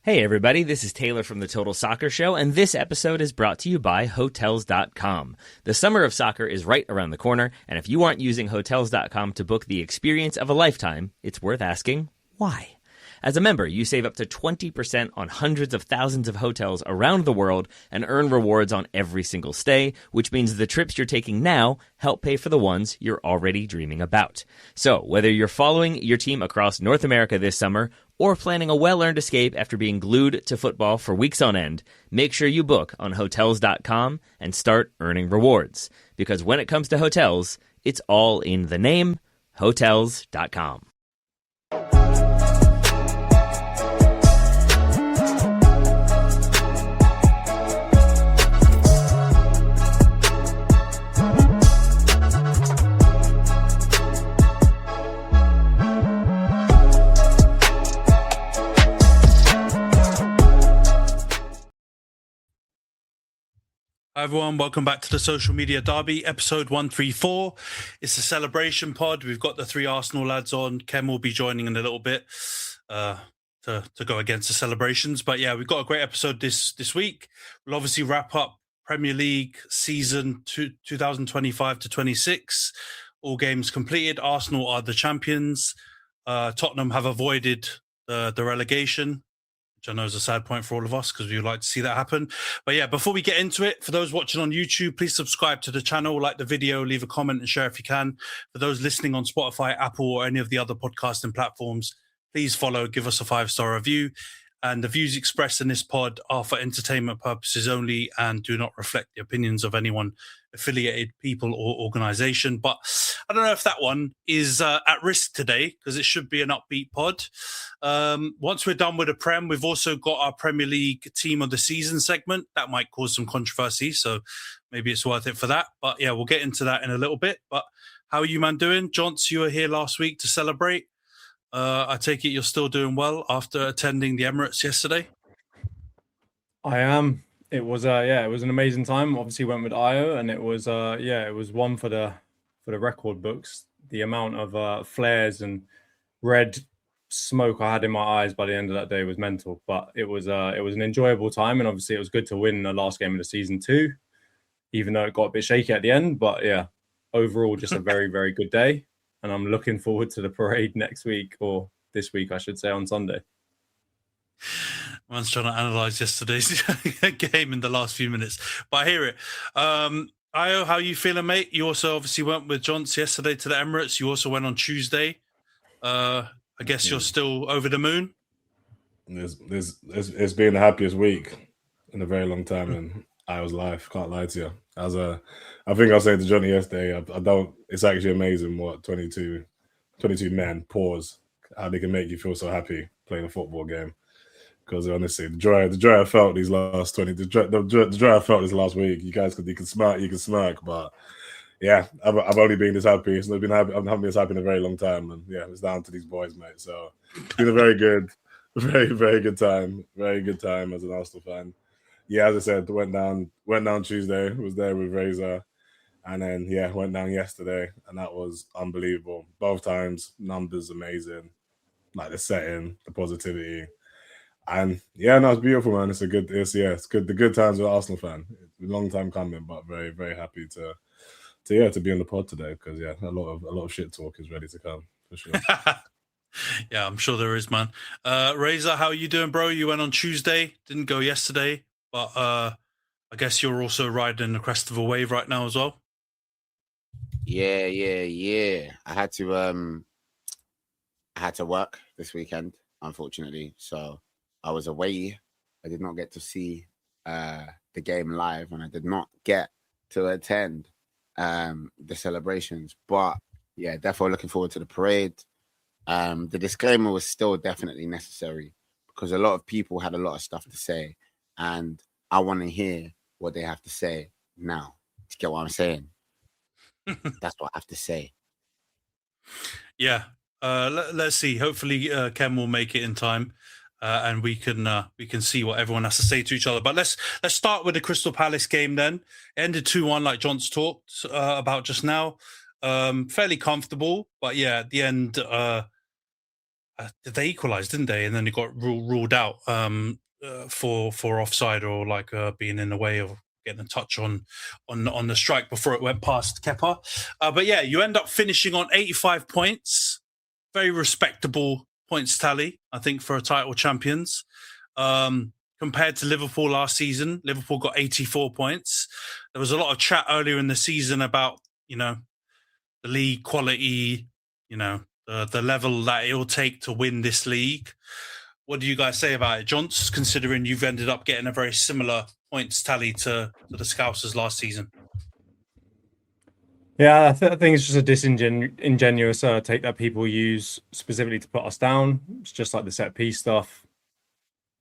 Hey everybody, this is Taylor from the Total Soccer Show, and this episode is brought to you by Hotels.com. The summer of soccer is right around the corner, and if you aren't using Hotels.com to book the experience of a lifetime, it's worth asking, why? As a member, you save up to 20% on hundreds of thousands of hotels around the world and earn rewards on every single stay, which means the trips you're taking now help pay for the ones you're already dreaming about. So, whether you're following your team across North America this summer or planning a well-earned escape after being glued to football for weeks on end, make sure you book on Hotels.com and start earning rewards. Because when it comes to hotels, it's all in the name, Hotels.com. Hi everyone, welcome back to the Social Media Derby, episode 134. It's a celebration pod. We've got the three Arsenal lads on. Ken will be joining in a little bit to go against the celebrations. But yeah, we've got a great episode this week. We'll obviously wrap up Premier League season 2025 to 26. All games completed. Arsenal are the champions. Tottenham have avoided the relegation, which I know is a sad point for all of us because we would like to see that happen. But yeah, before we get into it, for those watching on YouTube, please subscribe to the channel, like the video, leave a comment and share if you can. For those listening on Spotify, Apple, or any of the other podcasting platforms, please follow, give us a 5-star review. And the views expressed in this pod are for entertainment purposes only and do not reflect the opinions of anyone, affiliated people or organisation. But I don't know if that one is at risk today because it should be an upbeat pod. Once we're done with the Prem, we've also got our Premier League Team of the Season segment. That might cause some controversy, so maybe it's worth it for that. But yeah, we'll get into that in a little bit. But how are you, man, doing? Jonts, you were here last week to celebrate. I take it you're still doing well after attending the Emirates yesterday? I am. It was it was an amazing time. Obviously went with Io, and it was it was one for the record books. The amount of flares and red smoke I had in my eyes by the end of that day was mental. But it was an enjoyable time, and obviously it was good to win the last game of the season too, even though it got a bit shaky at the end. But yeah, overall just a very, very good day. And I'm looking forward to the parade next week, or this week, I should say, on Sunday. Man's trying to analyse yesterday's game in the last few minutes. But I hear it. Io, how are you feeling, mate? You also obviously went with Jonts yesterday to the Emirates. You also went on Tuesday. I guess you're still over the moon? It's been the happiest week in a very long time in Io's life. Can't lie to you. I think I was saying to Jonty yesterday, it's actually amazing what 22 men, how they can make you feel so happy playing a football game. Because honestly, the joy I felt these last 20, the joy I felt this last week, you can smirk, but yeah, I've only been this happy. I haven't been this happy in a very long time, and yeah, it's down to these boys, mate. So it's been a very good, very, very good time as an Arsenal fan. Yeah, as I said, went down Tuesday, was there with Razor, and then went down yesterday, and that was unbelievable. Both times, numbers amazing, like the setting, the positivity, and it's beautiful, man. It's good. The good times with Arsenal fan. It's a long time coming, but very, very happy to be on the pod today because a lot of shit talk is ready to come for sure. Yeah, I'm sure there is, man. Razor, how are you doing, bro? You went on Tuesday, didn't go yesterday. But I guess you're also riding the crest of a wave right now as well. Yeah. I had to work this weekend, unfortunately. So I was away. I did not get to see the game live, and I did not get to attend the celebrations. But yeah, definitely looking forward to the parade. The disclaimer was still definitely necessary because a lot of people had a lot of stuff to say. And I want to hear what they have to say now. To get what I'm saying? That's what I have to say. Yeah. Let's see. Hopefully, Ken will make it in time, and we can see what everyone has to say to each other. But let's start with the Crystal Palace game. Then it ended 2-1, like John's talked about just now. Fairly comfortable, but yeah, at the end, I did they equalise, didn't they? And then it got ruled out for offside or like being in the way of getting a touch on the strike before it went past Kepa. But yeah, you end up finishing on 85 points. Very respectable points tally, I think, for a title champions. Compared to Liverpool last season, Liverpool got 84 points. There was a lot of chat earlier in the season about, the league quality, the level that it will take to win this league. What do you guys say about it, Jonts, considering you've ended up getting a very similar points tally to the Scousers last season? Yeah, I think it's just a disingenuous take that people use specifically to put us down. It's just like the set piece stuff.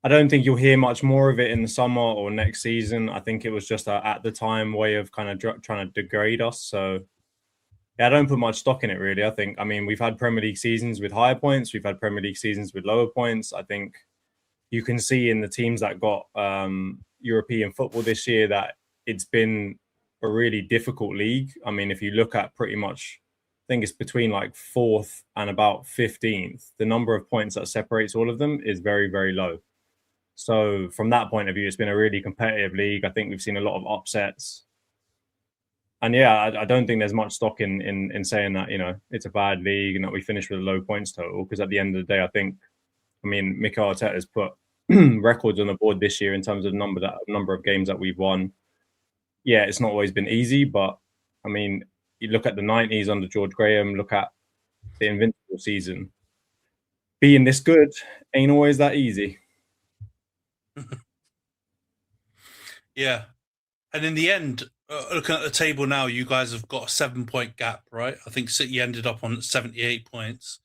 I don't think you'll hear much more of it in the summer or next season. I think it was just at the time way of kind of trying to degrade us. So yeah, I don't put much stock in it, really. I mean, we've had Premier League seasons with higher points. We've had Premier League seasons with lower points. I think you can see in the teams that got European football this year that it's been a really difficult league. I mean, if you look at pretty much, I think it's between like 4th and about 15th, the number of points that separates all of them is very, very low. So from that point of view, it's been a really competitive league. I think we've seen a lot of upsets. And yeah, I don't think there's much stock in saying that, it's a bad league and that we finished with a low points total. Because at the end of the day, I mean, Mikel Arteta has put records on the board this year in terms of number of games that we've won. Yeah, it's not always been easy, but I mean, you look at the 90s under George Graham, look at the Invincible season. Being this good ain't always that easy. Yeah. And in the end, looking at the table now, you guys have got a 7-point gap, right? I think City ended up on 78 points.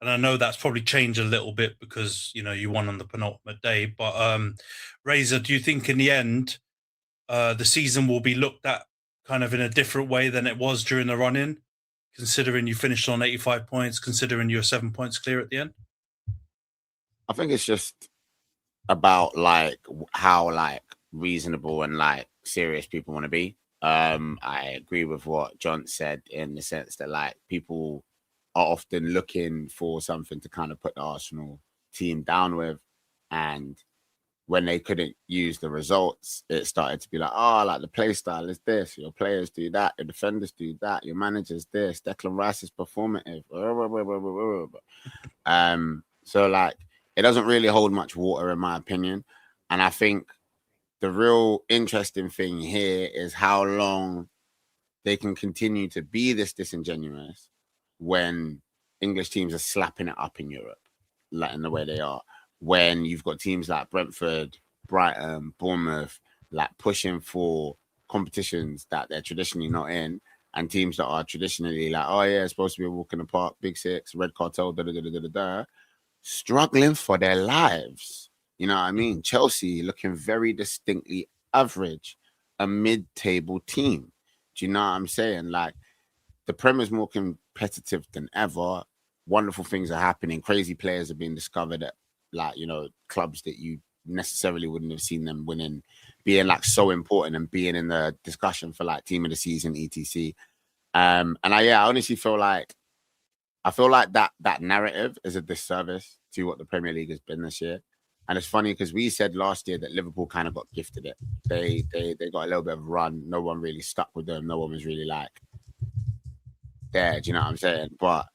And I know that's probably changed a little bit because, you won on the penultimate day. But Razor, do you think in the end, the season will be looked at kind of in a different way than it was during the run-in, considering you finished on 85 points, considering you're 7 points clear at the end? I think it's just about like how like reasonable and like serious people want to be. I agree with what John said in the sense that like people are often looking for something to kind of put the Arsenal team down with, and when they couldn't use the results, it started to be like, like the play style is this, your players do that, your defenders do that, your manager's this, Declan Rice is performative. So like it doesn't really hold much water in my opinion. And I think the real interesting thing here is how long they can continue to be this disingenuous when English teams are slapping it up in Europe, like in the way they are. When you've got teams like Brentford, Brighton, Bournemouth, like pushing for competitions that they're traditionally not in, and teams that are traditionally like, it's supposed to be a walk in the park, Big Six, Red Cartel, struggling for their lives. You know what I mean? Chelsea looking very distinctly average, a mid-table team. Do you know what I'm saying? Like, the Prem is more competitive than ever. Wonderful things are happening. Crazy players are being discovered at, like, clubs that you necessarily wouldn't have seen them winning, being like so important and being in the discussion for like team of the season, etc. And I honestly feel like that narrative is a disservice to what the Premier League has been this year. And it's funny because we said last year that Liverpool kind of got gifted it. They got a little bit of a run. No one really stuck with them. No one was really like there. Do you know what I'm saying? But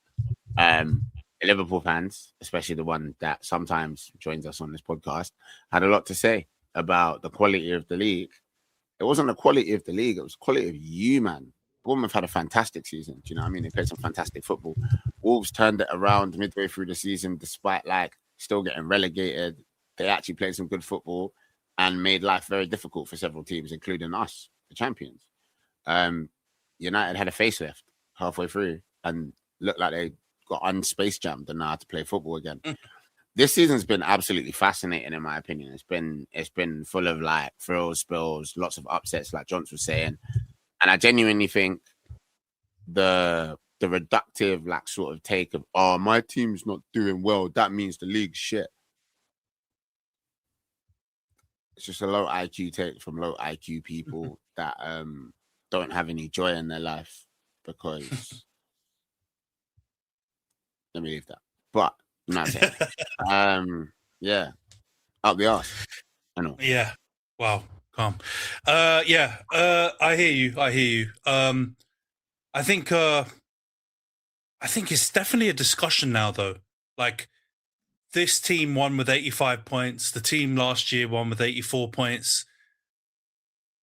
Liverpool fans, especially the one that sometimes joins us on this podcast, had a lot to say about the quality of the league. It wasn't the quality of the league. It was the quality of you, man. Bournemouth had a fantastic season. Do you know what I mean? They played some fantastic football. Wolves turned it around midway through the season, despite like still getting relegated. They actually played some good football and made life very difficult for several teams, including us, the champions. United had a facelift halfway through and looked like they got unspace jammed and now had to play football again. This season's been absolutely fascinating, in my opinion. It's been full of like thrills, spills, lots of upsets, like John was saying. And I genuinely think the reductive like sort of take of, my team's not doing well, that means the league's shit. It's just a low IQ take from low IQ people that don't have any joy in their life because let me leave that. But No, yeah, up the arse. I know. Yeah. Wow. Calm. I hear you. I think it's definitely a discussion now, though. Like, this team won with 85 points. The team last year won with 84 points.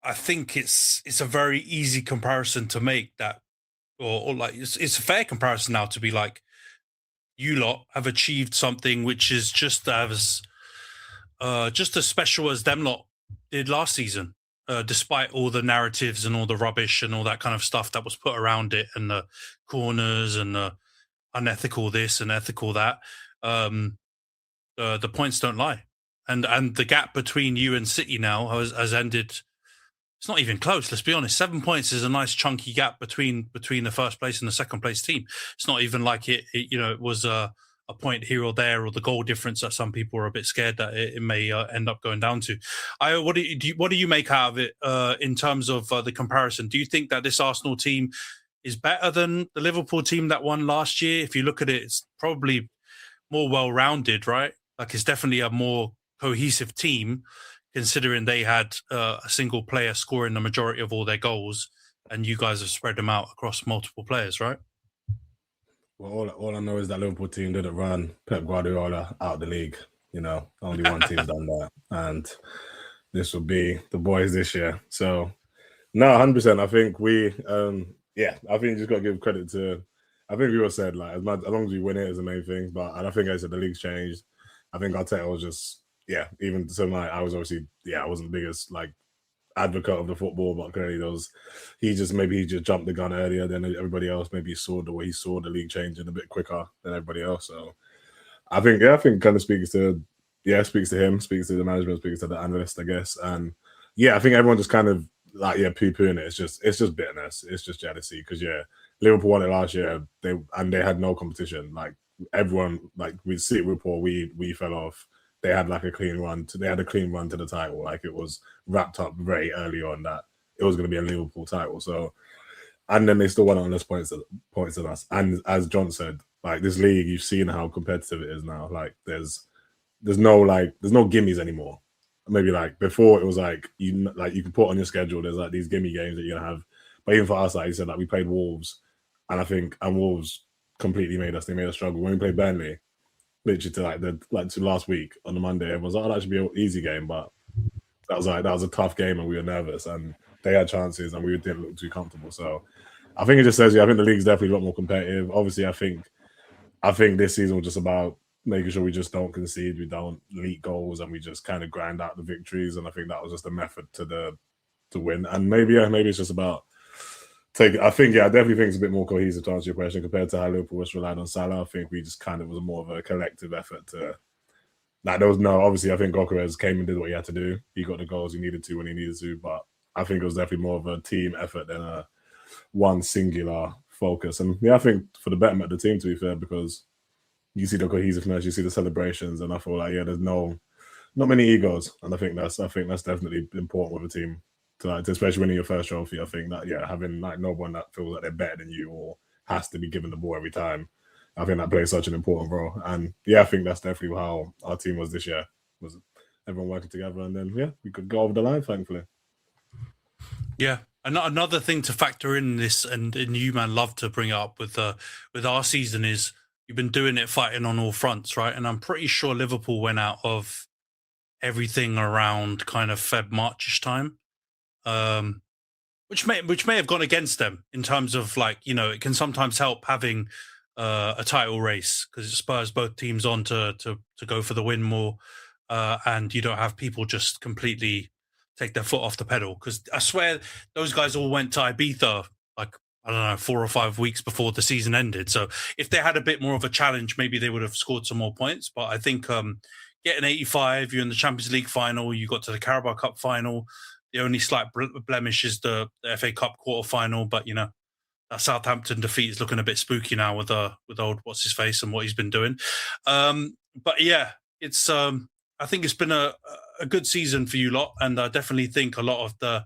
I think it's a very easy comparison to make, that, or like it's a fair comparison now to be like, you lot have achieved something which is just as special as them lot did last season, despite all the narratives and all the rubbish and all that kind of stuff that was put around it, and the corners and the unethical this and ethical that. The points don't lie, and the gap between you and City now has ended. It's not even close. Let's be honest. 7 points is a nice chunky gap between the first place and the second place team. It's not even like it was a point here or there, or the goal difference that some people are a bit scared that it may end up going down to. What do you make out of it in terms of the comparison? Do you think that this Arsenal team is better than the Liverpool team that won last year? If you look at it, it's probably more well-rounded, right? Like, it's definitely a more cohesive team, considering they had a single player scoring the majority of all their goals, and you guys have spread them out across multiple players, right? Well, all I know is that Liverpool team didn't run Pep Guardiola out of the league. Only one team's done that, and this will be the boys this year. So, no, 100%. I think I think you just got to give credit to. I think we all said, like, as long as we win it is the main thing. But I think, I said, the league's changed. I think Arteta was just, even so, like, I was obviously, I wasn't the biggest, like, advocate of the football, but clearly he just jumped the gun earlier than everybody else. Maybe he saw the league changing a bit quicker than everybody else. So I think kind of speaks to him, speaks to the management, speaks to the analyst, I guess. And I think everyone just kind of like poo-pooing it. It's just bitterness. It's just jealousy because Liverpool won it last year. They had no competition. Like, everyone, like, we see Liverpool, we fell off. They had like a clean run to the title. Like, it was wrapped up very early on that it was going to be a Liverpool title. So, and then they still won on less points than us. And as John said, like, this league, you've seen how competitive it is now. Like, there's no gimmies anymore. Maybe like before it was like you can put on your schedule. There's like these gimme games that you're gonna have. But even for us, like you said, like, we played Wolves, and Wolves completely made us struggle when we played Burnley. Literally to last week on the Monday, everyone was like, "Oh, that should be an easy game," but that was a tough game, and we were nervous, and they had chances, and we didn't look too comfortable. So I think it just says, I think the league's definitely a lot more competitive. Obviously, I think this season was just about making sure we just don't concede, we don't leak goals, and we just kind of grind out the victories. And I think that was just a method to win. And maybe it's just about I definitely think it's a bit more cohesive, to answer your question, compared to how Liverpool was relied on Salah. I think we just kind of was more of a collective effort to. Like, there was obviously, I think Gyökeres came and did what he had to do. He got the goals he needed to when he needed to, but I think it was definitely more of a team effort than a one singular focus. And I think for the betterment of the team, to be fair, because you see the cohesiveness, you see the celebrations, and I feel like there's not many egos, and I think that's definitely important with a team, to especially winning your first trophy. I think that having like no one that feels like they're better than you or has to be given the ball every time, I think that plays such an important role. And I think that's definitely how our team was this year, was everyone working together, and then we could go over the line, thankfully. Yeah. Another thing to factor in this, and you, man, love to bring it up with our season, is you've been doing it fighting on all fronts, right? And I'm pretty sure Liverpool went out of everything around kind of March-ish time, which may have gone against them in terms of, like, it can sometimes help having a title race, because it spurs both teams on to go for the win more, and you don't have people just completely take their foot off the pedal. Because I swear those guys all went to Ibiza, like, I don't know, 4 or 5 weeks before the season ended. So if they had a bit more of a challenge, maybe they would have scored some more points. But I think getting 85, you're in the Champions League final, you got to the Carabao Cup final. The only slight blemish is the FA Cup quarter final. But, that Southampton defeat is looking a bit spooky now with old what's his face and what he's been doing. But it's I think it's been a good season for you lot, and I definitely think a lot of the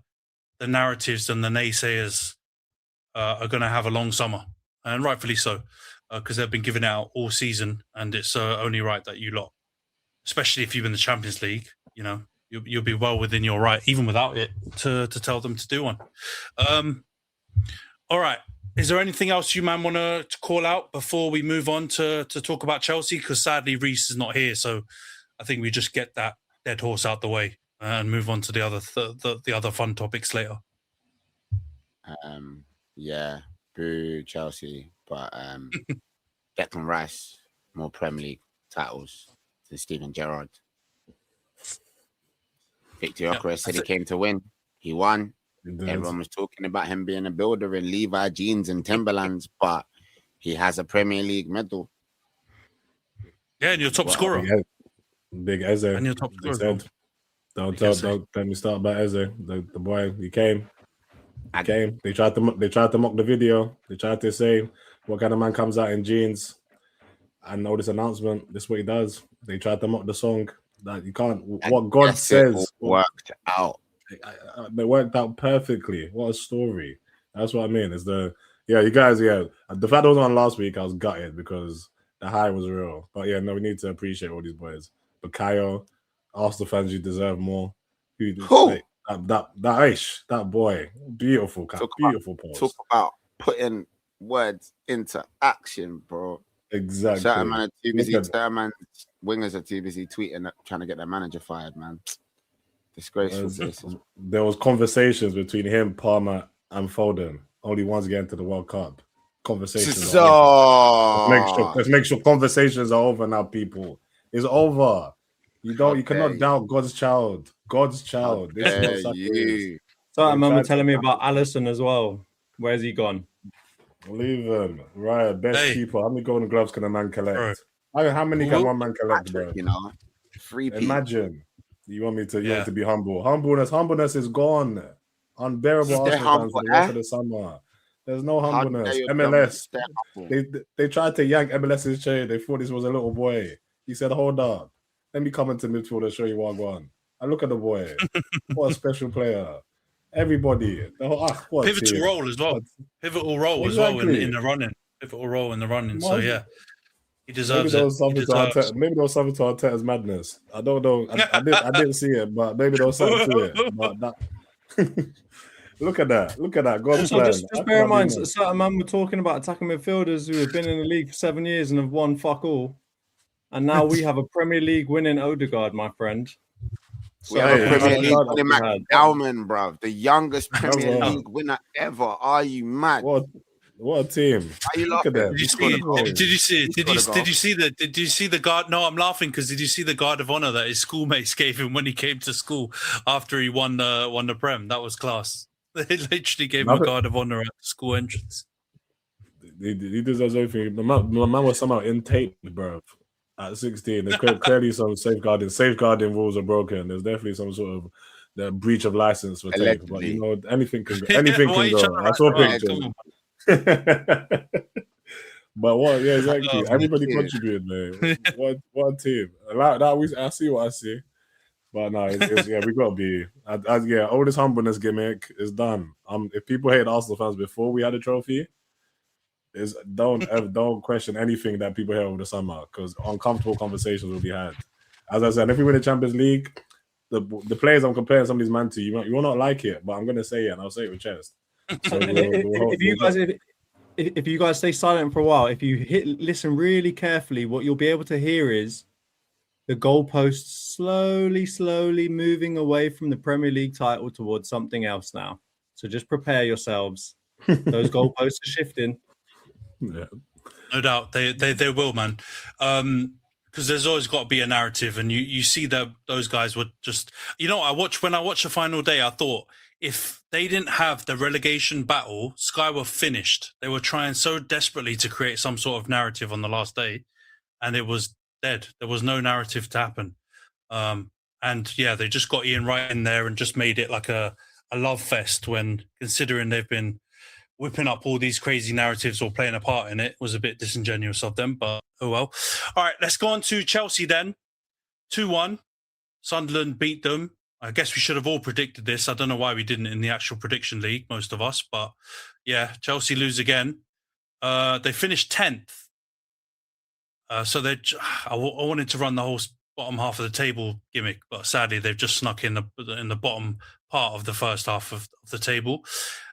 narratives and the naysayers are going to have a long summer, and rightfully so. because they've been giving out all season, and it's only right that you lot, especially if you're in the Champions League, you'll be well within your right, even without it, to tell them to do one. All right. Is there anything else you, man, want to call out before we move on to talk about Chelsea? Because sadly, Reece is not here, so I think we just get that dead horse out the way and move on to the other the other fun topics later. Yeah, boo Chelsea, but Declan Rice more Premier League titles than Steven Gerrard. Victor Gyökeres said he came to win. He won. Everyone was talking about him being a builder in Levi jeans and Timberlands, but he has a Premier League medal. Yeah, and your top scorer. Big Eze. And your top scorer. Don't let me start about Eze. The boy, he came. They tried to mock the video. They tried to say, what kind of man comes out in jeans and know this announcement? This is what he does. They tried to mock the song. That you can't. What God says worked out. They worked out perfectly. What a story. That's what I mean. It's you guys. The fact I was on last week, I was gutted because the high was real. But yeah, no, we need to appreciate all these boys. Bukayo, Arsenal fans, you deserve more. That boy, beautiful post. Talk about putting words into action, bro. Exactly. Certain man are too busy. Certain man wingers are too busy tweeting, trying to get their manager fired, man. Disgraceful. There was conversations between him, Palmer, and Foden. Only one's getting to the World Cup. Conversations. Let's make sure conversations are over now, people. It's over. You cannot doubt God's child. God's child. This is you. So I remember telling me about Alisson as well. Where's he gone? Leave him. Right, best keeper. How many golden gloves can a man collect? How many can one man collect, bro? 3 people. Imagine. You want me to be humble? Humbleness is gone. Unbearable Arsenal fans for the rest of the summer. There's no humbleness. MLS. They tried to yank MLS's chain. They thought this was a little boy. He said, "Hold up, let me come into midfield and show you what I want." And look at the boy. What a special player. Everybody. Pivotal role as well. Pivotal role as well in the running. Pivotal role in the running. So yeah. He deserves it. Maybe there was something to Arteta's madness. I don't know. I didn't see it, but maybe there was something to it. But look at that. God's plan. Just bear in mind, certain man were talking about attacking midfielders who have been in the league for 7 years and have won fuck all. And now we have a Premier League winning Odegaard, my friend. We have a Premier League winning McDowman, bruv. The youngest Premier League winner ever. Are you mad? What a team! Look at them. Did you see the guard? No, I'm laughing because did you see the guard of honor that his schoolmates gave him when he came to school after he won the Prem? That was class. They literally gave him a guard of honor at the school entrance. He deserves everything. My man was somehow in tape, bro. At 16, there's clearly some safeguarding rules are broken. There's definitely some sort of the breach of license for tape. But anything can go. I saw pictures. But what? Yeah, exactly. Everybody contributed, man. What a team! I see what I see. But no, we got to be. All this humbleness gimmick is done. If people hate Arsenal fans before we had a trophy, don't question anything that people hear over the summer because uncomfortable conversations will be had. As I said, if we win the Champions League, the players I'm comparing some of these men to, you will not like it, but I'm going to say it and I'll say it with chest. So if you guys stay silent for a while, if you listen really carefully, what you'll be able to hear is the goalposts slowly moving away from the Premier League title towards something else now. So just prepare yourselves. Those goalposts are shifting. Yeah, no doubt they will, man. Because there's always got to be a narrative, and you see that those guys were just. When I watched the final day, I thought, if they didn't have the relegation battle, Sky were finished. They were trying so desperately to create some sort of narrative on the last day, and it was dead. There was no narrative to happen. They just got Ian Wright in there and just made it like a love fest when, considering they've been whipping up all these crazy narratives or playing a part in it, was a bit disingenuous of them, but oh well. All right, let's go on to Chelsea then. 2-1. Sunderland beat them. I guess we should have all predicted this. I don't know why we didn't in the actual prediction league, most of us. But yeah, Chelsea lose again. They finished 10th. So I wanted to run the whole bottom half of the table gimmick, but sadly they've just snuck in the bottom part of the first half of the table.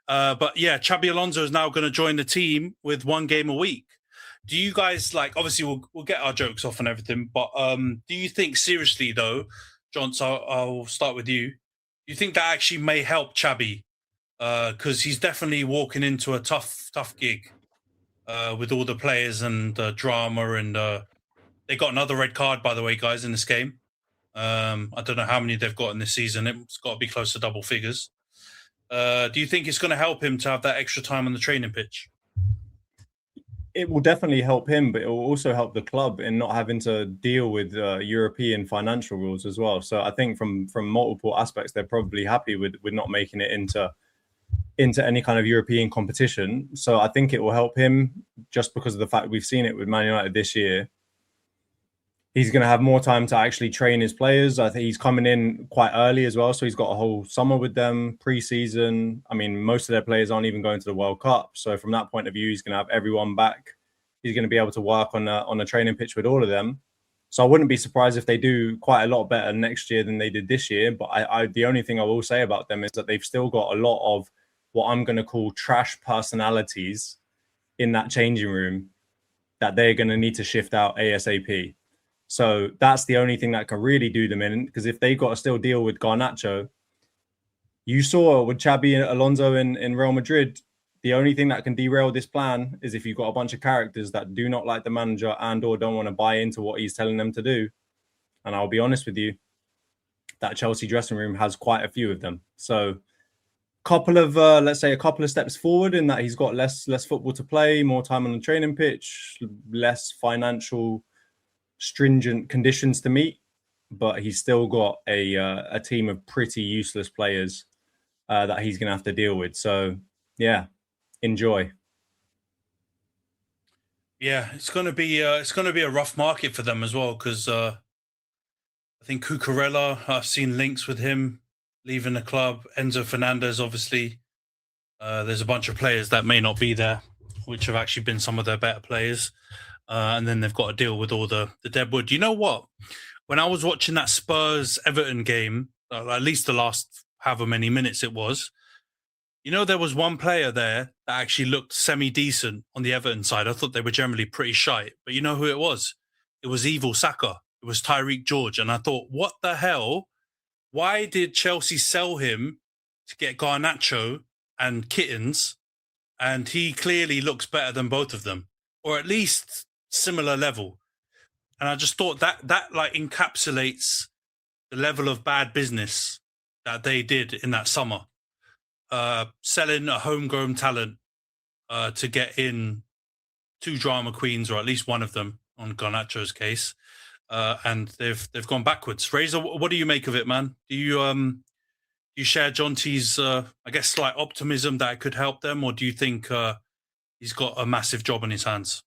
But yeah, Xabi Alonso is now going to join the team with 1 game a week. Do you guys obviously we'll get our jokes off and everything, but do you think seriously though, John, so I'll start with you. Do you think that actually may help Xabi? Because he's definitely walking into a tough gig with all the players and drama, and they got another red card, by the way, guys, in this game. I don't know how many they've got in this season. It's got to be close to double figures. Do you think it's going to help him to have that extra time on the training pitch? It will definitely help him, but it will also help the club in not having to deal with European financial rules as well. So I think from multiple aspects, they're probably happy with not making it into any kind of European competition. So I think it will help him just because of the fact we've seen it with Man United this year. He's going to have more time to actually train his players. I think he's coming in quite early as well. So he's got a whole summer with them, pre-season. I mean, most of their players aren't even going to the World Cup. So from that point of view, he's going to have everyone back. He's going to be able to work on a training pitch with all of them. So I wouldn't be surprised if they do quite a lot better next year than they did this year. But the only thing I will say about them is that they've still got a lot of what I'm going to call trash personalities in that changing room that they're going to need to shift out ASAP. So that's the only thing that can really do them in, because if they've got to still deal with Garnacho, you saw with Xabi and Alonso in Real Madrid, the only thing that can derail this plan is if you've got a bunch of characters that do not like the manager and or don't want to buy into what he's telling them to do. And I'll be honest with you, that Chelsea dressing room has quite a few of them. So let's say a couple of steps forward in that he's got less football to play, more time on the training pitch, less financial stringent conditions to meet, but he's still got a team of pretty useless players that he's going to have to deal with. So yeah, enjoy. Yeah, it's going to be a rough market for them as well, because I think Cucurella, I've seen links with him leaving the club. Enzo Fernandez, obviously. There's a bunch of players that may not be there, which have actually been some of their better players. And then they've got to deal with all the deadwood. You know what? When I was watching that Spurs-Everton game, at least the last however many minutes it was, there was one player there that actually looked semi-decent on the Everton side. I thought they were generally pretty shite. But you know who it was? It was Evil Saka. It was Tyreek George. And I thought, what the hell? Why did Chelsea sell him to get Garnacho and Kittens? And he clearly looks better than both of them, or at least similar level. And I just thought that encapsulates the level of bad business that they did in that summer. Selling a homegrown talent to get in 2 drama queens, or at least one of them on Garnacho's case. And they've gone backwards. Razor, what do you make of it, man? Do you share Jonty's, slight optimism that it could help them, or do you think he's got a massive job on his hands?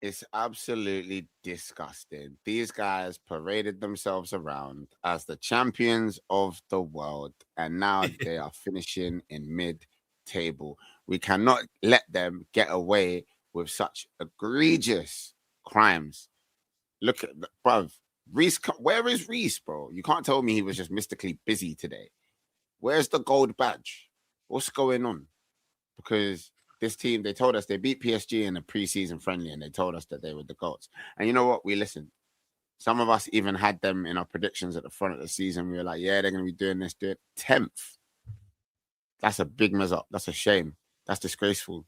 It's absolutely disgusting. These guys paraded themselves around as the champions of the world, and now they are finishing in mid-table. We cannot let them get away with such egregious crimes. Look at, bruv, Reece. Where is Reece, bro? You can't tell me he was just mystically busy today. Where's the gold badge? What's going on? Because this team, they told us they beat PSG in a preseason friendly, and they told us that they were the GOATs. And you know what? We listened. Some of us even had them in our predictions at the front of the season. We were like, yeah, they're going to be doing this, do it. 10th. That's a big mess up. That's a shame. That's disgraceful.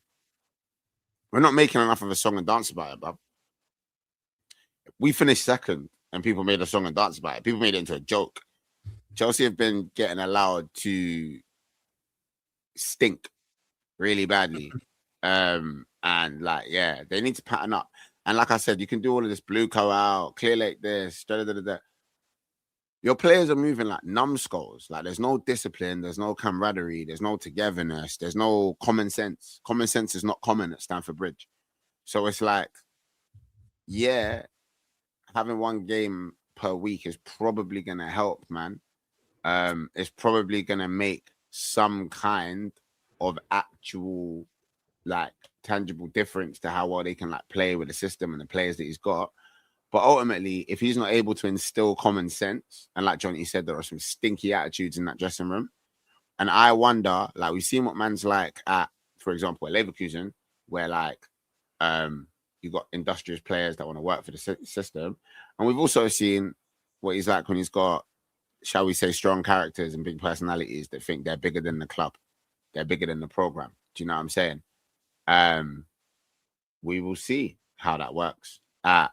We're not making enough of a song and dance about it, bruv. We finished second, and people made a song and dance about it. People made it into a joke. Chelsea have been getting allowed to stink really badly. And they need to pattern up. And like I said, you can do all of this blue co out, clear like this, Your players are moving like numbskulls. Like there's no discipline, there's no camaraderie, there's no togetherness, there's no common sense. Common sense is not common at Stamford Bridge. So it's like, yeah, having 1 game per week is probably going to help, man. It's probably going to make some kind of actual, tangible difference to how well they can, play with the system and the players that he's got. But ultimately, if he's not able to instill common sense, and like Jonty said, there are some stinky attitudes in that dressing room. And I wonder, like, we've seen what man's like at, for example, at Leverkusen, where like you've got industrious players that want to work for the system. And we've also seen what he's like when he's got, shall we say, strong characters and big personalities that think they're bigger than the club. They're bigger than the program. Do you know what I'm saying? We will see how that works at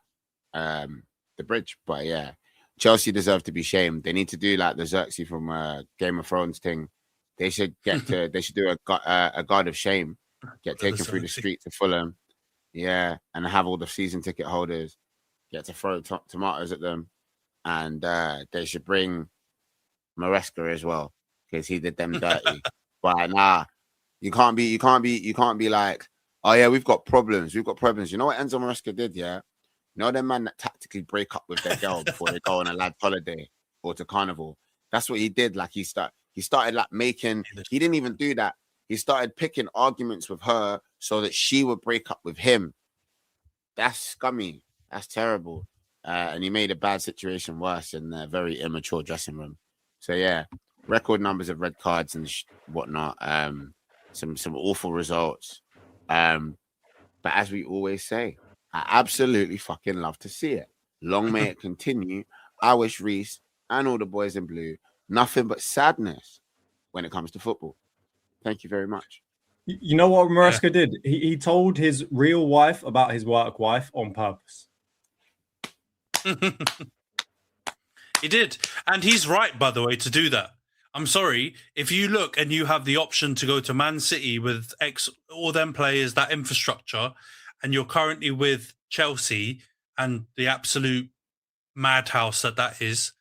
the Bridge. But yeah, Chelsea deserve to be shamed. They need to do like the Xerxes from Game of Thrones thing. They should get to. They should do a guard of shame. Get taken through the street to Fulham. Yeah, and have all the season ticket holders get to throw tomatoes at them, and they should bring Maresca as well because he did them dirty. But nah, you can't be like, oh yeah, we've got problems. You know what Enzo Maresca did? Yeah, you know them man that tactically break up with their girl before they go on a lad's holiday or to carnival. That's what he did. Like he started like making. He didn't even do that. He started picking arguments with her so that she would break up with him. That's scummy. That's terrible. And he made a bad situation worse in a very immature dressing room. So yeah, record numbers of red cards and whatnot. Some awful results. But as we always say, I absolutely fucking love to see it. Long may it continue. I wish Reece and all the boys in blue nothing but sadness when it comes to football. Thank you very much. You know what Maresca did? He told his real wife about his work wife on purpose. He did. And he's right, by the way, to do that. I'm sorry. If you look and you have the option to go to Man City with all them players, that infrastructure, and you're currently with Chelsea and the absolute madhouse that is,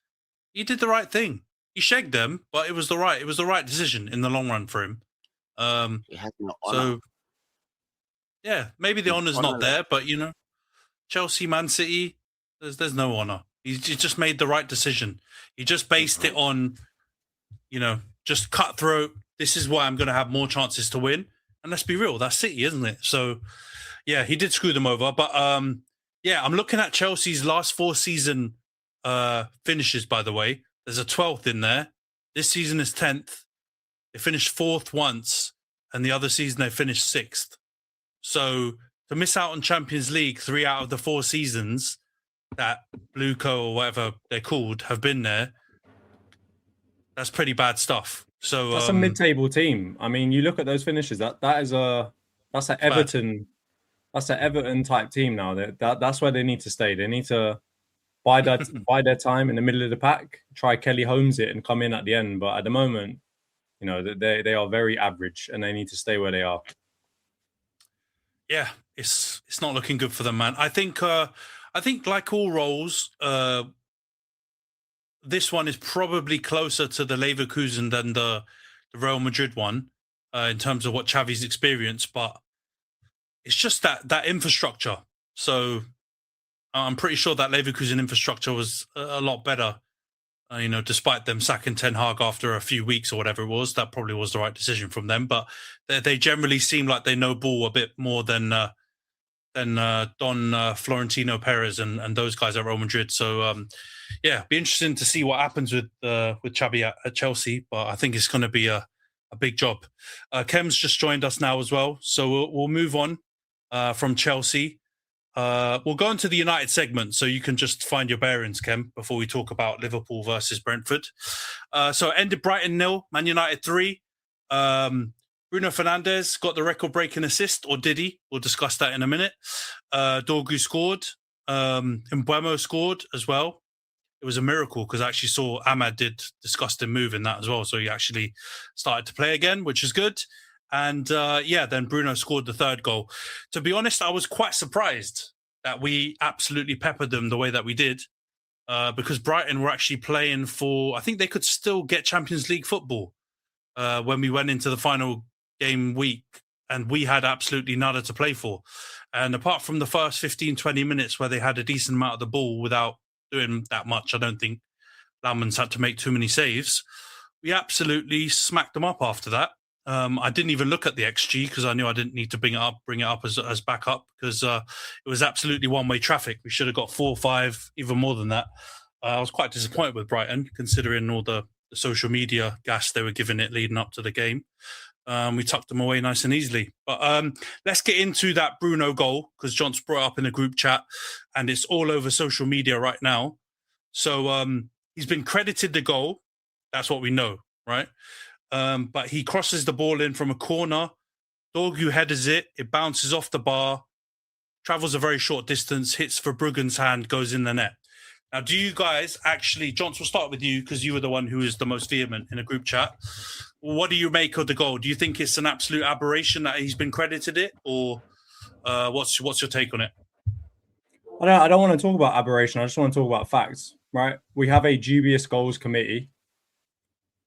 he did the right thing. He shagged them, but it was the right decision in the long run for him. He has no honor. So, yeah, maybe the honor's not there, but you know, Chelsea, Man City, there's no honor. He just made the right decision. He just based it on, you know, just cutthroat. This is why I'm going to have more chances to win. And let's be real, that's City, isn't it? So, yeah, he did screw them over. But yeah, I'm looking at Chelsea's last 4 season finishes. By the way, there's a 12th in there. This season is 10th. They finished 4th once, and the other season they finished 6th. So to miss out on Champions League 3 out of the 4 seasons that Blueco or whatever they're called have been there, that's pretty bad stuff. So that's a mid-table team. I mean, you look at those finishes. That's an Everton. That's an Everton type team now. That's where they need to stay. They need to buy their time in the middle of the pack. Try Kelly Holmes it and come in at the end. But at the moment, you know, they are very average and they need to stay where they are. Yeah, it's not looking good for them, man. I think like all roles, this one is probably closer to the Leverkusen than the Real Madrid one in terms of what Xavi's experienced, but it's just that infrastructure. So I'm pretty sure that Leverkusen infrastructure was a lot better. You know, despite them sacking Ten Hag after a few weeks or whatever it was, that probably was the right decision from them. But they generally seem like they know ball a bit more than Don Florentino Perez and those guys at Real Madrid. So yeah, be interesting to see what happens with Xavi at Chelsea. But I think it's going to be a big job. Kem's just joined us now as well, so we'll move on from Chelsea. We'll go into the United segment so you can just find your bearings, Kem, before we talk about Liverpool versus Brentford. So it ended Brighton 0, Man United 3. Bruno Fernandes got the record-breaking assist, or did he? We'll discuss that in a minute. Dorgu scored. Mbeumo scored as well. It was a miracle because I actually saw Ahmad did disgusting move in that as well. So he actually started to play again, which is good. And then Bruno scored the 3rd goal. To be honest, I was quite surprised that we absolutely peppered them the way that we did because Brighton were actually playing for, I think they could still get Champions League football when we went into the final game week and we had absolutely nada to play for. And apart from the first 15, 20 minutes where they had a decent amount of the ball without doing that much, I don't think Lamans had to make too many saves. We absolutely smacked them up after that. I didn't even look at the XG because I knew I didn't need to bring it up as backup because it was absolutely one-way traffic. We should have got 4 or 5, even more than that. I was quite disappointed with Brighton considering all the social media gas they were giving it leading up to the game. We tucked them away nice and easily. But let's get into that Bruno goal because John's brought it up in the group chat and it's all over social media right now. So he's been credited the goal. That's what we know, right? But he crosses the ball in from a corner. Dorgu headers it. It bounces off the bar, travels a very short distance, hits Verbruggen's hand, goes in the net. Now, do you guys actually, John, we'll start with you because you were the one who was the most vehement in a group chat. What do you make of the goal? Do you think it's an absolute aberration that he's been credited it, or what's your take on it? I don't want to talk about aberration. I just want to talk about facts, right? We have a dubious goals committee.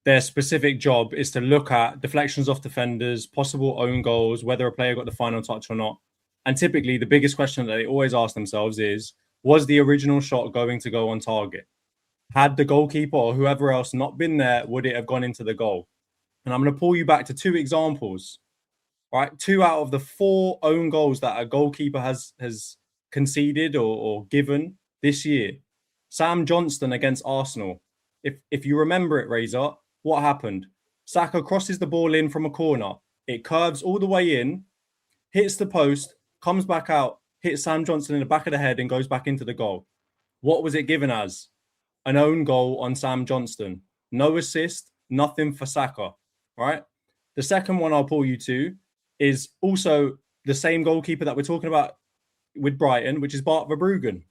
Their specific job is to look at deflections off defenders, possible own goals, whether a player got the final touch or not. And typically, the biggest question that they always ask themselves is, was the original shot going to go on target? Had the goalkeeper or whoever else not been there, would it have gone into the goal? And I'm going to pull you back to 2 examples, right? 2 out of the 4 own goals that a goalkeeper has conceded or given this year. Sam Johnston against Arsenal. If you remember it, Razor, what happened? Saka crosses the ball in from a corner. It curves all the way in, hits the post, comes back out, hits Sam Johnston in the back of the head and goes back into the goal. What was it given as? An own goal on Sam Johnston. No assist, nothing for Saka, right? The second one I'll pull you to is also the same goalkeeper that we're talking about with Brighton, which is Bart Verbruggen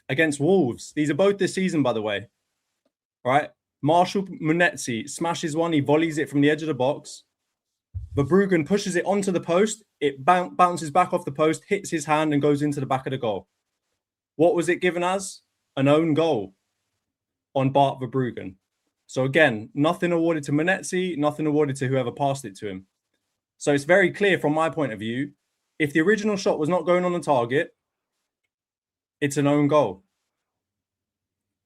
against Wolves. These are both this season, by the way, right? Marshall Munetzi smashes one. He volleys it from the edge of the box. Verbruggen pushes it onto the post. It bounces back off the post, hits his hand and goes into the back of the goal. What was it given as? An own goal on Bart Verbruggen. So again, nothing awarded to Munetzi, nothing awarded to whoever passed it to him. So it's very clear from my point of view, if the original shot was not going on the target, it's an own goal.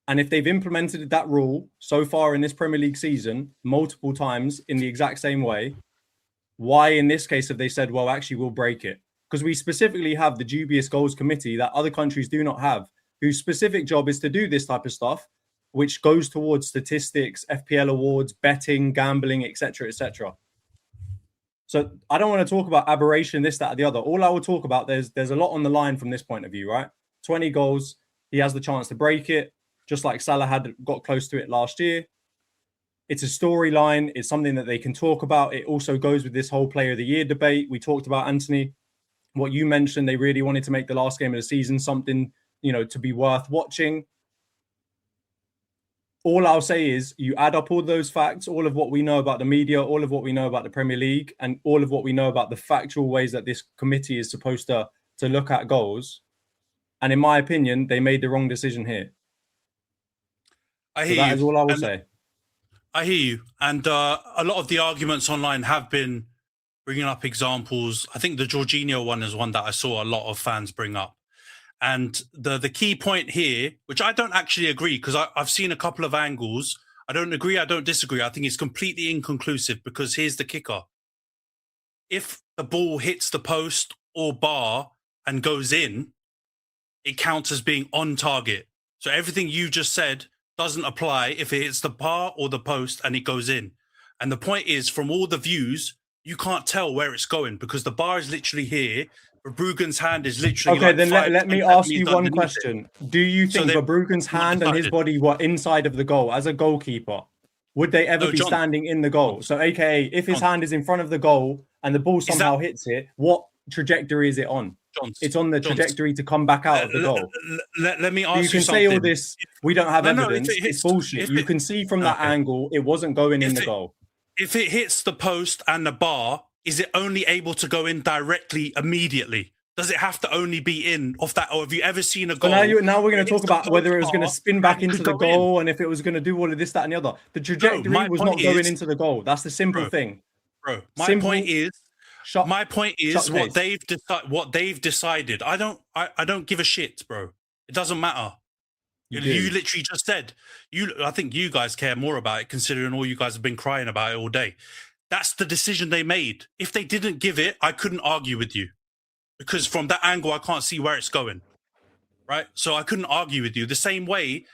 And if they've implemented that rule so far in this Premier League season, multiple times in the exact same way, why in this case have they said, well, actually, we'll break it? Because we specifically have the dubious goals committee that other countries do not have, whose specific job is to do this type of stuff, which goes towards statistics, FPL awards, betting, gambling, etc., etc. So I don't want to talk about aberration, this, that, or the other. All I will talk about, there's a lot on the line from this point of view, right? 20 goals, he has the chance to break it, just like Salah had got close to it last year. It's a storyline. It's something that they can talk about. It also goes with this whole Player of the Year debate. We talked about, Antony, what you mentioned. They really wanted to make the last game of the season something, to be worth watching. All I'll say is you add up all those facts, all of what we know about the media, all of what we know about the Premier League, and all of what we know about the factual ways that this committee is supposed to look at goals. And in my opinion, they made the wrong decision here. That is all I will say. I hear you. And a lot of the arguments online have been bringing up examples. I think the Jorginho one is one that I saw a lot of fans bring up. And the key point here, which I don't actually agree, because I've seen a couple of angles. I don't agree. I don't disagree. I think it's completely inconclusive because here's the kicker. If the ball hits the post or bar and goes in, it counts as being on target. So everything you just said doesn't apply if it hits the bar or the post and it goes in. And the point is, from all the views, you can't tell where it's going because the bar is literally here. Verbruggen's hand is literally okay. Then let me ask you one question. Do you think Verbruggen's hand and his body were inside of the goal as a goalkeeper? Would they ever be standing in the goal? So, AKA, if his hand is in front of the goal and the ball somehow hits it, what trajectory is it on? It's on the trajectory to come back out of the goal. Let me ask you something. You can say all this, we don't have evidence. It's bullshit. You can see from that angle, it wasn't going in the goal. If it hits the post and the bar, is it only able to go in directly immediately? Does it have to only be in off that? Or have you ever seen a goal? So now we're going to talk about whether it was going to spin back into the goal and if it was going to do all of this, that, and the other. The trajectory was not going into the goal. That's the simple thing. Bro, my point is what they've decided. I don't give a shit, bro. It doesn't matter. You literally just said I think you guys care more about it, considering all you guys have been crying about it all day. That's the decision they made. If they didn't give it, I couldn't argue with you. Because from that angle, I can't see where it's going. Right? So I couldn't argue with you. The same way,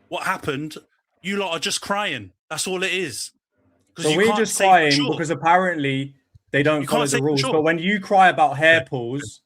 what happened, you lot are just crying. That's all it is. So we're just crying because apparently they don't follow the rules. But when you cry about hair pulls,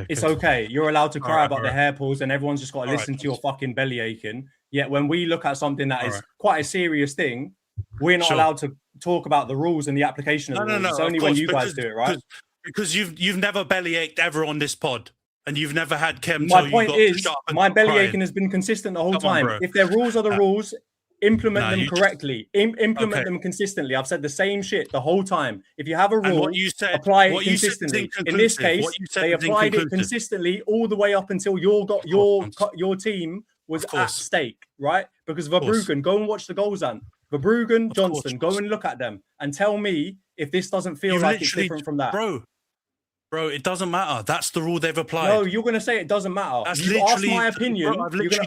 it's okay. You're allowed to cry about the hair pulls, and everyone's just got to listen to your fucking belly aching. Yet when we look at something that is quite a serious thing, we're not allowed to talk about the rules and the application of the rules. It's only when you guys do it, right? Because you've never belly ached ever on this pod. And you've never had Kem tell you my point is, my belly aching has been consistent the whole time. If their rules are the rules, implement them correctly. Implement them consistently. I've said the same shit the whole time. If you have a rule, apply it consistently. In this case, they applied it consistently all the way up until your team was at stake, right? Because Verbruggen, go and watch the goals, and Verbruggen, Johnston, go and look at them and tell me if this doesn't feel like it's different from that. Bro, it doesn't matter. That's the rule they've applied. No, you're going to say it doesn't matter. You asked my opinion.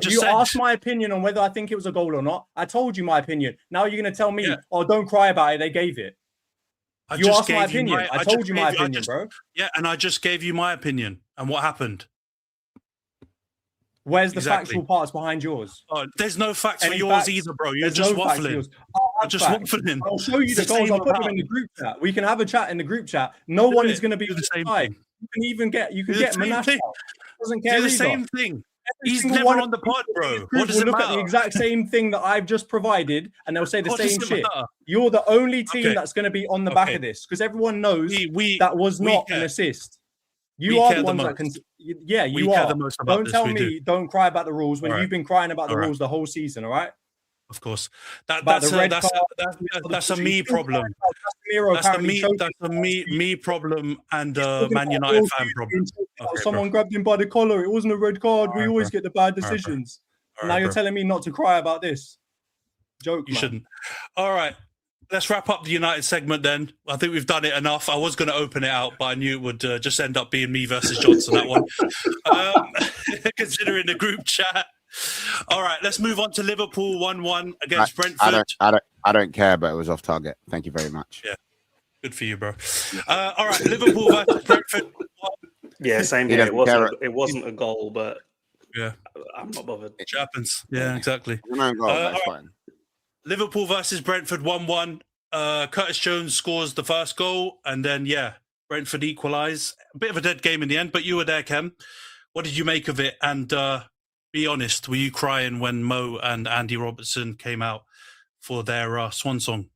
You asked my opinion on whether I think it was a goal or not. I told you my opinion. Now you're going to tell me, oh, don't cry about it. They gave it. You asked my opinion. I told you my opinion, bro. Yeah, and I just gave you my opinion. And what happened? Where's the factual parts behind yours? Oh, there's no facts for yours either, bro. You're just waffling. You're just waffling. I'll show you the goals. I'll put them in the group chat. We can have a chat in the group chat. No one is going to be the same thing. You can get Manasseh. Doesn't care. Do the same thing. He's never on the pod, bro. What does it look at the exact same thing that I've just provided, and they'll say the same shit. You're the only team that's going to be on the back of this because everyone knows that was not an assist. You are the ones that can. Yeah, you are. Don't tell me. Don't cry about the rules when you've been crying about the rules the whole season. All right. Of course, that's a me problem. That's a me problem and a Man United fan problem. Someone grabbed him by the collar. It wasn't a red card. We always get the bad decisions. Now you're telling me not to cry about this. Joke. You shouldn't. All right. Let's wrap up the United segment then. I think we've done it enough. I was going to open it out, but I knew it would just end up being me versus Johnson, that one. Considering the group chat. All right, let's move on to Liverpool 1-1 against Brentford. I don't care, but it was off target. Thank you very much. Yeah, good for you, bro. All right, Liverpool versus Brentford. Yeah, same here. It wasn't a goal, but I'm not bothered. It happens. Yeah, exactly. That's fine. Liverpool versus Brentford 1-1. Curtis Jones scores the first goal, and then Brentford equalise. A bit of a dead game in the end, but you were there, Kem. What did you make of it? And be honest, were you crying when Mo and Andy Robertson came out for their swan song?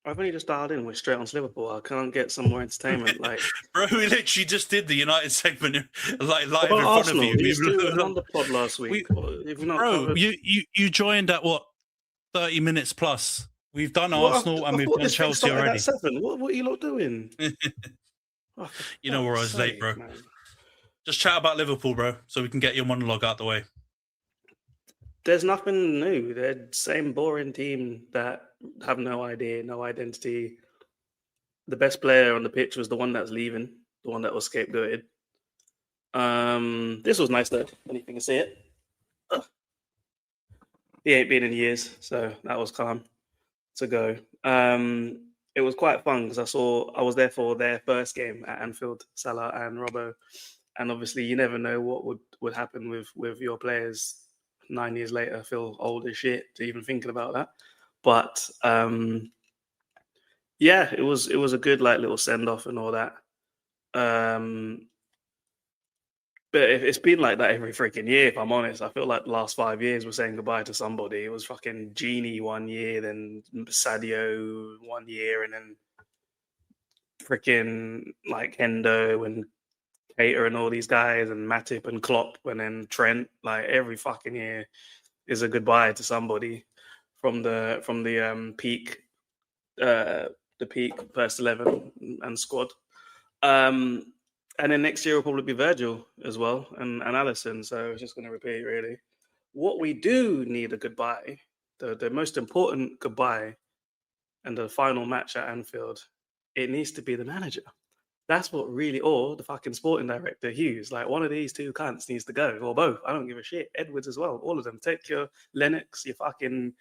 I've only just dialed in. We're straight on to Liverpool. I can't get some more entertainment. Like, bro, we literally just did the United segment live in front Arsenal? of you. We were on the pod last week. You joined at what 30 minutes plus. We've done Arsenal and we've done Chelsea already. What are you lot doing? You know where I was late, bro. Man. Just chat about Liverpool, bro, so we can get your monologue out the way. There's nothing new. They're the same boring team that have no idea, no identity. The best player on the pitch was the one that's leaving, the one that was scapegoated. This was nice though. Anything to see it? He ain't been in years, so that was calm to go. It was quite fun because I was there for their first game at Anfield, Salah and Robbo, and obviously you never know what would happen with your players. 9 years later, feel old as shit to even thinking about that. But it was a good little send off and all that. But it's been like that every freaking year. If I'm honest, I feel like the last 5 years we're saying goodbye to somebody. It was fucking Genie 1 year, then Sadio 1 year, and then freaking Hendo and Cater and all these guys, and Matip and Klopp, and then Trent. Like every fucking year is a goodbye to somebody from the peak, the peak first 11 and squad. And then next year will probably be Virgil as well, and Alisson. So it's just going to repeat really. What we do need a goodbye, the most important goodbye, and the final match at Anfield, it needs to be the manager. That's what really, or the fucking sporting director, Hughes. Like one of these two cunts needs to go, or both. I don't give a shit. Edwards as well. All of them. Take your Lennox, your fucking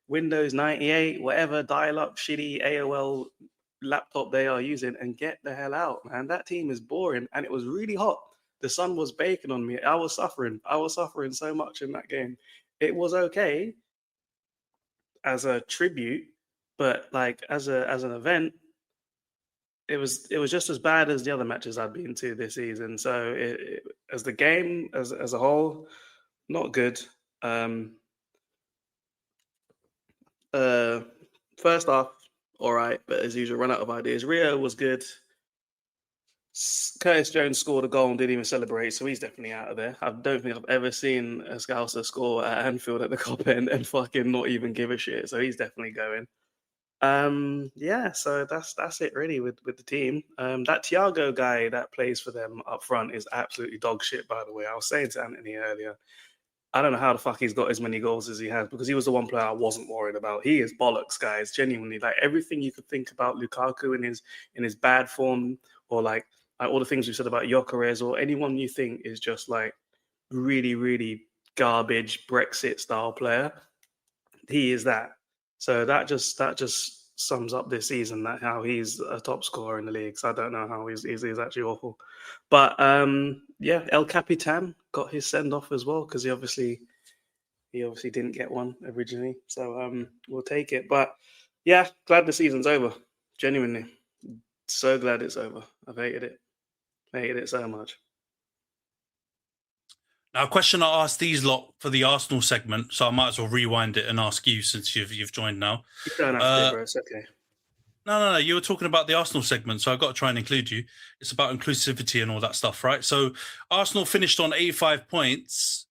Windows 98, whatever dial-up shitty AOL laptop they are using, and get the hell out, man. That team is boring, and it was really hot. The sun was baking on me. I was suffering so much in that game. It was okay as a tribute, but like as an event, it was just as bad as the other matches I'd been to this season. So as the game as a whole, not good. First half, all right, but as usual, run out of ideas. Rio was good. Curtis Jones scored a goal and didn't even celebrate, so he's definitely out of there. I don't think I've ever seen a Scouser score at Anfield at the Cop End and fucking not even give a shit. So he's definitely going. Yeah, so that's it really with the team. That Thiago guy that plays for them up front is absolutely dog shit, by the way. I was saying to Antony earlier, I don't know how the fuck he's got as many goals as he has, because he was the one player I wasn't worried about. He is bollocks, guys. Genuinely, like everything you could think about Lukaku in his bad form, or like all the things we said about Gyökeres, or anyone you think is just like really, really garbage Brexit style player. He is that. So that just sums up this season, that how he's a top scorer in the league. So I don't know how he's actually awful. But yeah, El Capitan got his send off as well, because he obviously didn't get one originally. So we'll take it. But yeah, glad the season's over. Genuinely, so glad it's over. I've hated it so much. Now, a question I asked these lot for the Arsenal segment, so I might as well rewind it and ask you, since you've joined now. You don't have to, bro. It's okay. No. You were talking about the Arsenal segment, so I've got to try and include you. It's about inclusivity and all that stuff, right? So Arsenal finished on 85 points.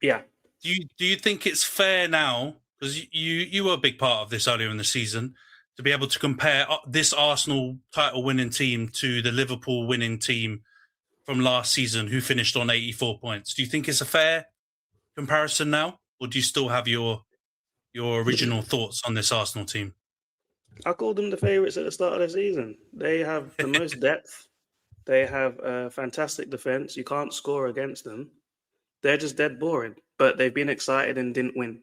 Yeah. Do you think it's fair now, because you were a big part of this earlier in the season, to be able to compare this Arsenal title-winning team to the Liverpool winning team from last season, who finished on 84 points? Do you think it's a fair comparison now, or do you still have your original thoughts on this Arsenal team? I called them the favourites at the start of the season. They have the most depth. They have a fantastic defence. You can't score against them. They're just dead boring, but they've been excited and didn't win.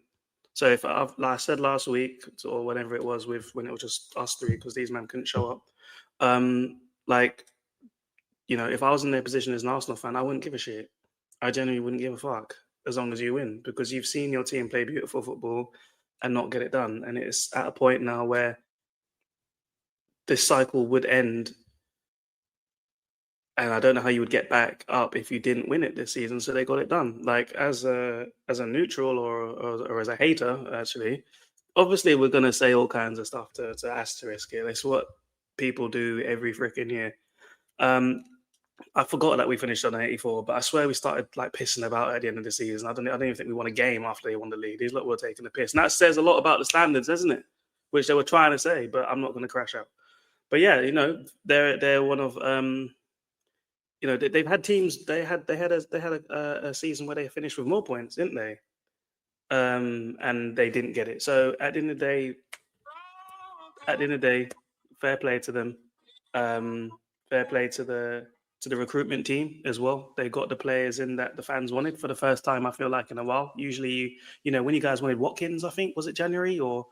So like I said last week, or whenever it was, when it was just us three, because these men couldn't show up, if I was in their position as an Arsenal fan, I wouldn't give a shit. I genuinely wouldn't give a fuck as long as you win, because you've seen your team play beautiful football and not get it done. And it's at a point now where this cycle would end. And I don't know how you would get back up if you didn't win it this season. So they got it done. Like as a neutral or as a hater, actually, obviously we're going to say all kinds of stuff to asterisk it. It's what people do every freaking year. I forgot that we finished on 84, but I swear we started like pissing about at the end of the season. I don't even think we won a game after they won the league. These lot were taking the piss, and that says a lot about the standards, doesn't it? Which they were trying to say, but I'm not going to crash out. But yeah, they're one of they've had teams. They had a season where they finished with more points, didn't they? And they didn't get it. So at the end of the day, fair play to them. Fair play to the recruitment team as well. They got the players in that the fans wanted for the first time, I feel like, in a while. Usually, when you guys wanted Watkins, I think, was it January, or,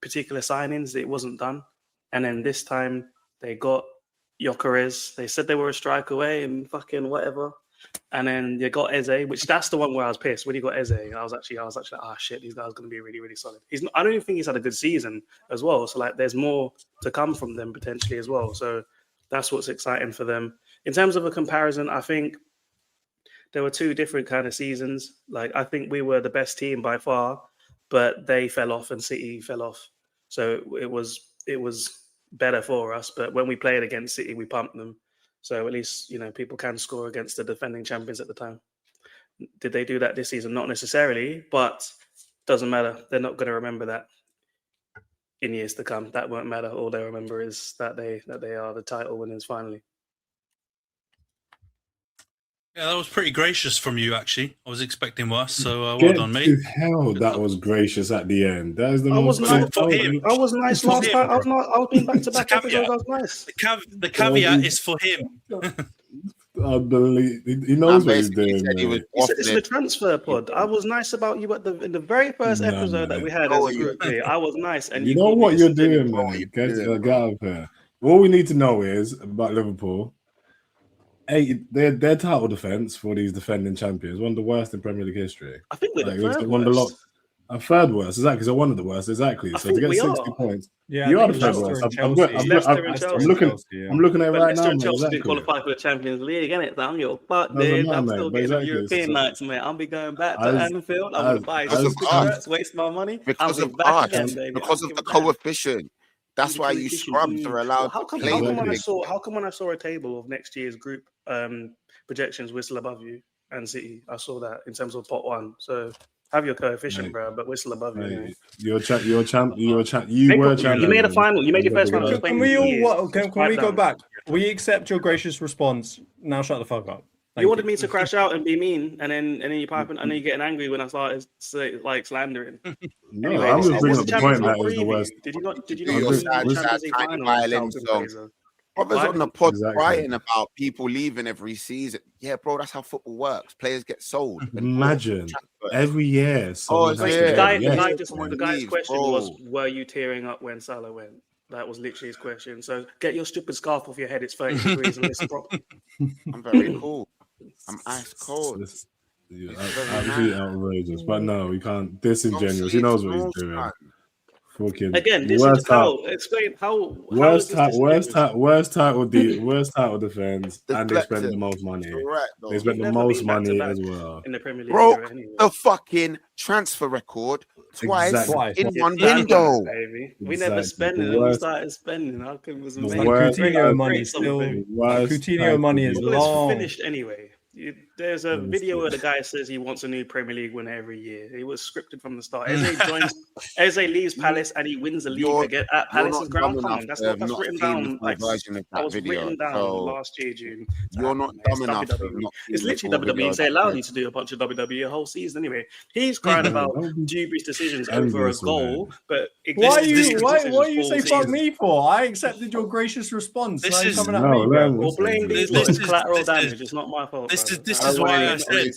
particular signings, it wasn't done. And then this time they got Gyökeres. They said they were a strike away and fucking whatever. And then you got Eze, which that's the one where I was pissed when you got Eze. I was actually like, shit, these guys are going to be really, really solid. I don't even think he's had a good season as well. So like, there's more to come from them potentially as well. So that's what's exciting for them. In terms of a comparison, I think there were two different kind of seasons. Like, I think we were the best team by far, but they fell off and City fell off. So it was better for us. But when we played against City, we pumped them. So at least, people can score against the defending champions at the time. Did they do that this season? Not necessarily, but doesn't matter. They're not going to remember that in years to come. That won't matter. All they remember is that they are the title winners finally. Yeah, that was pretty gracious from you, actually. I was expecting worse, so well done, mate. Hell, that was gracious at the end. That is the most. For him. I was nice last time. I was being back to back episodes. I was nice. The caveat is for him. He knows what he's doing. Said he was It's the transfer pod. I was nice about you in the very first episode that we had as a group here. I was nice, and you know what you're doing, man. Get out of here. All we need to know is about Liverpool. Hey, their title defense for these defending champions, one of the worst in Premier League history. I think we're the third worst. A third worst, exactly. So one of the worst, exactly. So to get 60 points, yeah, you are the third worst. I'm looking at it right now. Leicester and Chelsea didn't qualify for the Champions League, innit? So I'm your fuck, dude. I'm still getting European nights, mate. I'll be going back to Anfield. I'm gonna buy shirts, waste my money. Because of art, because of the coefficient. That's why you scrubs are allowed to play. How come when I saw a table of next year's group projections, Whistle above you and City, I saw that in terms of pot one. So have your coefficient, bro, but Whistle above you. You're champ. You were champion. You made a final. You made your first final. Can we go back? We accept your gracious response. Now shut the fuck up. You wanted me to crash out and be mean, and then you piping, and then you getting angry when I started slandering. No, anyway, I'm just bringing up the point that is the worst. Did you not Champions League final? Brothers on the pod writing about people leaving every season. Yeah, bro, that's how football works. Players get sold. Imagine every year. The guy's question was, were you tearing up when Salah went? That was literally his question. So get your stupid scarf off your head. It's 30 degrees and listen properly. I'm very cool. I'm ice cold. Absolutely outrageous. But no, we can't. Disingenuous. He knows what he's doing. Again, explain how worst title defense, and they spend the most money. They spend the most money as well in the Premier League. Broke the fucking transfer record twice in one window. We never spent it. We started spending. How come it was amazing? Coutinho money still. Coutinho money is long. It's finished anyway. There's a video where the guy says he wants a new Premier League winner every year. It was scripted from the start. Eze leaves Palace and he wins the league again at Palace's ground. Come on, that's written down. That was written down last year, June. You're not dumb enough. It's literally WWE. They allowed you to do a bunch of WWE a whole season anyway. He's crying about dubious decisions over a goal, but why you say fuck me for? I accepted your gracious response. This is coming at me, bro. Or blame these lot as collateral damage. It's not my fault. This is why I said.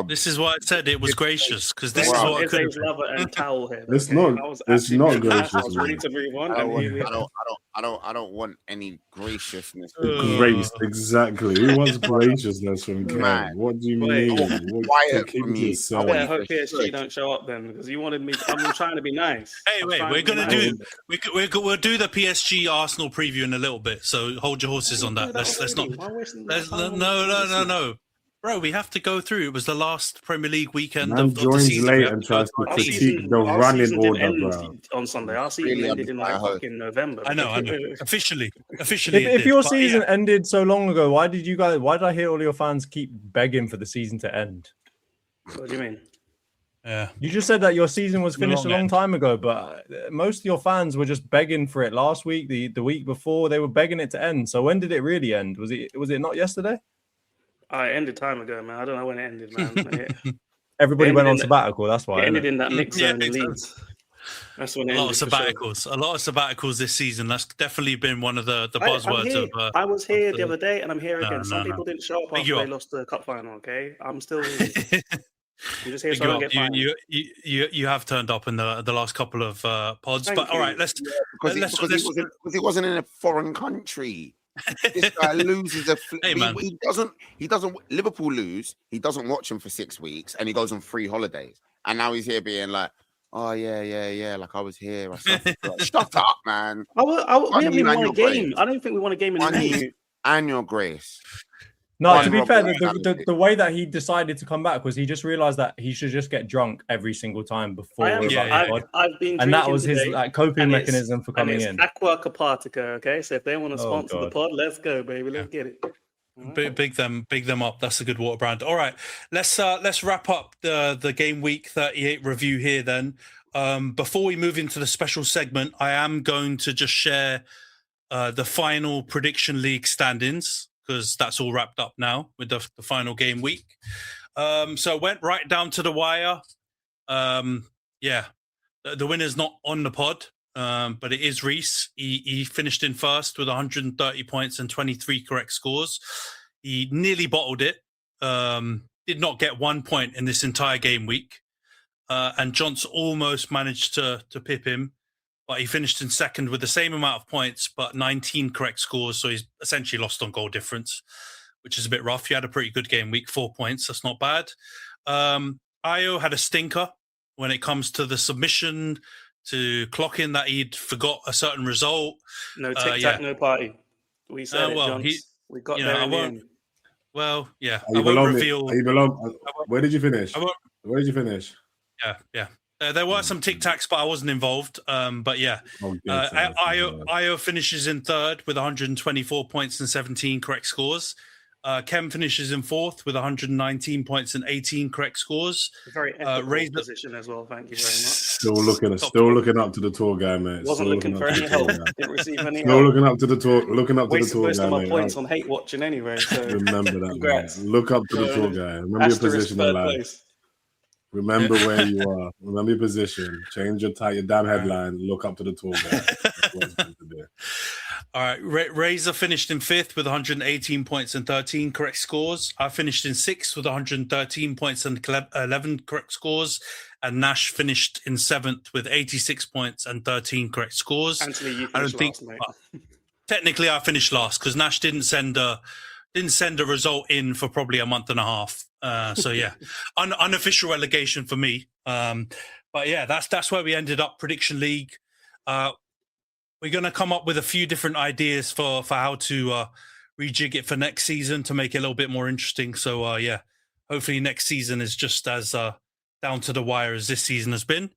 This is why I said it was gracious because this is what I could have. Lover and towel head. It's not gracious. I was ready to move on. I don't want any graciousness. Grace, exactly. Who wants graciousness from Ken? What do you mean? Quiet for me. I hope PSG don't show up then because you wanted me. I'm trying to be nice. Hey, wait, we're gonna do. We'll do the PSG Arsenal preview in a little bit. So hold your horses on that. Let's not. No. Bro, we have to go through. It was the last Premier League weekend of the season. Late and tries to critique the running order, bro. On Sunday, our season ended in fucking November. I know. Officially. If your season ended so long ago, why did I hear all your fans keep begging for the season to end? What do you mean? Yeah. You just said that your season was finished a long time ago, but most of your fans were just begging for it last week, the week before. They were begging it to end. So when did it really end? Was it not yesterday? It ended time ago, man. I don't know when it ended, man. Everybody went on sabbatical. That's why. It ended in that mix zone in Leeds. That's when it ended. A lot of sabbaticals this season. That's definitely been one of the buzzwords. I was here the other day, and I'm here again. Some people didn't show up after they lost the cup final. Okay, I'm still here. I'm just here so I don't get fined. You have turned up in the last couple of pods, but all right, let's because he wasn't in a foreign country. This guy loses he doesn't Liverpool lose, he doesn't watch them for 6 weeks and he goes on 3 holidays and now he's here being like, oh yeah, like I was here. Shut up, man. We haven't even won a game. I don't think we won a game in the name. And your grace. No, to be fair, the way that he decided to come back was he just realized that he should just get drunk every single time before. I've been, and that was his coping mechanism for coming in. Aqua Capartica, okay. So if they want to sponsor the pod, let's go, baby. Let's get it. Big them up. That's a good water brand. All right, let's wrap up the game week 38 review here. Then, before we move into the special segment, I am going to just share the final prediction league standings, because that's all wrapped up now with the final game week. So it went right down to the wire. The winner's not on the pod, but it is Reese. He finished in first with 130 points and 23 correct scores. He nearly bottled it. Did not get 1 point in this entire game week. And Jonts almost managed to pip him, but he finished in second with the same amount of points, but 19 correct scores. So he's essentially lost on goal difference, which is a bit rough. He had a pretty good game week, 4 points. That's not bad. Io had a stinker when it comes to the submission, to clock in that he'd forgot a certain result. No tic-tac, no party. We said it, Johns. We got there in the end. Well, yeah. I won't reveal. Where did you finish? Where did you finish? Yeah. There were some tic-tacs, but I wasn't involved. But yeah. Io finishes in third with 124 points and 17 correct scores. Kem finishes in fourth with 119 points and 18 correct scores. Very ethical position as well. Thank you very much. Still looking up to the tour guy, mate. Wasn't looking for any help. Didn't receive any help. Still looking up to the tour. Wasted most of my points on hate watching anyway. So remember that. Congrats. Man. Look up to the tour guy. Remember your position in life. Remember where you are. Remember your position. Change your damn headline. Look up to the tour guy. That's what it's going to do. All right. Razor finished in fifth with 118 points and 13 correct scores. I finished in sixth with 113 points and 11 correct scores. And Nash finished in seventh with 86 points and 13 correct scores. Antony, you finished last, mate. Technically, I finished last because Nash didn't send a result in for probably a month and a half. So yeah, unofficial relegation for me. But yeah, that's where we ended up. Prediction League. We're going to come up with a few different ideas for how to rejig it for next season to make it a little bit more interesting. So yeah, hopefully next season is just as down to the wire as this season has been.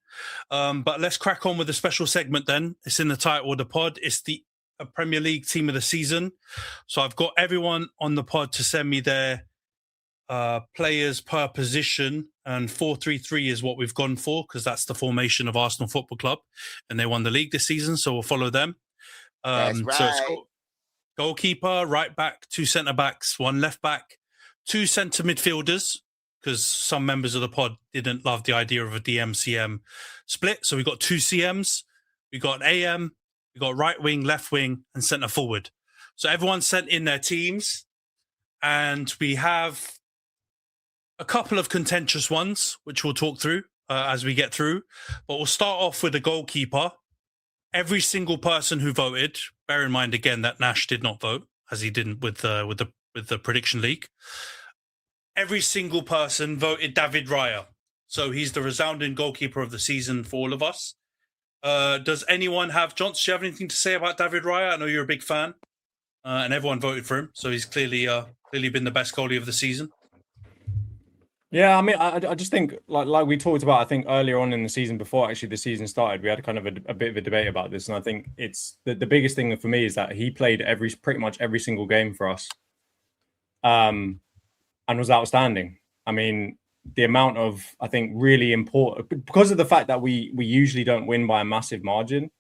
But let's crack on with the special segment then. It's in the title of the pod. It's the Premier League team of the season. So I've got everyone on the pod to send me their players per position, and 4-3-3 is what we've gone for because that's the formation of Arsenal Football Club, and they won the league this season, so we'll follow them. That's right. So it's goalkeeper, right back, 2 centre backs, 1 left back, 2 centre midfielders, because some members of the pod didn't love the idea of a DM-CM split. So we got 2 CMs, we got an AM, we got right wing, left wing, and centre forward. So everyone sent in their teams, and we have a couple of contentious ones, which we'll talk through as we get through. But we'll start off with the goalkeeper. Every single person who voted, bear in mind again that Nash did not vote, as he didn't with the prediction league. Every single person voted David Raya. So he's the resounding goalkeeper of the season for all of us. Does anyone have... John, do you have anything to say about David Raya? I know you're a big fan. And everyone voted for him. So he's clearly been the best goalie of the season. Yeah, I mean, I just think, like we talked about, I think earlier on in the season, before actually the season started, we had kind of a bit of a debate about this. And I think it's the biggest thing for me is that he played pretty much every single game for us and was outstanding. I mean, the amount of, I think, really important, because of the fact that we usually don't win by a massive margin,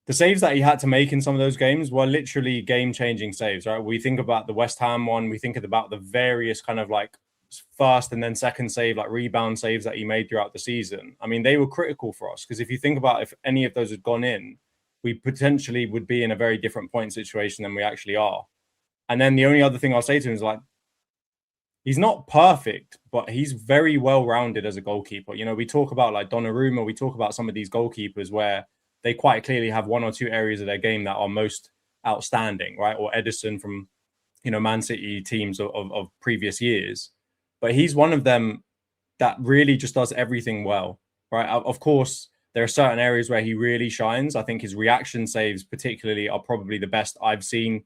the saves that he had to make in some of those games were literally game-changing saves, right? We think about the West Ham one, we think about the various kind of like first and then second save, like rebound saves that he made throughout the season. I mean, they were critical for us because if you think about if any of those had gone in, we potentially would be in a very different point situation than we actually are. And then the only other thing I'll say to him is like, he's not perfect, but he's very well-rounded as a goalkeeper. You know, we talk about like Donnarumma, we talk about some of these goalkeepers where they quite clearly have 1 or 2 areas of their game that are most outstanding, right? Or Edison from, you know, Man City teams of previous years. But he's one of them that really just does everything well, right? Of course, there are certain areas where he really shines. I think his reaction saves particularly are probably the best I've seen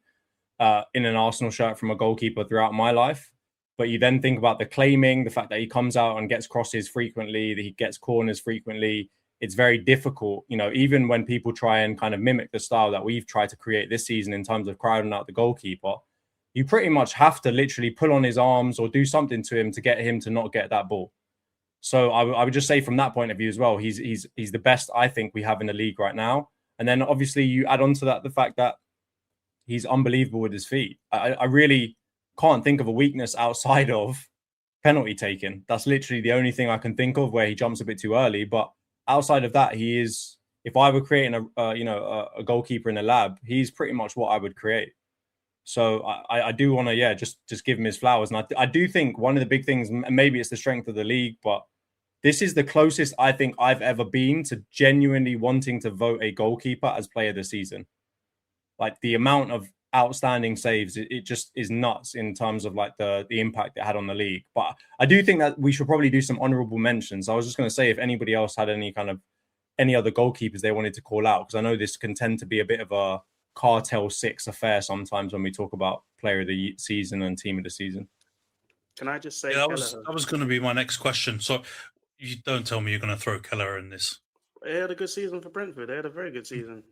in an Arsenal shirt from a goalkeeper throughout my life. But you then think about the claiming, the fact that he comes out and gets crosses frequently, that he gets corners frequently. It's very difficult, you know, even when people try and kind of mimic the style that we've tried to create this season in terms of crowding out the goalkeeper, you pretty much have to literally pull on his arms or do something to him to get him to not get that ball. So I would just say from that point of view as well, he's the best I think we have in the league right now. And then obviously you add on to that the fact that he's unbelievable with his feet. I really can't think of a weakness outside of penalty taking. That's literally the only thing I can think of where he jumps a bit too early. But outside of that, he is, if I were creating a goalkeeper in a lab, he's pretty much what I would create. So I do want to, just give him his flowers. And I do think one of the big things, and maybe it's the strength of the league, but this is the closest I think I've ever been to genuinely wanting to vote a goalkeeper as player of the season. Like the amount of outstanding saves, it just is nuts in terms of like the impact it had on the league. But I do think that we should probably do some honourable mentions. I was just going to say if anybody else had any other goalkeepers they wanted to call out, because I know this can tend to be a bit of a Cartel 6 affair sometimes when we talk about player of the season and team of the season. Can I just say that was going to be my next question. So you don't tell me you're going to throw Keller in this. They had a good season for Brentford. They had a very good season.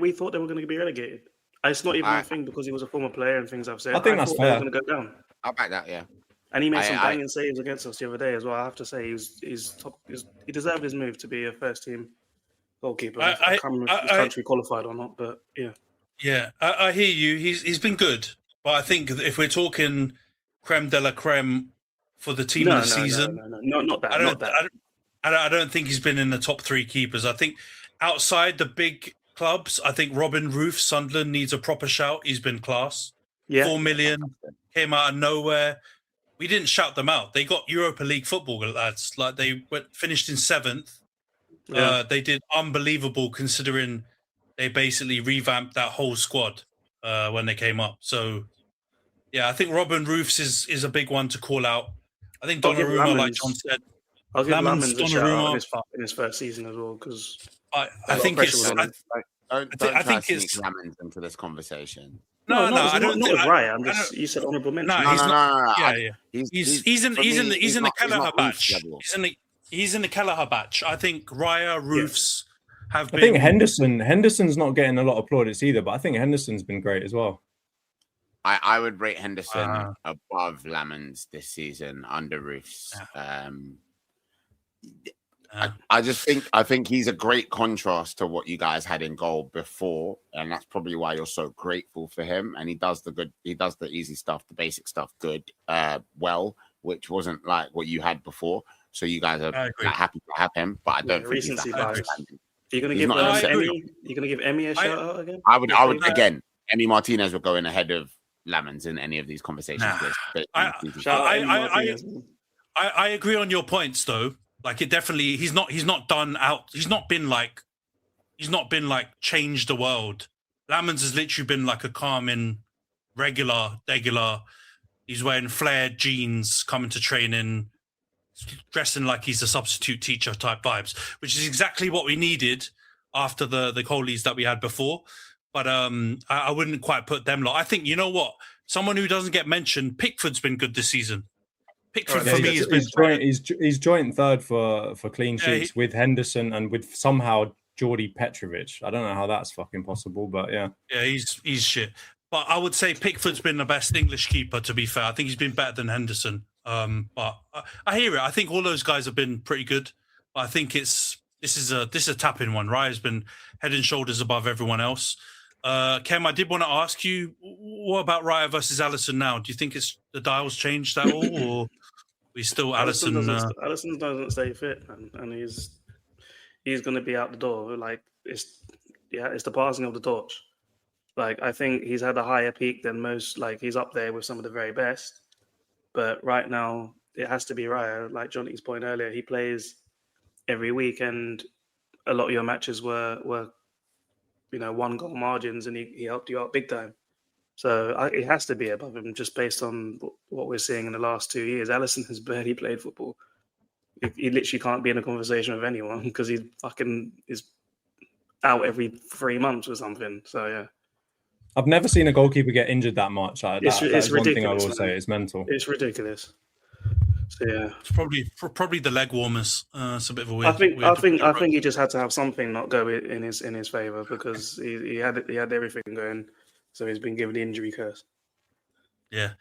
We thought they were going to be relegated. It's not even a thing because he was a former player and things I've said. I think that's fair. They were going to go down. I'll back that, yeah. And he made some banging saves against us the other day as well. I have to say, he deserved his move to be a first-team goalkeeper. I can't remember if his country qualified or not, but yeah. Yeah, I hear you. He's been good, but I think if we're talking creme de la creme for the team of the season, not that. I don't think he's been in the top 3 keepers. I think outside the big clubs, I think Robin Roof, Sunderland, needs a proper shout. He's been class. Yeah. 4 million, came out of nowhere. We didn't shout them out. They got Europa League football, lads. Like they finished in 7th. Yeah. They did unbelievable considering they basically revamped that whole squad when they came up. So, yeah, I think Robin Roofs is a big one to call out. I think Donnarumma, like John said, I'll give Lamens a shout out in his first season as well because I think it's. Don't try to sneak Lamens into this conversation. No, I don't. Not with Raya. You said honourable mention. No. Yeah. He's in the Kelleher batch. He's in the Kelleher batch. I think Raya, Roofs have been. I think Henderson's not getting a lot of plaudits either, but I think Henderson's been great as well. I would rate Henderson above Lamens this season under Roofs. I think he's a great contrast to what you guys had in goal before, and that's probably why you're so grateful for him. And he does the easy stuff, the basic stuff good, well, which wasn't like what you had before. So you guys are happy to have him, but I don't think recency bias. Are you going to give Emmy? You're going to give Emmy a shout out again? I would again. Emmy Martinez would go in ahead of Lamens in any of these conversations. I agree on your points though. Like it definitely, he's not done out. He's not been like changed the world. Lamens has literally been like a calming, regular. He's wearing flared jeans, coming to training, dressing like he's a substitute teacher type vibes, which is exactly what we needed after the goalies that we had before. But I wouldn't quite put them lot. I think, you know what? Someone who doesn't get mentioned, Pickford's been good this season. Pickford for me has been he's joint third for clean sheets with Henderson and with somehow Jordi Petrovic. I don't know how that's fucking possible, but yeah. Yeah, he's shit. But I would say Pickford's been the best English keeper, to be fair. I think he's been better than Henderson. But I hear it. I think all those guys have been pretty good. But I think this is a tap-in one. Raya's been head and shoulders above everyone else. Kem, I did want to ask you, what about Raya versus Alisson now? Do you think the dial's changed at all, or we still Alisson? Alisson doesn't stay fit, and he's going to be out the door. Like it's the passing of the torch. Like I think he's had a higher peak than most. Like he's up there with some of the very best. But right now, it has to be Raya. Like Jonty's point earlier, he plays every week, and a lot of your matches were 1-goal margins, and he helped you out big time. So it has to be above him, just based on what we're seeing in the last 2 years. Alisson has barely played football. He literally can't be in a conversation with anyone because he fucking is out every 3 months or something. So yeah. I've never seen a goalkeeper get injured that much. It's ridiculous. One thing I will say, it's mental. It's ridiculous. So yeah, it's probably the leg warmers. It's a bit of a weird. I think he just had to have something not go in his favor because he had everything going. So he's been given the injury curse. Yeah.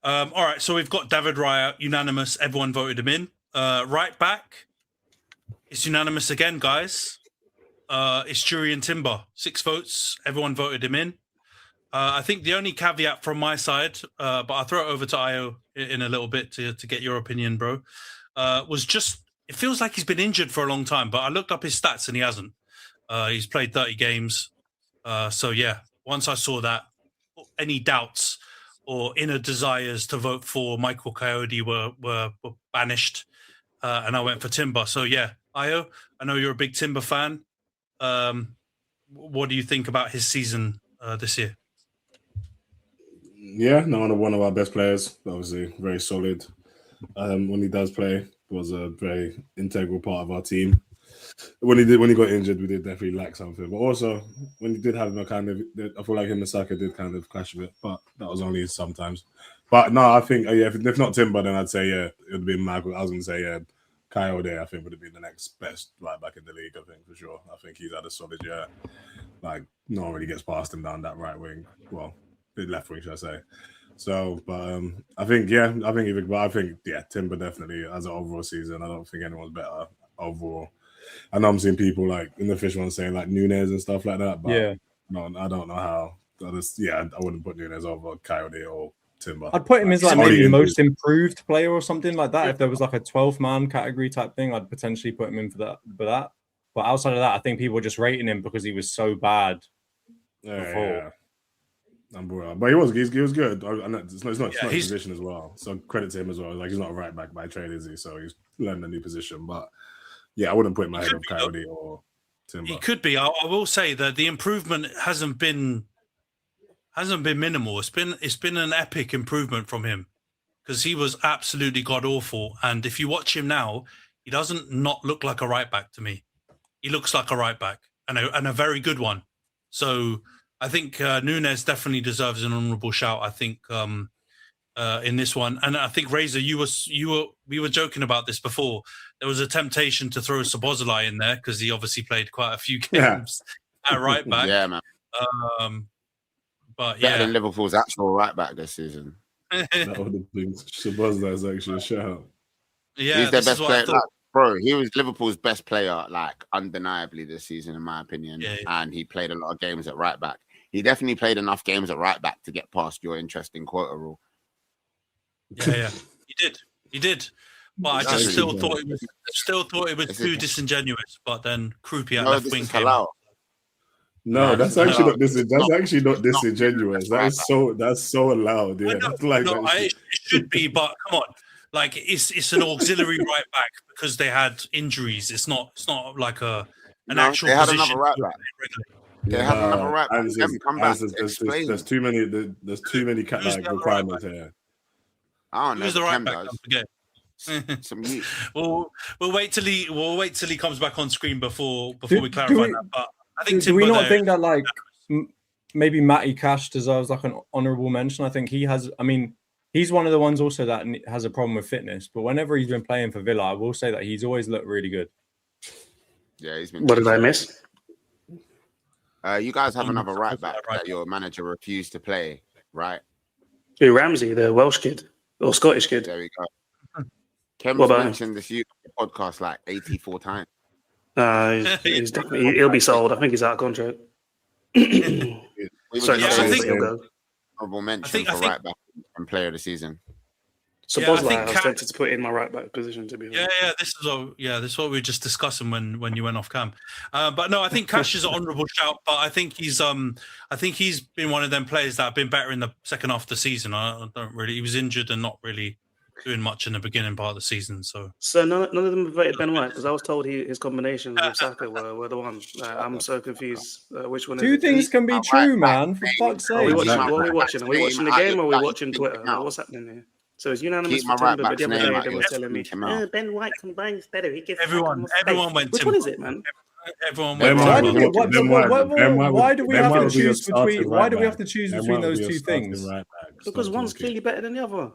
All right. So we've got David Raya, unanimous. Everyone voted him in. Right back, it's unanimous again, guys. It's Jurriën Timber, 6 votes. Everyone voted him in. I think the only caveat from my side, but I'll throw it over to Io in a little bit to get your opinion, bro, was just, it feels like he's been injured for a long time, but I looked up his stats and he hasn't. He's played 30 games. So, yeah, once I saw that, any doubts or inner desires to vote for Michael Coyote were banished, and I went for Timber. So yeah, Io, I know you're a big Timber fan. What do you think about his season this year? Yeah, no, one of our best players. Obviously, very solid. When he does play, was a very integral part of our team. When he got injured, we did definitely lack something. But also, when he did have a kind of, I feel like him and Saka did kind of clash a bit, but that was only sometimes. But no, I think if not Timber, then I'd say it would be Michael. I was going to say Coyote. I think would have been the next best right back in the league. I think for sure. I think he's had a solid year. Like no one really gets past him down that right wing. Well, the left wing, should I say? So, but I think Timber definitely as an overall season. I don't think anyone's better overall. I know I'm seeing people like in the fish one saying like Nunes and stuff like that, but no, I don't know how. I wouldn't put Nunes over Coyote or Timber. I'd put him as like maybe most improved player or something like that. If there was like a 12-man category type thing, I'd potentially put him in for that. But outside of that, I think people were just rating him because he was so bad before. Yeah. But he was good. It's not his position as well. So credit to him as well. Like he's not a right back by trade, is he? So he's learning a new position. But yeah, I wouldn't put him ahead of Coyote or Timber. He could be. I will say that the improvement hasn't been minimal. It's been an epic improvement from him because he was absolutely god awful. And if you watch him now, he doesn't not look like a right back to me. He looks like a right back and a very good one. So I think Nunes definitely deserves an honourable shout. I think in this one, and I think Razor, we were joking about this before. There was a temptation to throw Szoboszlai in there because he obviously played quite a few games at right back. Yeah, man. But better than Liverpool's actual right back this season. That would have been Szoboszlai is actually a shout. Yeah, he's their best player. Bro, he was Liverpool's best player, like undeniably this season, in my opinion. Yeah. And he played a lot of games at right back. He definitely played enough games at right back to get past your interesting quota rule. Yeah, he did. But I just still thought it was too disingenuous. But then Krupi at left wing came out. No, that's actually not disingenuous. That's so allowed. Yeah, it should be, but come on. Like it's an auxiliary right back because they had injuries. It's not like an actual. They had position another right back. They have another right back. There's too many requirements here. I don't know. Who's the right back? Some youth. We'll wait till he comes back on screen before we clarify that. But I think do we not think that like maybe Matty Cash deserves like an honourable mention? I think he has. I mean. He's one of the ones also that has a problem with fitness, but whenever he's been playing for Villa, I will say that he's always looked really good. Yeah, he's been. What did I miss? You guys have another right back that your manager refused to play, right? Who, Ramsey, the Welsh kid or Scottish kid? There we go. Kevin's mentioned this podcast like 84 times. He's definitely he'll be sold. I think he's out of contract. I think he'll go. Honorable mention for right back and player of the season. So I was tempted to put in my right back position to be honest. This is what we were just discussing when you went off cam. But no, I think Cash is an honourable shout. But I think he's been one of them players that have been better in the second half of the season. He was injured and not really doing much in the beginning part of the season. So none of them have voted Ben White because I was told his combinations with Saka were the one. I'm so confused. Which one? Two things can be true, man. For fuck's sake. What are we watching? Are we watching the game or are we watching Twitter? What's happening here? So it's unanimous for Timber, but the other day they were telling me Ben White combines better. He gives everyone went. Which one is it, man? Everyone went. Why do we have to choose between? Why do we have to choose between those two things? Because one's clearly better than the other.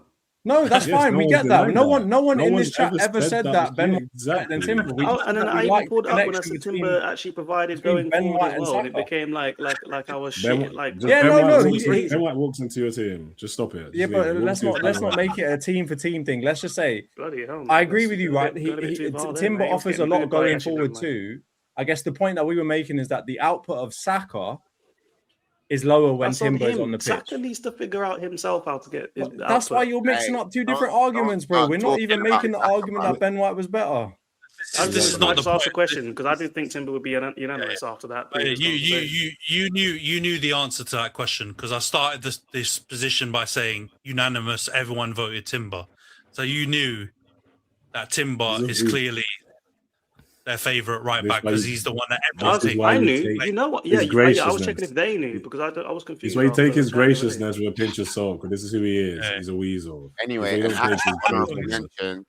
No, that's fine. We get that. No one in this chat ever said that Ben White and Timber. And then I even pulled up when I said Timber actually provided going forward as well. And it became like I was shit. Like Ben White walks into your team. Just stop it. Yeah, but let's not make it a team for team thing. Let's just say I agree with you, right? Timber offers a lot going forward too. I guess the point that we were making is that the output of Saka is lower when Timber is on the pitch. Saka needs to figure out himself how to get his That's why you're mixing up two different arguments, bro. We're not even making the argument that Ben White was better. This is I not just the asked a point. question because I did think Timber would be unanimous after that. You knew the answer to that question because I started this position by saying unanimous. Everyone voted Timber, so you knew that Timber is clearly their favourite right back because he's the one that everyone's This is taking. why I you knew. take You know what? his Yeah, I was checking graciousness. if they knew because I was confused. This way you take after his chatting with it. graciousness with a pinch of salt because this is who he is. Yeah. He's a weasel. Anyway, This way you don't take his honorable graciousness. mention.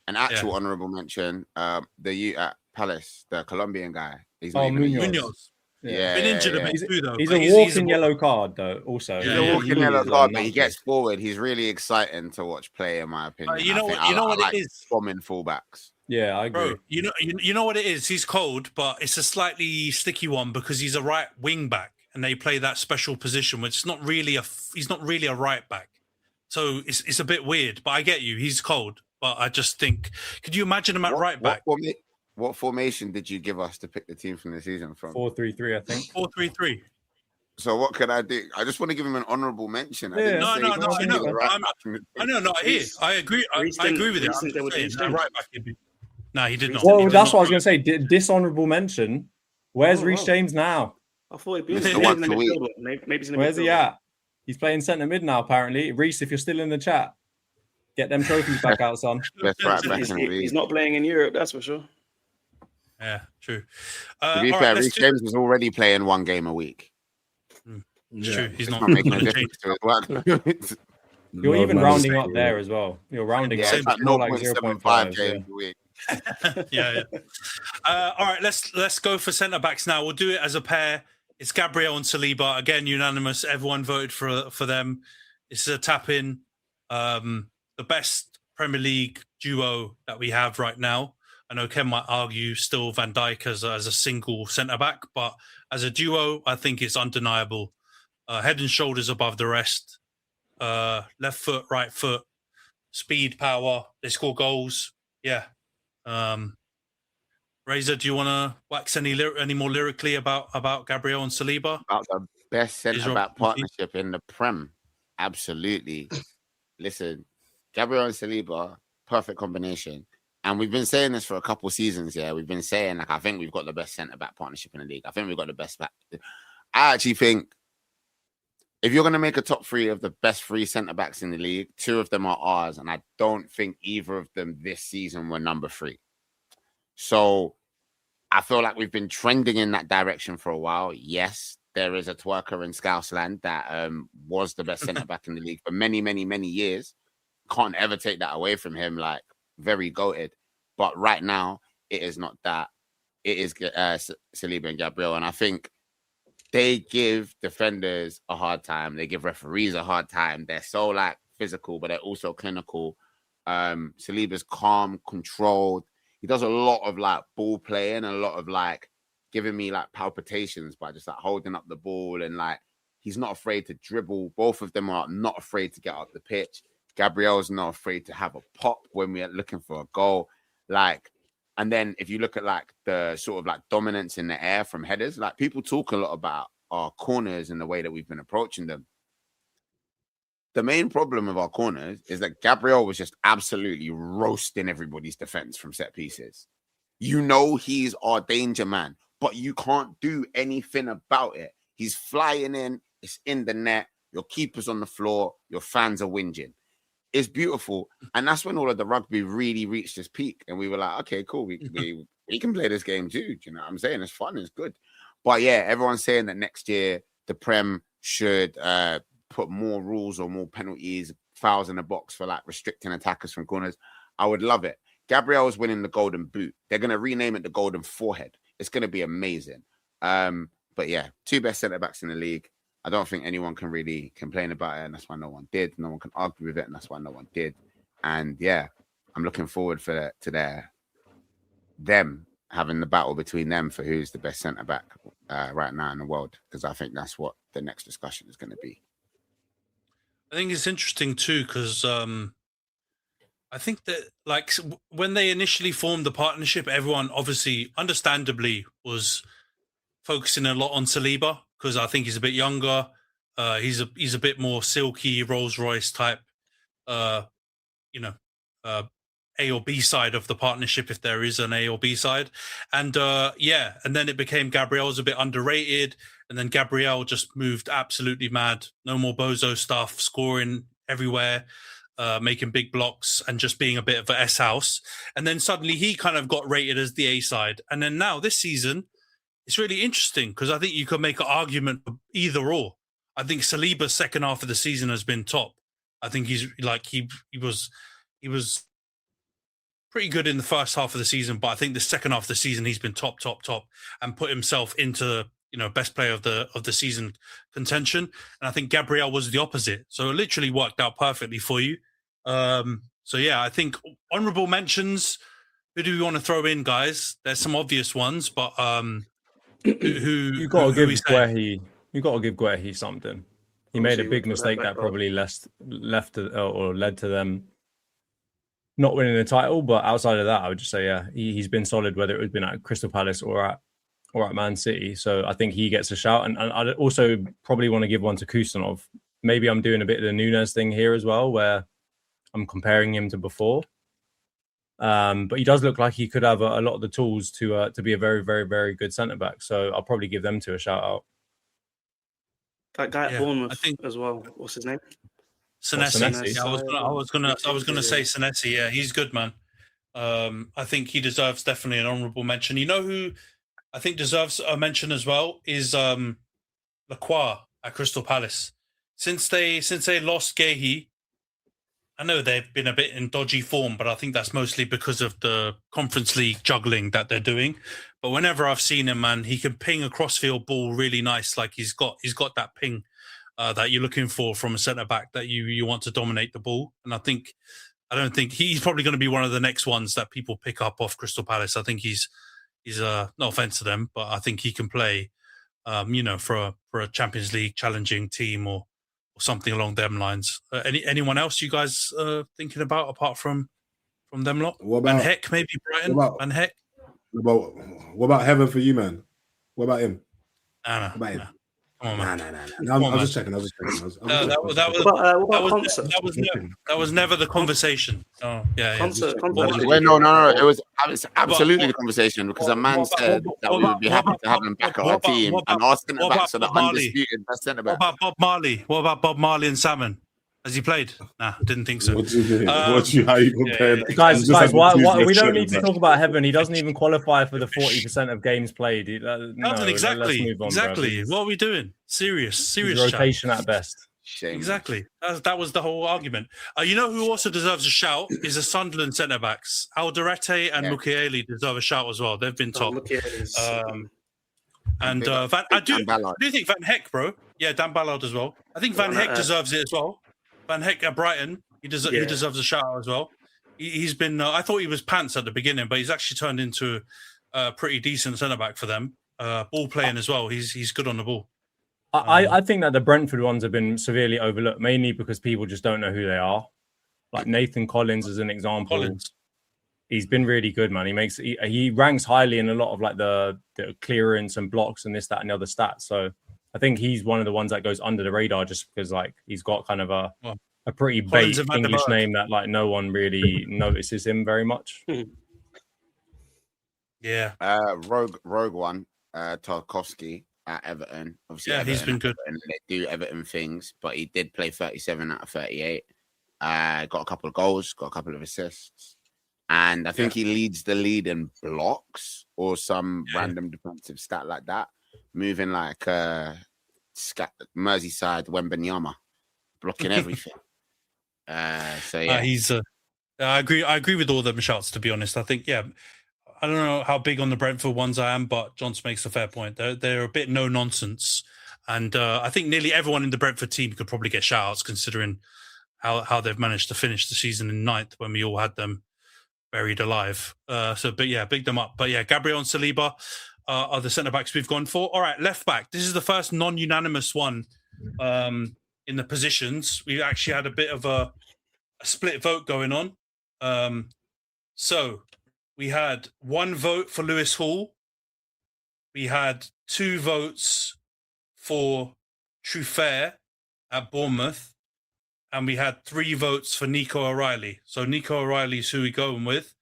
An actual honorable mention. The U at Palace, the Colombian guy. He's not even Munoz. Yeah, been injured a bit too though. He's but a walking yellow card though. Also, He's a walking yellow card, but he gets forward. He's really exciting to watch play, in my opinion. You know what it is? Bombing fullbacks. Yeah, I agree. Bro, you know what it is? He's cold, but it's a slightly sticky one because he's a right wing back, and they play that special position, which is not really he's not really a right back. So it's a bit weird. But I get you. He's cold, but I just think, could you imagine him at right back? What formation did you give us to pick the team from the season from? 4-3-3, I think. 4-3-3. So what could I do? I just want to give him an honourable mention. I know. I agree. I agree with it. Right back. No, he did not. Well, that's what I was going to say. Dishonourable mention. Where's Reece James now? I thought he'd be in the maybe he's in the Where's he at? He's playing centre mid now, apparently. Reece, if you're still in the chat, get them trophies back out, son. He's not playing in Europe, that's for sure. Yeah, true. To be fair, Reece James was already playing one game a week. It's true. He's not making a difference to his work. You're even rounding up there as well. You're rounding up. It's like more 0.75 games a week. Yeah. All right, let's go for centre backs now. We'll do it as a pair. It's Gabriel and Saliba again, unanimous. Everyone voted for them. It's a tap in. The best Premier League duo that we have right now. I know Ken might argue still Van Dijk as a single centre back, but as a duo, I think it's undeniable. Head and shoulders above the rest. Left foot, right foot, speed, power. They score goals. Yeah. Razor, do you want to wax any more lyrically about Gabriel and Saliba? About the best centre-back partnership in the Prem. Absolutely. Listen, Gabriel and Saliba, perfect combination. And we've been saying this for a couple of seasons, yeah. We've been saying, I think we've got the best centre-back partnership in the league. I think we've got the best back. I actually think if you're going to make a top three of the best three centre-backs in the league, two of them are ours, and I don't think either of them this season were number 3. So I feel like we've been trending in that direction for a while. Yes, there is a twerker in Scousland that was the best centre-back in the league for many, many, many years. Can't ever take that away from him, like, very goated. But right now, it is not that. It is Saliba and Gabriel, and I think they give defenders a hard time. They give referees a hard time. They're so like physical, but they're also clinical. Saliba's calm, controlled. He does a lot of like ball playing, a lot of like giving me like palpitations by just like holding up the ball, and like he's not afraid to dribble. Both of them are not afraid to get up the pitch. Gabriel's not afraid to have a pop when we're looking for a goal. Like, and then if you look at like the sort of like dominance in the air from headers, like people talk a lot about our corners and the way that we've been approaching them. The main problem of our corners is that Gabriel was just absolutely roasting everybody's defense from set pieces. You know, he's our danger man, but you can't do anything about it. He's flying in, it's in the net, your keeper's on the floor, your fans are whinging. It's beautiful. And that's when all of the rugby really reached its peak. And we were like, okay, cool. We can play this game too. You know what I'm saying? It's fun. It's good. But yeah, everyone's saying that next year the Prem should put more rules or more penalties, fouls in the box for like restricting attackers from corners. I would love it. Gabriel is winning the Golden Boot. They're going to rename it the Golden Forehead. It's going to be amazing. But yeah, two best centre-backs in the league. I don't think anyone can really complain about it, and that's why no one did. No one can argue with it, and that's why no one did. And yeah, I'm looking forward to them having the battle between them for who's the best centre back right now in the world, because I think that's what the next discussion is going to be. I think it's interesting too, because I think that like when they initially formed the partnership, everyone obviously, understandably, was focusing a lot on Saliba, because I think he's a bit younger. He's a bit more silky, Rolls Royce type, A or B side of the partnership, if there is an A or B side. And and then it became Gabriel's a bit underrated. And then Gabriel just moved absolutely mad. No more bozo stuff, scoring everywhere, making big blocks and just being a bit of an S-house. And then suddenly he kind of got rated as the A side. And then now this season, it's really interesting because I think you could make an argument for either or. I think Saliba's second half of the season has been top. I think he's like, he was pretty good in the first half of the season, but I think the second half of the season he's been top, and put himself into best player of the season contention. And I think Gabriel was the opposite, so it literally worked out perfectly for you. So yeah, I think honourable mentions. Who do we want to throw in, guys? There's some obvious ones, but you got to give Guehi something. He made a big mistake that probably led to them not winning the title, but outside of that, I would just say, yeah, he's been solid, whether it has been at Crystal Palace or at Man City. So I think he gets a shout. And I'd also probably want to give one to Kusanov. Maybe I'm doing a bit of the Nunes thing here as well, where I'm comparing him to before. But he does look like he could have a lot of the tools to be a very, very, very good centre-back. So I'll probably give them to a shout-out. That guy at Bournemouth as well. What's his name? Senesi. Yeah, I was gonna say Senesi. Yeah, he's good, man. I think he deserves definitely an honourable mention. You know who I think deserves a mention as well is Lacroix at Crystal Palace. Since they lost Guehi, I know they've been a bit in dodgy form, but I think that's mostly because of the Conference League juggling that they're doing. But whenever I've seen him, man, he can ping a crossfield ball really nice. Like he's got that ping that you're looking for from a centre back that you want to dominate the ball. And I don't think he's probably going to be one of the next ones that people pick up off Crystal Palace. I think he's no offense to them, but I think he can play, for a Champions League challenging team or something along them lines. Anyone else you guys thinking about apart from them lot? Van Heck, maybe Brighton. Van Heck. What about Heaven for you, man? What about him? Nah. Come on, man. No. I was just checking. That was never the conversation. Oh, yeah. No. It was absolutely the conversation because a man said that we would be happy to have him back at our team, and our centre backs are the undisputed best centre back. What about Bob Marley and Salmon? Has he played? Nah, didn't think so. What do you mean? How you compare? Guys, why we don't need to talk about Heaven. He doesn't even qualify for the 40% of games played. Exactly. What are we doing? Serious rotation chat. At best. Shame. Exactly. That was the whole argument. You know who also deserves a shout is the Sunderland centre backs. Alderete and Mukiele deserve a shout as well. They've been top. I do think Van Heck, bro. Yeah, Dan Ballard as well. I think Van Heck deserves it as well. Van Heck at Brighton, he deserves a shout out as well. He's been. I thought he was pants at the beginning, but he's actually turned into a pretty decent centre back for them. Ball playing as well. He's good on the ball. I think that the Brentford ones have been severely overlooked, mainly because people just don't know who they are. Like Nathan Collins as an example. He's been really good, man. He ranks highly in a lot of like the clearance and blocks and this, that, and the other stats. So I think he's one of the ones that goes under the radar just because like he's got kind of a pretty bait English name that like no one really notices him very much. Yeah. Rogue one, Tarkowski at Everton. Obviously, Everton, he's been good. They do Everton things, but he did play 37 out of 38. Got a couple of goals, got a couple of assists. And I think he leads the lead in blocks or some random defensive stat like that. Moving like Merseyside Wembanyama, blocking everything. He's. I agree with all the shouts. To be honest, I think I don't know how big on the Brentford ones I am, but Johns makes a fair point. They're a bit no nonsense, and I think nearly everyone in the Brentford team could probably get shout outs considering how they've managed to finish the season in ninth when we all had them buried alive. Big them up. But yeah, Gabriel and Saliba are the centre-backs we've gone for. All right, left-back. This is the first non-unanimous one in the positions. We actually had a bit of a split vote going on. So we had one vote for Lewis Hall. We had 2 votes for Truffert at Bournemouth. and we had 3 votes for Nico O'Reilly. So Nico O'Reilly is who we're going with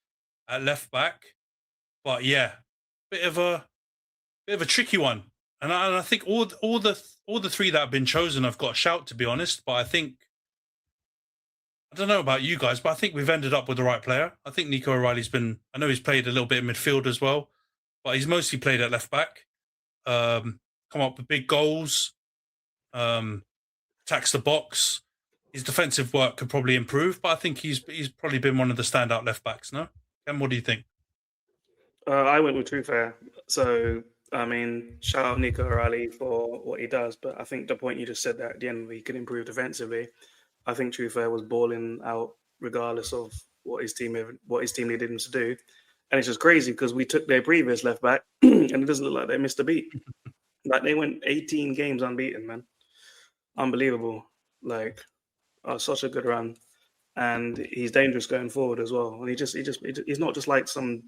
at left back. But yeah, bit of a tricky one. And I think all the 3 that have been chosen have got a shout, to be honest. But I think, I don't know about you guys, but I think we've ended up with the right player. I think Nico O'Reilly's been, I know he's played a little bit in midfield as well, but he's mostly played at left back. Come up with big goals, attacks the box. His defensive work could probably improve, but I think he's probably been one of the standout left backs, no? Ken, what do you think? I went with Truefair. So, I mean, shout out Nico O'Reilly for what he does, but I think the point you just said there at the end, he could improve defensively. I think Truefair was balling out regardless of what his team needed him to do. And it's just crazy because we took their previous left back and it doesn't look like they missed a beat. Like, they went 18 games unbeaten, man. Unbelievable. Like, such a good run. And he's dangerous going forward as well. And he's not just like some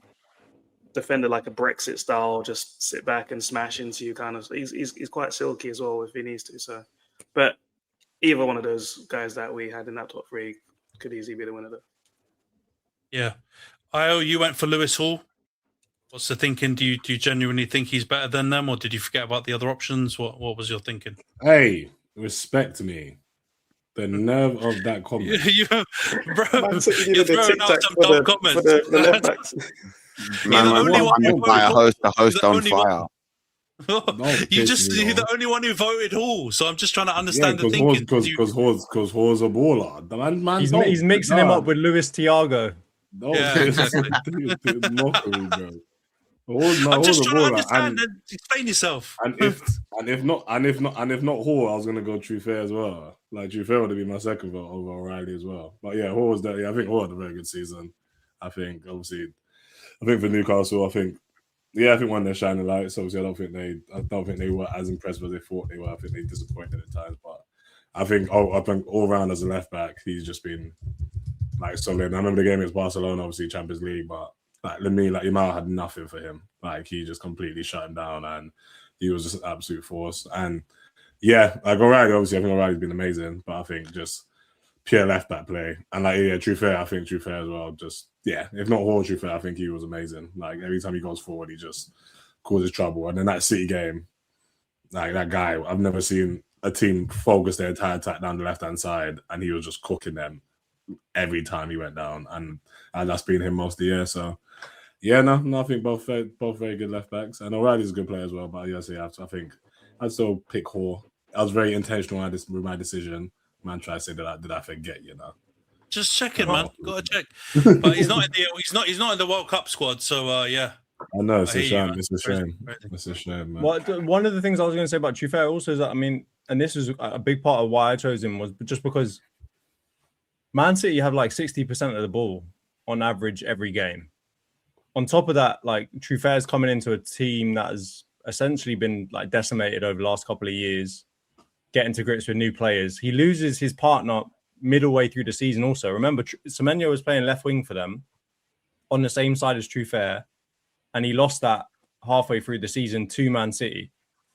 defender like a Brexit style, just sit back and smash into you kind of. He's quite silky as well if he needs to. So, but either one of those guys that we had in that top 3 could easily be the winner though. Yeah. Io, you went for Lewis Hall. What's the thinking? Do you genuinely think he's better than them, or did you forget about the other options? What was your thinking? Hey, respect me. The nerve of that comment. Bro, you're throwing out some dumb comments. For the left backs. Man, the only one who by a host on only fire. You're the only one who voted Hall, so I'm just trying to understand the thinking. Because Hall's a baller. The man He's mixing him up with Luis Thiago. No, Yeah, exactly. mockery, bro. I'm just trying to understand and explain yourself. And if not Hall, I was gonna go Truefair as well. Like, Truefair would have been my second vote over O'Reilly as well. But yeah, Hall was I think Hall had a very good season. I think for Newcastle, I think one of their shining lights. Obviously, I don't think they were as impressive as they thought they were. I think they disappointed at times, but I think all round as a left back, he's just been like solid. And I remember the game against Barcelona, obviously Champions League, but like Yamal had nothing for him. Like, he just completely shut him down, and he was just an absolute force. And yeah, like O'Reilly, obviously, I think O'Reilly's been amazing, but I think just pure left back play. And like, yeah, Truefair, I think Truefair as well. Just, yeah, if not Hall, Truefair, I think he was amazing. Like, every time he goes forward, he just causes trouble. And then that City game, like, that guy, I've never seen a team focus their entire attack down the left-hand side, and he was just cooking them every time he went down. And that's been him most of the year. So, yeah, no, I think both very good left backs. And O'Reilly's a good player as well, but yes, I think I'd still pick Hall. I was very intentional with my decision. Man, try to say did I forget, Just checking, man. Gotta check. But he's not in the World Cup squad, so yeah. I know, it's a shame. It's a shame, man. Well, one of the things I was going to say about Truefair also is that, I mean, and this is a big part of why I chose him, was just because Man City have like 60% of the ball on average every game. On top of that, like, Truefair's coming into a team that has essentially been like decimated over the last couple of years, getting to grips with new players. He loses his partner middle way through the season also. Remember, Semenyo was playing left wing for them on the same side as Truefair, and he lost that halfway through the season to Man City.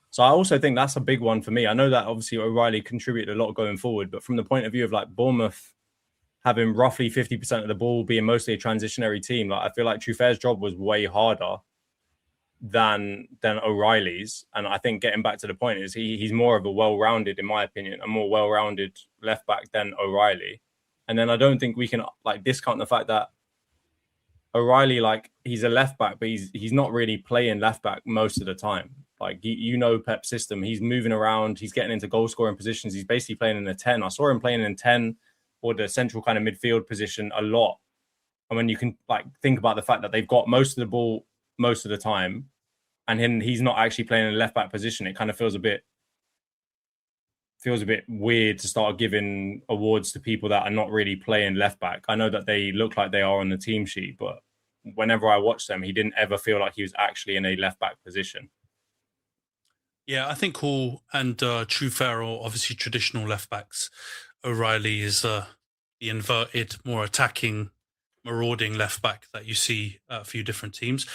So I also think that's a big one for me. I know that obviously O'Reilly contributed a lot going forward, but from the point of view of like Bournemouth having roughly 50% of the ball, being mostly a transitionary team, like, I feel like Truefair's job was way harder than O'Reilly's. And I think getting back to the point is he's more of a well-rounded, in my opinion, a more well-rounded left back than O'Reilly. And then I don't think we can like discount the fact that O'Reilly, like, he's a left back, but he's not really playing left back most of the time. Like, Pep's system, he's moving around, he's getting into goal scoring positions. He's basically playing in a 10. I saw him playing in 10 or the central kind of midfield position a lot. And when you can like think about the fact that they've got most of the ball most of the time, and he's not actually playing in a left back position, it kind of feels a bit weird to start giving awards to people that are not really playing left back. I know that they look like they are on the team sheet, but whenever I watch them, he didn't ever feel like he was actually in a left back position. Yeah, I think Hall and Truefair are obviously traditional left backs. O'Reilly is the inverted, more attacking, marauding left back that you see at a few different teams.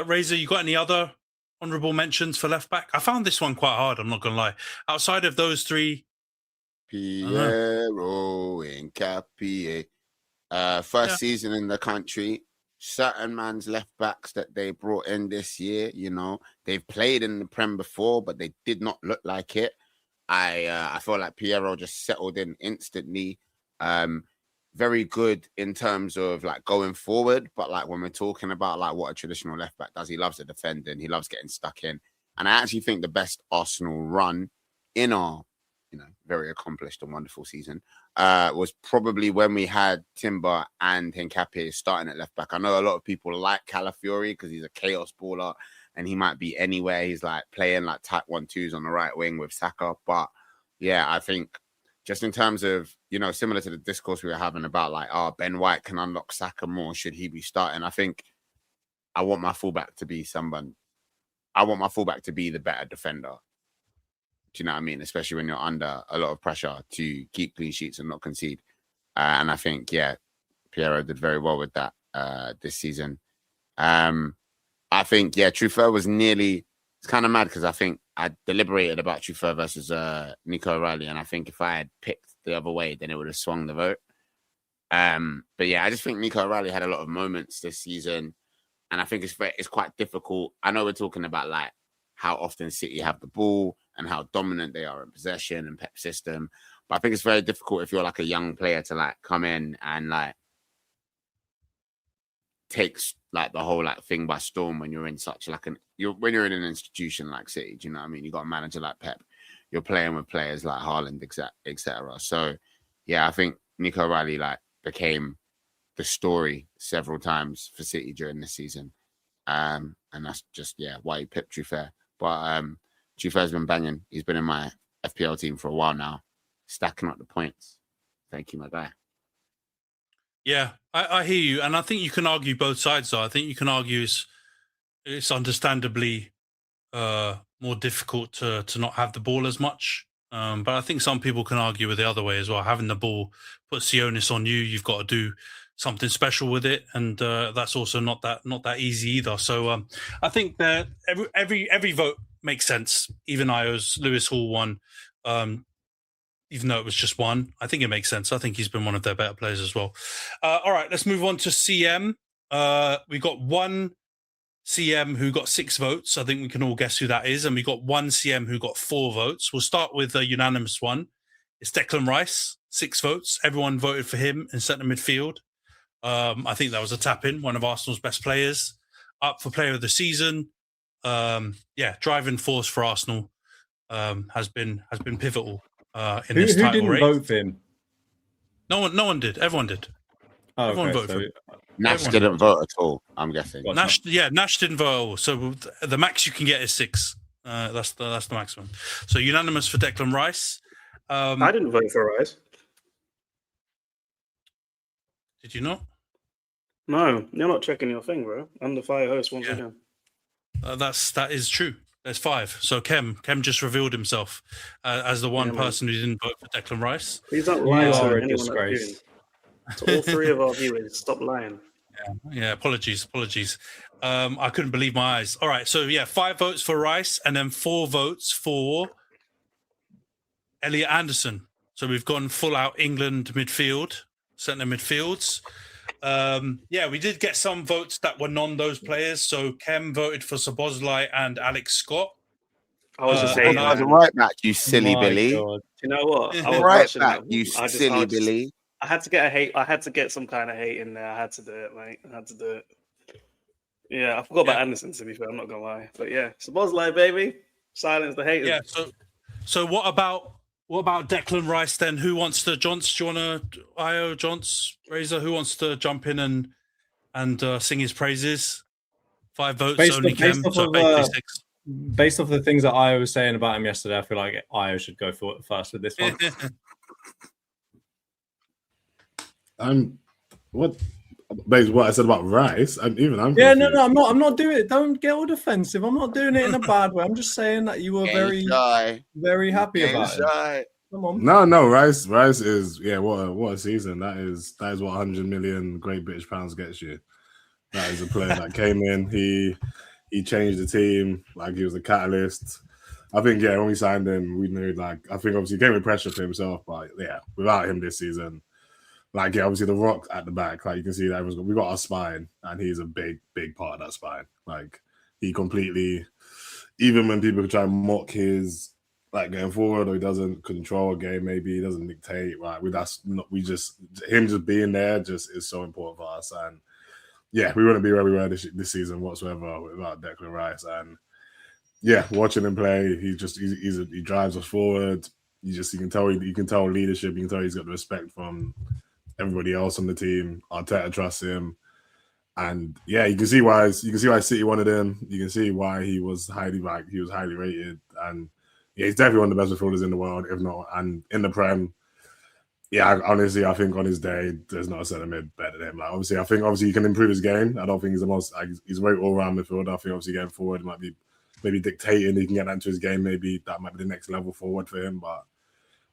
Razor, you got any other honourable mentions for left back? I found this one quite hard, I'm not going to lie. Outside of those 3, Piero Hincapié. First season in the country. Certain man's left backs that they brought in this year, you know, they've played in the Prem before, but they did not look like it. I feel like Piero just settled in instantly. Very good in terms of like going forward, but like when we're talking about like what a traditional left back does, he loves the defending, he loves getting stuck in. And I actually think the best Arsenal run in our, you know, very accomplished and wonderful season was probably when we had Timber and Hincapié starting at left back. I know a lot of people like Calafiori because he's a chaos baller and he might be anywhere. He's like playing like type 1-2s on the right wing with Saka. But yeah, I think just in terms of, you know, similar to the discourse we were having about like, Ben White can unlock Saka more. Should he be starting? I think I want my fullback to be someone. I want my fullback to be the better defender. Do you know what I mean? Especially when you're under a lot of pressure to keep clean sheets and not concede. And I think, yeah, Piero did very well with that this season. I think, yeah, Truffert was nearly... It's kind of mad because I think I deliberated about Truffert versus Nico O'Reilly, and I think if I had picked the other way, then it would have swung the vote. But yeah, I just think Nico O'Reilly had a lot of moments this season, and I think it's quite difficult. I know we're talking about like how often City have the ball and how dominant they are in possession and Pep system, but I think it's very difficult if you're like a young player to like come in and like takes like the whole like thing by storm when you're in such like when you're in an institution like City. Do you know what I mean? You got a manager like Pep, you're playing with players like Haaland, etc. So yeah, I think Nico O'Reilly like became the story several times for City during this season, and that's just why he picked Truffert. But Truffert's been banging. He's been in my FPL team for a while now, stacking up the points. Thank you, my guy. Yeah, I hear you. And I think you can argue both sides, though. I think you can argue it's understandably more difficult to not have the ball as much. But I think some people can argue with the other way as well. Having the ball puts the onus on you. You've got to do something special with it. And that's also not that easy either. So I think that every vote makes sense. Even Io's Lewis Hall won. Even though it was just one, I think it makes sense. I think he's been one of their better players as well. All right, let's move on to CM. We got one CM who got 6 votes. I think we can all guess who that is. And we got one CM who got 4 votes. We'll start with a unanimous one. It's Declan Rice, 6 votes. Everyone voted for him in centre midfield. I think that was a tap-in, one of Arsenal's best players. Up for player of the season. Driving force for Arsenal has been pivotal. In this title didn't race. Vote for him? No one did. Everyone did. Oh, Everyone okay, voted for him. Nash didn't vote at all, I'm guessing. Nash didn't vote at all. So the max you can get is 6. That's the maximum. So unanimous for Declan Rice. I didn't vote for Rice. Did you not? No, you're not checking your thing, bro. I'm the fire host once again. That is true. There's 5. So Kem just revealed himself as the one person who didn't vote for Declan Rice. Please don't lie to anyone that's to all 3 of our viewers. Stop lying. Yeah. Apologies. I couldn't believe my eyes. All right. So 5 votes for Rice and then 4 votes for Elliot Anderson. So we've gone full out England midfield, centre midfields. We did get some votes that were those players. So Kem voted for Szoboszlai and Alex Scott. I was just saying, I was right back, you silly Billy. God. You know what? I was right back, you silly Billy. I had to get a hate. I had to get some kind of hate in there. I had to do it, mate. I had to do it. Yeah, I forgot about Anderson, to be fair. I'm not gonna lie, but Szoboszlai, baby, silence the haters. Yeah. So what about Declan Rice then? Who wants to? Jonts, do you want to? Jonts, Razor, who wants to jump in and sing his praises? 5 votes, only Kem. So basically 6. Based off the things that Io was saying about him yesterday, I feel like Io should go for it first with this one. What I said about Rice? I'm I'm not doing it. Don't get all defensive. I'm not doing it in a bad way. I'm just saying that you were very happy about it. Come on. No, Rice is what a season. That is what 100 million Great British pounds gets you. That is a player that came in. He changed the team like he was a catalyst. I think, yeah, when we signed him, we knew, like, I think obviously he came with pressure to himself, but yeah, without him this season, like, yeah, obviously the rock at the back, like, you can see that we got our spine, and he's a big, big part of that spine. Like, he completely, even when people try and mock his, like, going forward, or he doesn't control a game, maybe he doesn't dictate, right? Him just being there just is so important for us. And yeah, we wouldn't be where we were this season whatsoever without Declan Rice. And yeah, watching him play, he drives us forward. You can tell leadership. You can tell he's got the respect from everybody else on the team. Arteta trusts him, and yeah, you can see why City wanted him. You can see why he was highly rated, and yeah, he's definitely one of the best midfielders in the world, if not, and in the Prem. Yeah, honestly, I think on his day, there's not a centre mid better than him. Like, I think he can improve his game. I don't think he's the most. He's a very all-round midfielder. I think obviously going forward, it might be maybe dictating. He can get into his game. Maybe that might be the next level forward for him. But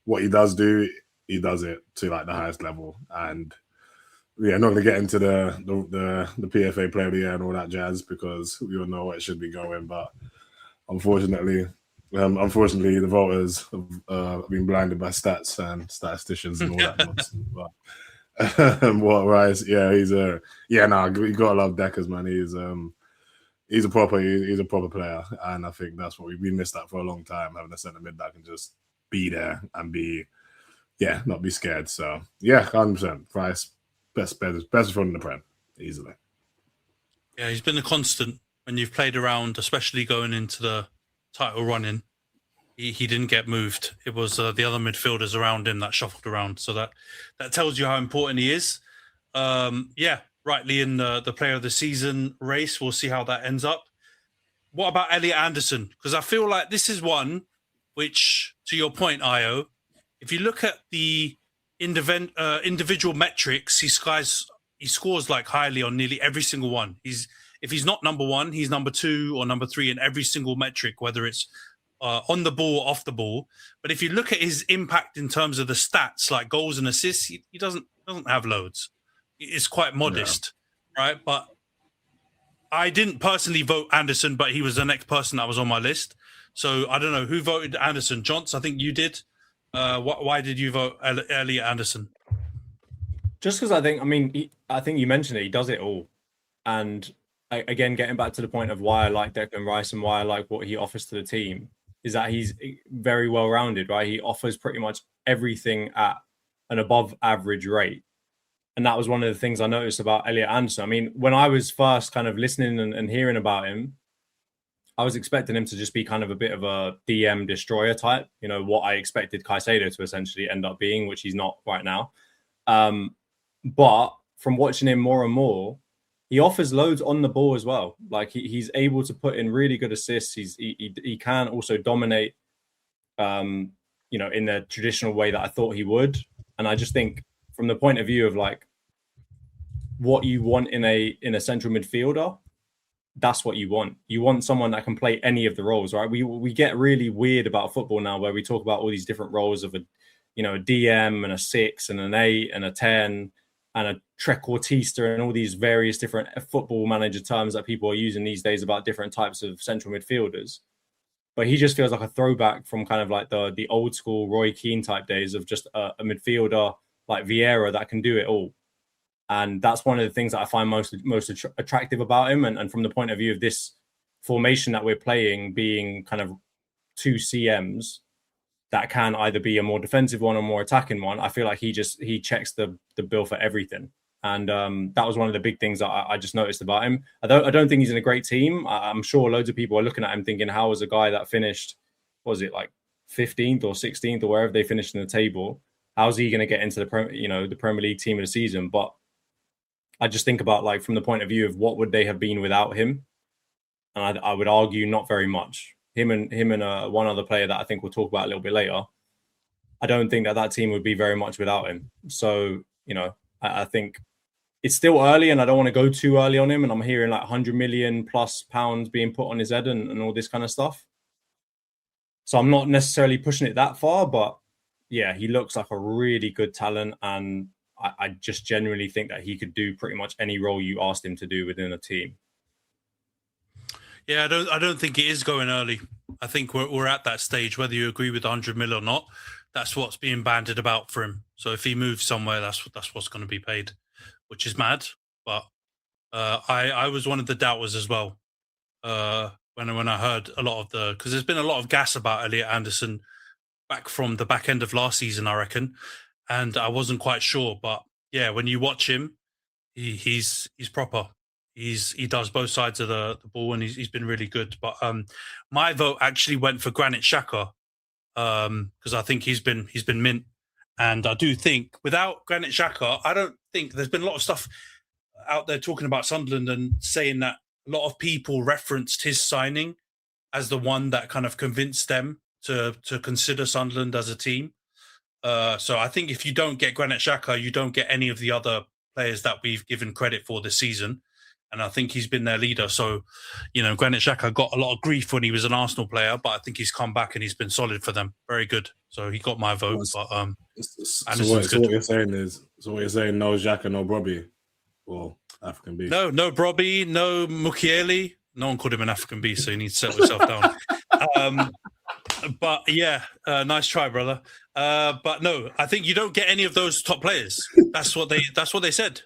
what he does do, he does it to like the highest level. And yeah, not going to get into the PFA Player of the Year and all that jazz because we all know where it should be going. But unfortunately, the voters have been blinded by stats and statisticians and all that nonsense. But what Rice? Yeah, you gotta love Deckers, man. He's a proper player, and I think that's what we missed that for a long time, having a centre mid that can just be there and not be scared. So yeah, 100%. Rice, best front in the Prem, easily. Yeah, he's been a constant when you've played around, especially going into the title running. He didn't get moved. It was the other midfielders around him that shuffled around. So that tells you how important he is. Rightly in the player of the season race. We'll see how that ends up. What about Elliot Anderson? Because I feel like this is one which, to your point, Io, if you look at the individual metrics, he scores like highly on nearly every single one. If he's not number one, he's number 2 or number 3 in every single metric, whether it's on the ball or off the ball. But if you look at his impact in terms of the stats, like goals and assists, he doesn't have loads. It's quite modest, right? But I didn't personally vote Anderson, but he was the next person that was on my list. So I don't know who voted Anderson. Jonts, I think you did. Why did you vote Elliot Anderson? Just because I think you mentioned it. He does it all, and again, getting back to the point of why I like Declan Rice and why I like what he offers to the team is that he's very well rounded, right? He offers pretty much everything at an above average rate. And that was one of the things I noticed about Elliot Anderson. I mean, when I was first kind of listening and hearing about him, I was expecting him to just be kind of a bit of a DM destroyer type, what I expected Caicedo to essentially end up being, which he's not right now. But from watching him more and more, he offers loads on the ball as well. Like he's able to put in really good assists. He can also dominate, in the traditional way that I thought he would. And I just think from the point of view of like what you want in a central midfielder, that's what you want. You want someone that can play any of the roles, right? We get really weird about football now, where we talk about all these different roles of a DM and a 6 and an 8 and a 10. And a trequartista and all these various different football manager terms that people are using these days about different types of central midfielders. But he just feels like a throwback from kind of like the old school Roy Keane type days of just a midfielder like Vieira that can do it all. And that's one of the things that I find most attractive about him. And from the point of view of this formation that we're playing being kind of 2 CMs, that can either be a more defensive one or more attacking one. I feel like he checks the bill for everything. And that was one of the big things that I just noticed about him. I don't think he's in a great team. I'm sure loads of people are looking at him thinking, how was a guy that finished, what was it, like 15th or 16th or wherever they finished in the table, how's he going to get into the Premier League team of the season? But I just think about, like, from the point of view of what would they have been without him? And I would argue not very much. Him and one other player that I think we'll talk about a little bit later, I don't think that team would be very much without him. So, I think it's still early and I don't want to go too early on him. And I'm hearing like 100 million plus pounds being put on his head and all this kind of stuff. So I'm not necessarily pushing it that far, but yeah, he looks like a really good talent. And I just genuinely think that he could do pretty much any role you asked him to do within a team. Yeah, I don't think it is going early. I think we're at that stage, whether you agree with 100 mil or not. That's what's being bandied about for him. So if he moves somewhere, that's what's going to be paid, which is mad. But I was one of the doubters as well when I heard a lot of because there's been a lot of gas about Elliot Anderson back from the back end of last season, I reckon, and I wasn't quite sure. But yeah, when you watch him, he's proper. He does both sides of the ball, and he's been really good. But my vote actually went for Granit Xhaka because I think he's been mint, and I do think without Granit Xhaka, I don't think there's been a lot of stuff out there talking about Sunderland and saying that a lot of people referenced his signing as the one that kind of convinced them to consider Sunderland as a team. So I think if you don't get Granit Xhaka, you don't get any of the other players that we've given credit for this season. And I think he's been their leader. So, Granit Xhaka got a lot of grief when he was an Arsenal player, but I think he's come back and he's been solid for them. Very good. So he got my vote. But so what you're saying is, no Xhaka, no Brobby, or African Beast. No Brobby, no Mukiele. No one called him an African Beast, so you need to settle yourself down. But yeah, nice try, brother. But no, I think you don't get any of those top players. That's what they said.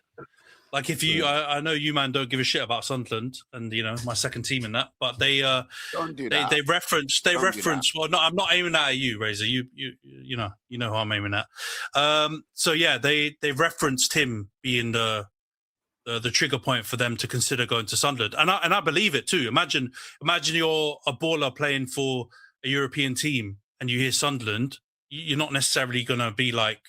Like if you, I know you, man, don't give a shit about Sunderland and my second team in that, but they don't do that. They reference. Well, no, I'm not aiming that at you, Razor. You know who I'm aiming at. So yeah, they referenced him being the trigger point for them to consider going to Sunderland, and I believe it too. Imagine you're a baller playing for a European team and you hear Sunderland. You're not necessarily going to be like,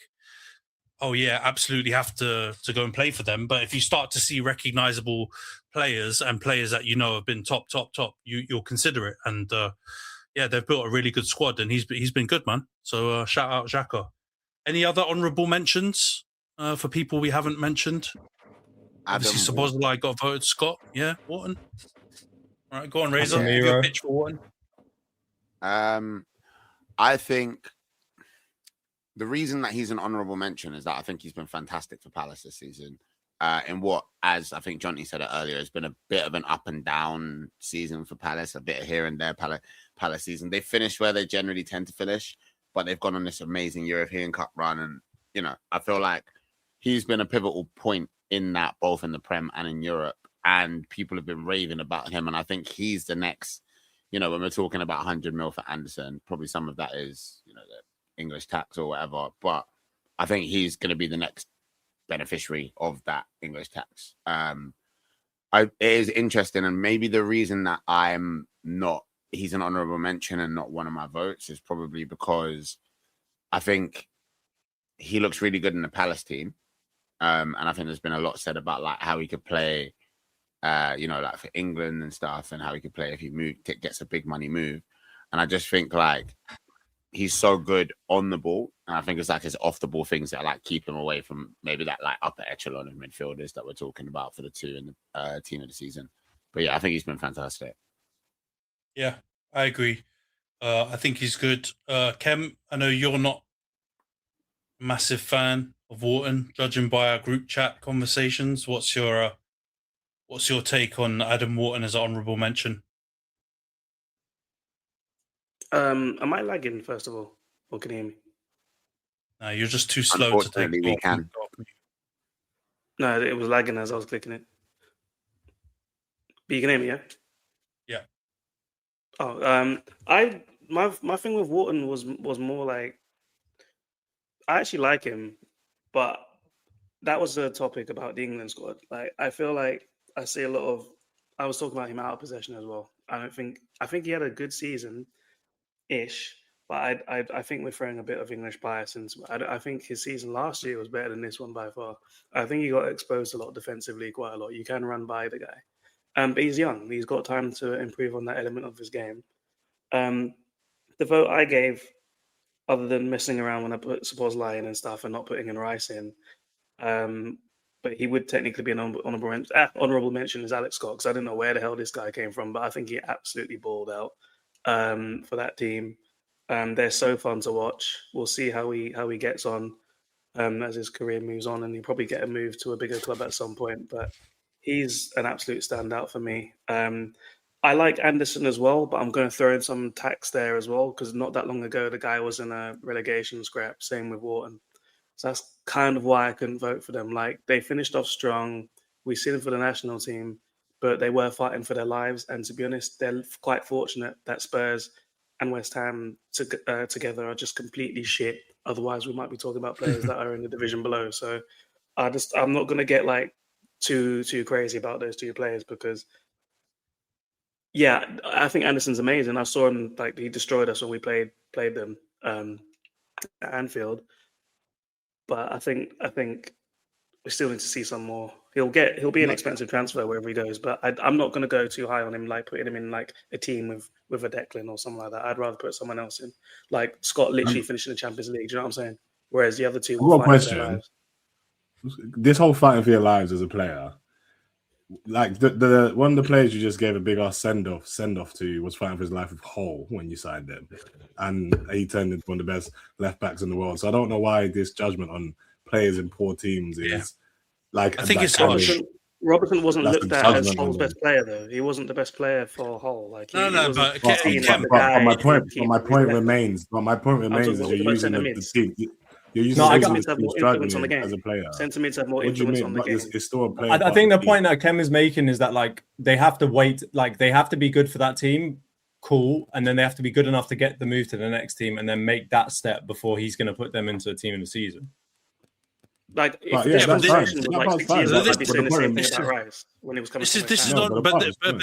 oh yeah, absolutely have to go and play for them. But if you start to see recognizable players and players that have been top, you'll consider it. And yeah, they've built a really good squad, and he's been good, man. So shout out Xhaka. Any other honourable mentions for people we haven't mentioned? Obviously, Szoboszlai got voted. Scott, yeah, Wharton. All right, go on, Razor. Give you a pitch for Wharton. I think the reason that he's an honourable mention is that I think he's been fantastic for Palace this season. In what, as I think Jonty said it earlier, has been a bit of an up and down season for Palace, a bit here and there. Palace season, they finished where they generally tend to finish, but they've gone on this amazing European Cup run, and I feel like he's been a pivotal point in that, both in the Prem and in Europe, and people have been raving about him. And I think he's the next. When we're talking about 100 mil for Anderson, probably some of that is the English tax or whatever, but I think he's going to be the next beneficiary of that English tax. It is interesting, and maybe the reason that he's an honourable mention and not one of my votes is probably because I think he looks really good in the Palace team, and I think there's been a lot said about like how he could play, like for England and stuff, and how he could play if he gets a big money move, and I just think like he's so good on the ball, and I think it's like his off the ball things that like keep him away from maybe that like upper echelon of midfielders that we're talking about for the two in the team of the season. But yeah, I think he's been fantastic. Yeah, I agree. I think he's good. Kem, I know you're not a massive fan of Wharton, judging by our group chat conversations. What's your take on Adam Wharton as an honourable mention? Am I lagging, first of all? Or can you hear me? No, you're just too slow to take we can. No, it was lagging as I was clicking it. But you can hear me, yeah? Yeah. Oh, my thing with Wharton was more like, I actually like him, but that was a topic about the England squad. Like, I feel like I see a lot of. I was talking about him out of possession as well. I think he had a good season-ish, but I think we're throwing a bit of English bias into. I think his season last year was better than this one by far. I think he got exposed a lot defensively, quite a lot. You can run by the guy, but he's young. He's got time to improve on that element of his game. The vote I gave, other than messing around when I put Szoboszlai in and stuff and not putting in Rice in. But he would technically be an honourable mention is Alex Scott, because I didn't know where the hell this guy came from, but I think he absolutely balled out for that team. They're so fun to watch. We'll see how he gets on as his career moves on, and he'll probably get a move to a bigger club at some point. But he's an absolute standout for me. I like Anderson as well, but I'm going to throw in some tax there as well because not that long ago the guy was in a relegation scrap. Same with Wharton, so that's kind of why I couldn't vote for them. Like they finished off strong. We see them for the national team, but they were fighting for their lives. And to be honest, they're quite fortunate that Spurs and West Ham together are just completely shit. Otherwise, we might be talking about players that are in the division below. So I'm not going to get like too crazy about those two players because. Yeah, I think Anderson's amazing. I saw him like he destroyed us when we played them at Anfield. But I think we still need to see some more. He'll be an expensive transfer wherever he goes. But I'm not going to go too high on him, like putting him in like a team with a Declan or something like that. I'd rather put someone else in, like Scott literally finishing the Champions League. Do you know what I'm saying? Whereas the other two will fight for their lives. This whole fighting for your lives as a player. Like the one of the players you just gave a big ass send off to was fighting for his life with Hull when you signed him, and he turned into one of the best left backs in the world. So I don't know why this judgment on players in poor teams is like. I think it's Robertson wasn't looked at as Hull's best player though. He wasn't the best player for Hull. Like but my point remains. But my point remains is you're using the team. Centre-mids have more influence on the game. As a player. Centre-mids have more influence on the game. It's still a player. I think the point that Kem is making is that like they have to wait, like they have to be good for that team, cool, and then they have to be good enough to get the move to the next team and then make that step before he's going to put them into a team in the season. Like if this conversation was like 6 years ago, I'd be saying the same thing about Rice when he was coming.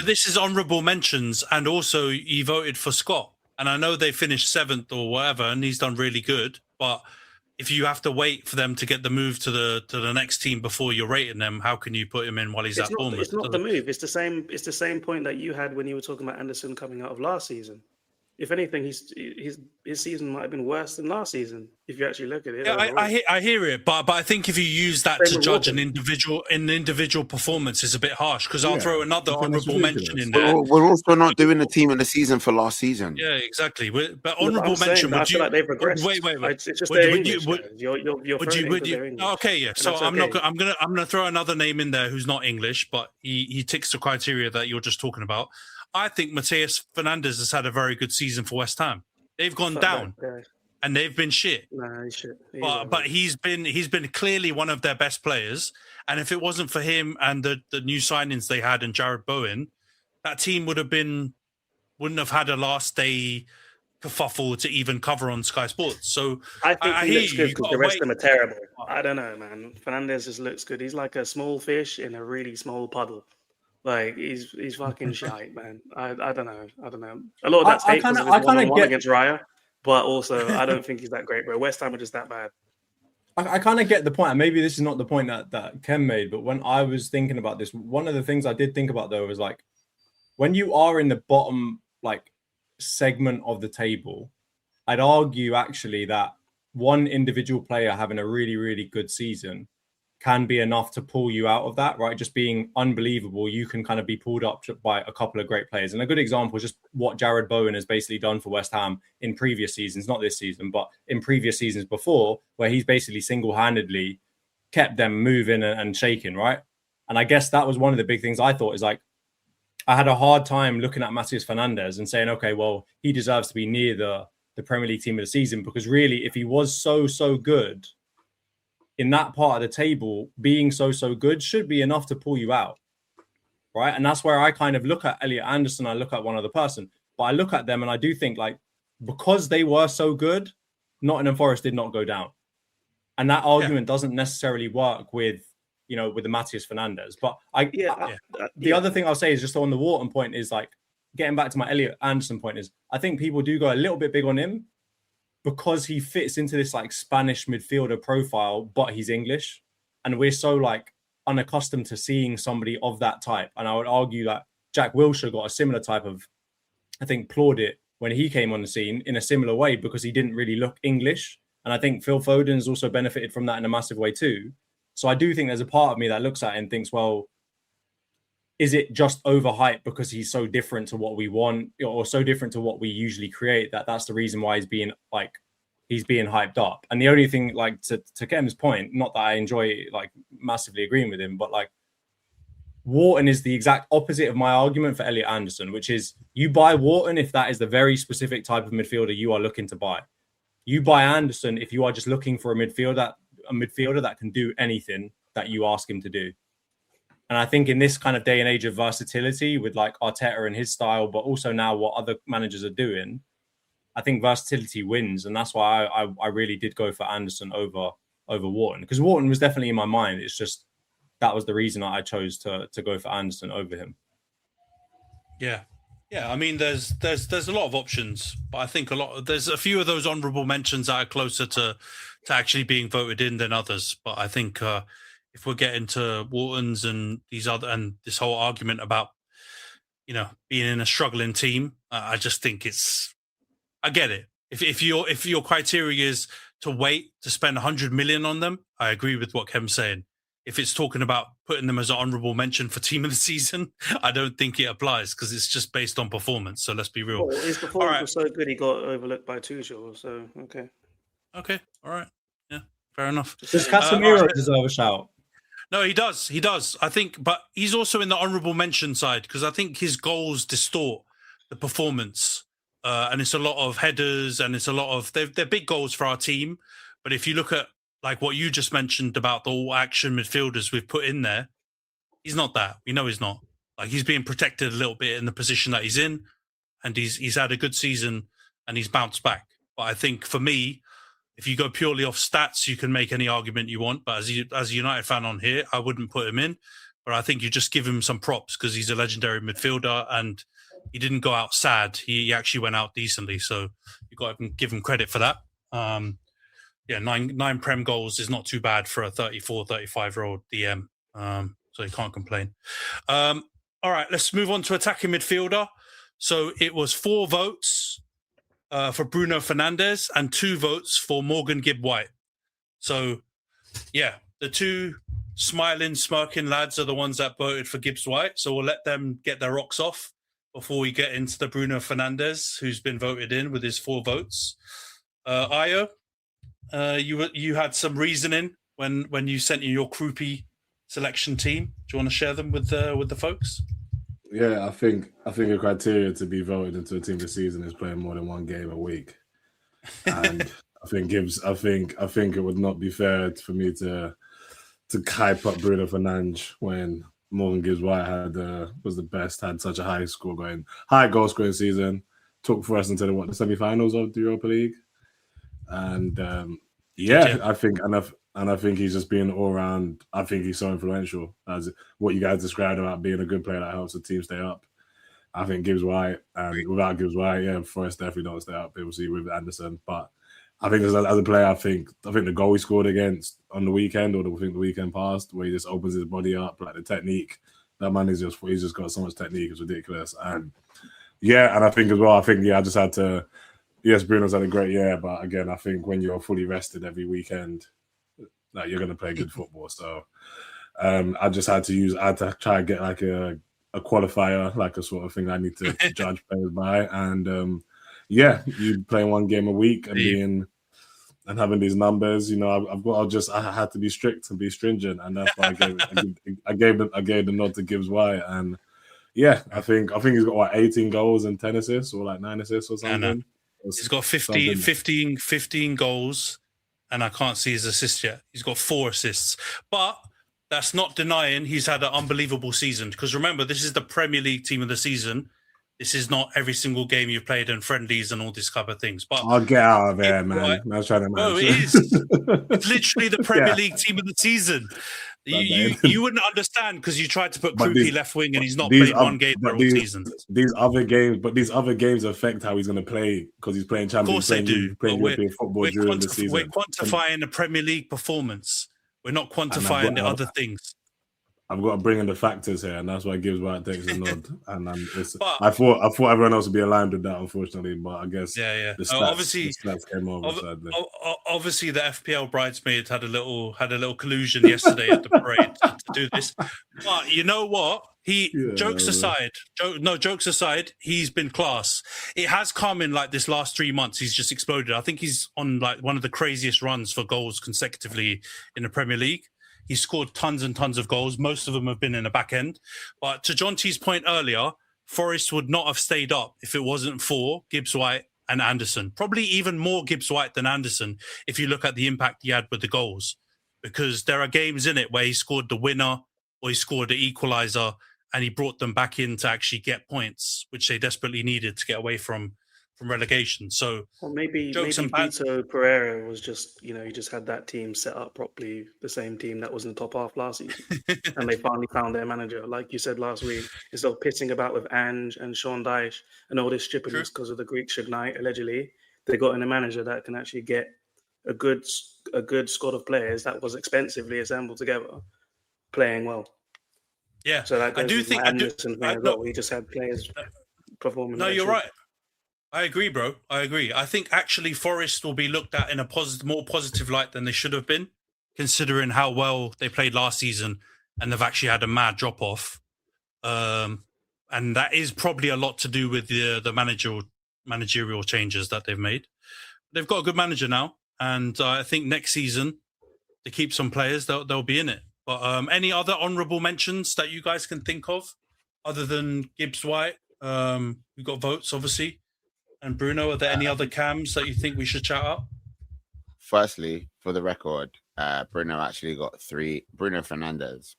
This is honourable mentions, and also he voted for Scott, and I know they finished 7th or whatever, and he's done really good, but. If you have to wait for them to get the move to the next team before you're rating them, how can you put him in while he's at Bournemouth? It's not the move. It's the same point that you had when you were talking about Anderson coming out of last season. If anything, his season might have been worse than last season. If you actually look at it, I hear it, but I think if you use that to judge an individual performance, is a bit harsh. Because I'll throw another honourable mention in there. We're also not doing the team in the season for last season. Yeah, exactly. But honourable mention. I feel like they've regressed. Wait. It's just their English. You're okay, yeah. So I'm gonna throw another name in there who's not English, but he ticks the criteria that you're just talking about. I think Mateus Fernandes has had a very good season for West Ham. They've gone down, and they've been shit. Nah, he's shit. But he's been clearly one of their best players. And if it wasn't for him and the new signings they had and Jared Bowen, that team wouldn't have had a last day kerfuffle to even cover on Sky Sports. So I think he looks good because the rest of them are terrible. I don't know, man. Fernandes just looks good. He's like a small fish in a really small puddle. Like he's fucking shite, man. I don't know. A lot of that's hate because of his one-on-one against Raya, but also I don't think he's that great, bro. West Ham are just that bad. I kind of get the point, and maybe this is not the point that Ken made, but when I was thinking about this, one of the things I did think about though was like when you are in the bottom like segment of the table, I'd argue actually that one individual player having a really, really good season can be enough to pull you out of that, right? Just being unbelievable, you can kind of be pulled up by a couple of great players. And a good example is just what Jared Bowen has basically done for West Ham in previous seasons, not this season, but in previous seasons before, where he's basically single-handedly kept them moving and shaking, right? And I guess that was one of the big things I thought is like, I had a hard time looking at Mateus Fernandes and saying, okay, well, he deserves to be near the Premier League team of the season, because really, if he was so good, in that part of the table, being so good should be enough to pull you out, right? And that's where I kind of look at Elliot Anderson, I look at one other person, but I look at them and I do think like, because they were so good, Nottingham Forest did not go down. And that argument doesn't necessarily work with the Mateus Fernandes. But the other thing I'll say is just on the Wharton point is like, getting back to my Elliot Anderson point is, I think people do go a little bit big on him, because he fits into this like Spanish midfielder profile, but he's English. And we're so like unaccustomed to seeing somebody of that type. And I would argue that Jack Wilshere got a similar type of, I think, plaudit when he came on the scene in a similar way, because he didn't really look English. And I think Phil Foden's also benefited from that in a massive way too. So I do think there's a part of me that looks at it and thinks, well, is it just overhyped because he's so different to what we want, or so different to what we usually create, that's the reason why he's being hyped up? And the only thing, like to Kem's point, not that I enjoy like massively agreeing with him, but like Wharton is the exact opposite of my argument for Elliot Anderson, which is you buy Wharton if that is the very specific type of midfielder you are looking to buy. You buy Anderson if you are just looking for a midfielder that can do anything that you ask him to do. And I think in this kind of day and age of versatility with like Arteta and his style, but also now what other managers are doing, I think versatility wins. And that's why I really did go for Anderson over Wharton, because Wharton was definitely in my mind. It's just that was the reason I chose to go for Anderson over him. Yeah. Yeah, I mean, there's a lot of options, but I think there's a few of those honourable mentions that are closer to actually being voted in than others. But I think if we're getting to Wharton's and this whole argument about, you know, being in a struggling team, I just think I get it. If your criteria is to wait to spend 100 million on them, I agree with what Kem's saying. If it's talking about putting them as an honourable mention for team of the season, I don't think it applies because it's just based on performance. So let's be real. Well, his performance was so good, he got overlooked by Tuchel. So, okay. Okay. All right. Yeah. Fair enough. Does Casemiro deserve a shout? No, he does. He does. I think, but he's also in the honourable mention side because I think his goals distort the performance. And it's a lot of headers and it's a lot of, they're big goals for our team. But if you look at like what you just mentioned about the all action midfielders we've put in there, he's not that. We know he's not. Like he's being protected a little bit in the position that he's in, and he's had a good season and he's bounced back. But I think for me, if you go purely off stats, you can make any argument you want. But as a United fan on here, I wouldn't put him in. But I think you just give him some props because he's a legendary midfielder and he didn't go out sad. He actually went out decently. So you got to give him credit for that. Yeah, nine Prem goals is not too bad for a 34, 35-year-old DM. So you can't complain. All right, let's move on to attacking midfielder. So it was 4 votes for Bruno Fernandes and 2 votes for Morgan Gibb-White. So, yeah, the 2 smiling, smirking lads are the ones that voted for Gibbs-White. So we'll let them get their rocks off before we get into the Bruno Fernandes, who's been voted in with his 4 votes. Ayo, you had some reasoning when you sent in your Kroupy selection team. Do you want to share them with the folks? Yeah, I think the criteria to be voted into a team this season is playing more than 1 game a week, and I think it would not be fair for me to hype up Bruno Fernandes when Morgan Gibbs-White was the best, had such a high goal scoring season, took for us into the semi-finals of the Europa League. And I think he's just being all around. I think he's so influential, as what you guys described about being a good player that helps the team stay up. I think Gibbs-White, and without Gibbs-White, Forest definitely don't stay up. People see with Anderson, but I think as a player, I think the goal he scored against on the weekend, or the weekend past, where he just opens his body up, like the technique. That man he's just got so much technique, it's ridiculous. And I think as well, I just had to. Yes, Bruno's had a great year, but again, I think when you're fully rested every weekend, like you're going to play good football. So I had to try and get like a qualifier, like a sort of thing I need to judge players by. And you playing 1 game a week and having these numbers, you know, I had to be strict and be stringent, and that's why I gave the nod to Gibbs-White. And I think he's got 18 goals and 10 assists, or like 9 assists or something. He's got 15 goals, and I can't see his assists yet. He's got 4 assists. But that's not denying he's had an unbelievable season. Because remember, this is the Premier League team of the season. This is not every single game you've played in friendlies and all this type of things. But I'll get out of there, man. I was trying to no, it is. It's literally the Premier League team of the season. You wouldn't understand because you tried to put Kroupy left wing and he's not played 1 game the whole season. These other games affect how he's going to play because he's playing Champions League. Of course they do. Playing European football during the season. We're quantifying the Premier League performance. We're not quantifying the other things. I've got to bring in the factors here, and that's why Gibbs-White takes a nod. And I thought everyone else would be aligned with that, unfortunately, but I guess the stats came over. Obviously, the FPL bridesmaids had a little collusion yesterday at the parade to do this. But you know what? Jokes aside, he's been class. It has come in like this last 3 months. He's just exploded. I think he's on like one of the craziest runs for goals consecutively in the Premier League. He scored tons and tons of goals. Most of them have been in the back end. But to Jonty's point earlier, Forest would not have stayed up if it wasn't for Gibbs-White and Anderson. Probably even more Gibbs-White than Anderson if you look at the impact he had with the goals. Because there are games in it where he scored the winner or he scored the equaliser and he brought them back in to actually get points, which they desperately needed to get away from relegation. So maybe Vitor Pereira was just, he just had that team set up properly, the same team that was in the top half last season. And they finally found their manager. Like you said last week, instead of pissing about with Ange and Sean Dyche and all this stupidness because of the Greek night, allegedly, they got in a manager that can actually get a good squad of players that was expensively assembled together, playing well. Yeah, so that I do think we just had players performing. No, you're right. I agree, bro. I agree. I think actually Forest will be looked at in a more positive light than they should have been, considering how well they played last season, and they've actually had a mad drop off. And that is probably a lot to do with the managerial changes that they've made. They've got a good manager now, and I think next season to keep some players, they'll be in it. But any other honourable mentions that you guys can think of, other than Gibbs-White? We've got votes, obviously. And Bruno, are there any other cams that you think we should shout out? Firstly, for the record, Bruno actually got 3. Bruno Fernandes,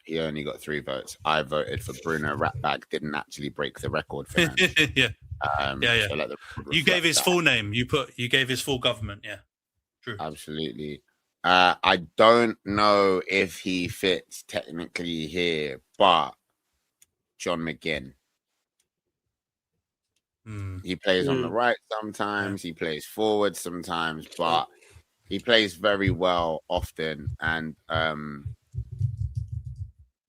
he only got 3 votes. I voted for Bruno Ratbag, didn't actually break the record for him. Yeah. So you gave his full name. You gave his full government. Yeah, true. Absolutely. I don't know if he fits technically here, but John McGinn. He plays on the right sometimes, he plays forward sometimes, but he plays very well often. And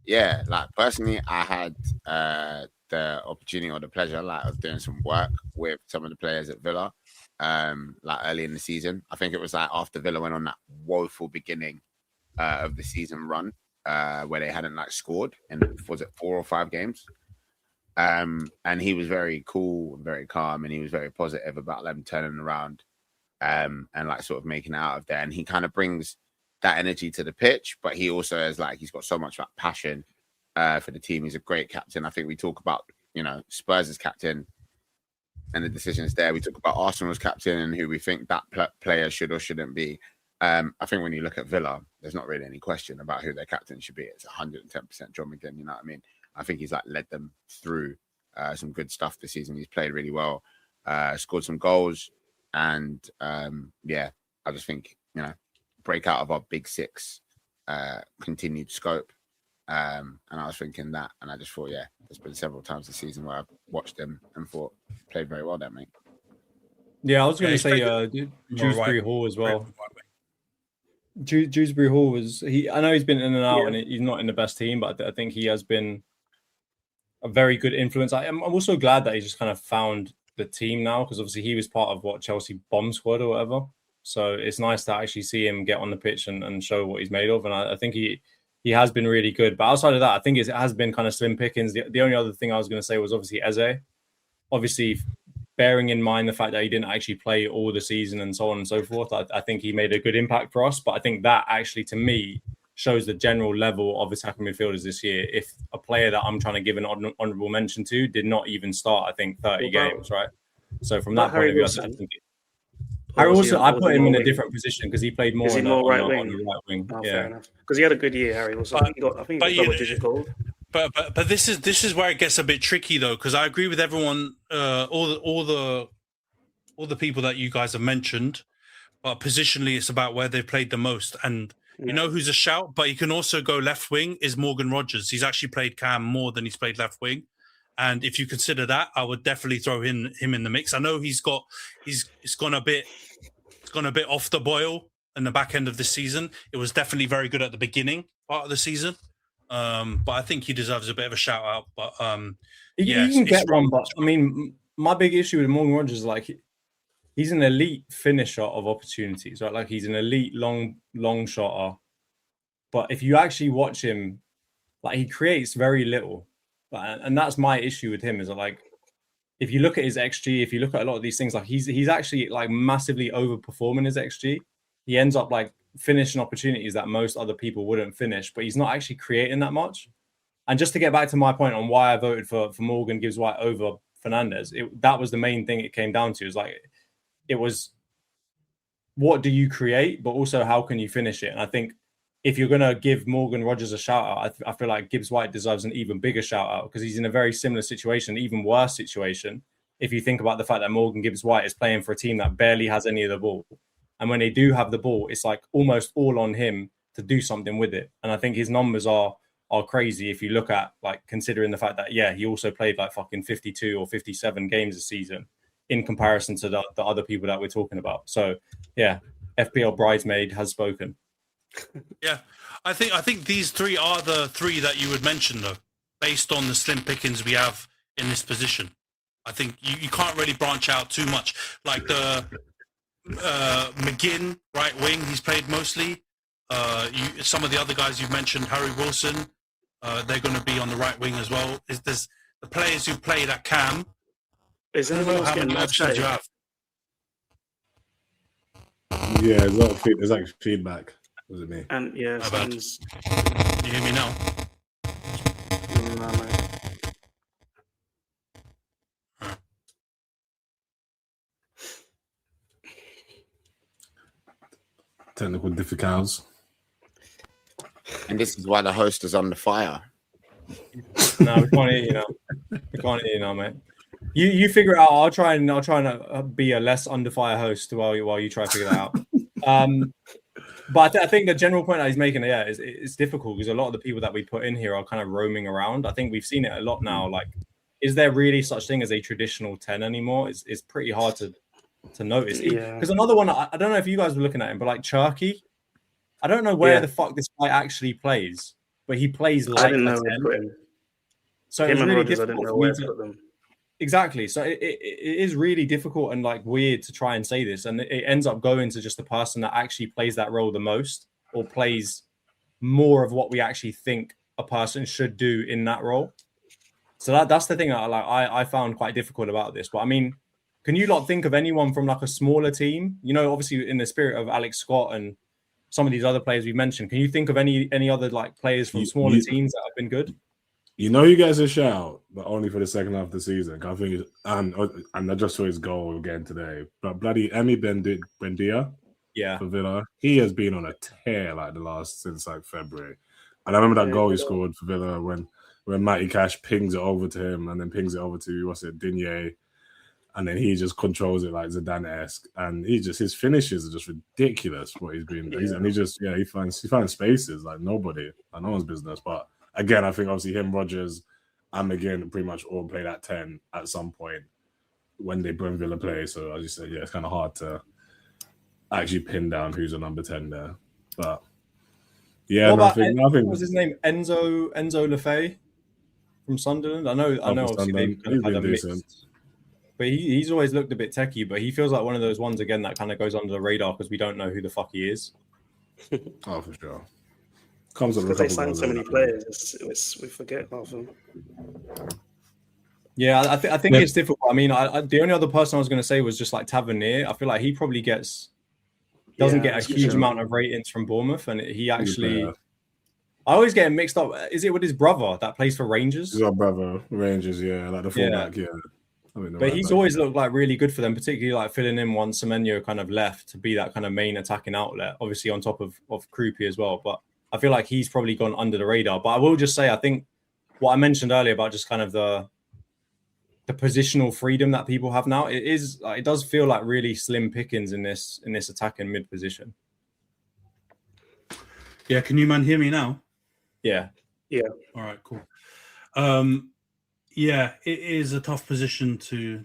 like personally, I had the opportunity or the pleasure of doing some work with some of the players at Villa early in the season. I think it was after Villa went on that woeful beginning of the season run where they hadn't scored in, was it 4 or 5 games? And he was very cool, very calm, and he was very positive about them turning around and sort of making it out of there. And he kind of brings that energy to the pitch, but he also is he's got so much passion for the team. He's a great captain. I think we talk about, Spurs' captain and the decisions there. We talk about Arsenal's captain and who we think that player should or shouldn't be. I think when you look at Villa, there's not really any question about who their captain should be. It's 110% John McGinn, you know what I mean? I think he's led them through some good stuff this season. He's played really well, scored some goals, and I just think break out of our big 6 continued scope. And I was thinking that, and I just thought, there's been several times this season where I've watched him and thought played very well, that mate. Yeah, I was going to say Dewsbury Hall as well. Dewsbury Hall was I know he's been in and out, and he's not in the best team, but I think he has been a very good influence. I'm also glad that he just kind of found the team now, because obviously he was part of Chelsea bomb squad or whatever. So it's nice to actually see him get on the pitch and show what he's made of. And I think he has been really good. But outside of that, I think it has been kind of slim pickings. The only other thing I was going to say was obviously Eze. Obviously, bearing in mind the fact that he didn't actually play all the season and so on and so forth, I think he made a good impact for us. But I think that actually, to me, shows the general level of attacking midfielders this year. If a player that I'm trying to give an honourable mention to did not even start, I think, 30 games, right? So from that point of view, I think Harry Wilson, I put him in a different position because he played more on the right wing. Oh, fair enough. Because he had a good year, Harry Wilson. I think he got double-digit goals. But this is where it gets a bit tricky though, because I agree with everyone, all the people that you guys have mentioned, but positionally it's about where they've played the most. And you know who's a shout, but you can also go left wing is Morgan Rogers. He's actually played cam more than he's played left wing. And if you consider that, I would definitely throw him in the mix. I know it's gone a bit off the boil in the back end of this season. It was definitely very good at the beginning part of the season. But I think he deserves a bit of a shout out. But you can get one, but I mean, my big issue with Morgan Rogers is he's an elite finisher of opportunities, right? He's an elite long shotter. But if you actually watch him, he creates very little. And that's my issue with him, is that if you look at his XG, if you look at a lot of these things, he's actually massively overperforming his XG. He ends up finishing opportunities that most other people wouldn't finish, but he's not actually creating that much. And just to get back to my point on why I voted for Morgan Gibbs White over Fernandes, that was the main thing it came down to. It was what do you create, but also how can you finish it? And I think if you're going to give Morgan Rogers a shout out, I feel like Gibbs White deserves an even bigger shout out because he's in a very similar situation, even worse situation. If you think about the fact that Morgan Gibbs White is playing for a team that barely has any of the ball. And when they do have the ball, it's like almost all on him to do something with it. And I think his numbers are crazy if you look at, like, considering the fact that, yeah, he also played like fucking 52 or 57 games a season in comparison to the other people that we're talking about. So, yeah, FPL bridesmaid has spoken. Yeah, I think these three are the three that you would mention, though, based on the slim pickings we have in this position. I think you can't really branch out too much. Like the McGinn, right wing, he's played mostly. Some of the other guys you've mentioned, Harry Wilson, they're going to be on the right wing as well. There's the players who played at Cam. Is anyone else getting options you have? Yeah, there's like feedback. Was it me? And yeah, Can you hear me now? No, mate. Technical difficulties. And this is why the host is under fire. No, we can't hear you now. We can't hear you now, mate. You figure it out. I'll try and be a less under fire host while you try to figure that out. But I think the general point that he's making, yeah, it's difficult because a lot of the people that we put in here are kind of roaming around. I think we've seen it a lot now. Like, is there really such thing as a traditional 10 anymore? It's pretty hard to notice. Because another one, I don't know if you guys were looking at him, but like Cherky, I don't know where the fuck this guy actually plays, but he plays like I didn't know a 10. where to put him. So Him it's and really Rodgers, I difficult didn't know for where me to to... put them. Exactly. So it is really difficult and like weird to try and say this. And it ends up going to just the person that actually plays that role the most or plays more of what we actually think a person should do in that role. So that's the thing that I found quite difficult about this. But I mean, can you lot think of anyone from like a smaller team? You know, obviously in the spirit of Alex Scott and some of these other players we mentioned, can you think of any other like players from smaller teams that have been good? You know, you guys a shout, but only for the second half of the season. I think, and I just saw his goal again today. But bloody Emi Buendia, for Villa, he has been on a tear like since like February. And I remember that goal he scored for Villa when Matty Cash pings it over to him and then pings it over to Digne, and then he just controls it like Zidane-esque. And his finishes are just ridiculous. What he's been doing, and he finds spaces like nobody, like no one's business, but. Again, I think obviously him, Rodgers, and McGinn pretty much all played at 10 at some point when they bring Villa play. So as you said, it's kind of hard to actually pin down who's a number 10 there. But yeah, nothing. What was his name? Enzo Lefebvre from Sunderland. I know. Obviously they've kind of had a mixed, but he's always looked a bit techie. But he feels like one of those ones again that kind of goes under the radar because we don't know who the fuck he is. Oh, for sure. Because they signed so many players, we forget half of them. Yeah, I think it's difficult. I mean, the only other person I was going to say was just like Tavernier. I feel like he probably doesn't get a huge amount of ratings from Bournemouth, and he actually. I always get him mixed up. Is it with his brother that plays for Rangers? His brother, Rangers, like the fullback, But he's always looked like really good for them, particularly like filling in once Semenyo kind of left to be that kind of main attacking outlet. Obviously on top of Krupi as well, but. I feel like he's probably gone under the radar. But I will just say, I think what I mentioned earlier about just kind of the positional freedom that people have now, it does feel like really slim pickings in this attacking mid position. Yeah, can you hear me now? Yeah. All right, cool. Yeah, it is a tough position to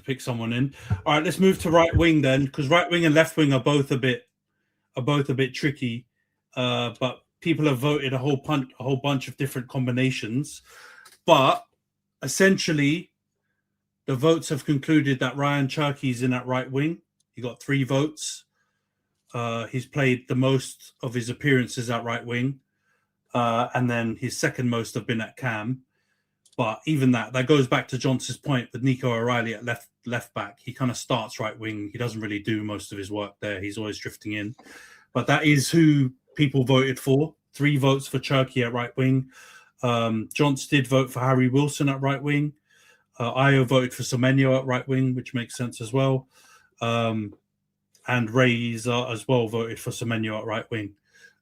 pick someone in. All right, let's move to right wing then, because right wing and left wing are both a bit tricky. But people have voted a whole bunch of different combinations. But essentially, the votes have concluded that Ryan Cherky's in at right wing. He got 3 votes. He's played the most of his appearances at right wing. And then his second most have been at Cam. But even that goes back to Johnson's point with Nico O'Reilly at left back. He kind of starts right wing. He doesn't really do most of his work there. He's always drifting in. but that is who people voted for. 3 votes for Cherki at right wing. Jonts did vote for Harry Wilson at right wing. Io voted for Semenyo at right wing, which makes sense as well. And Razor as well voted for Semenyo at right wing.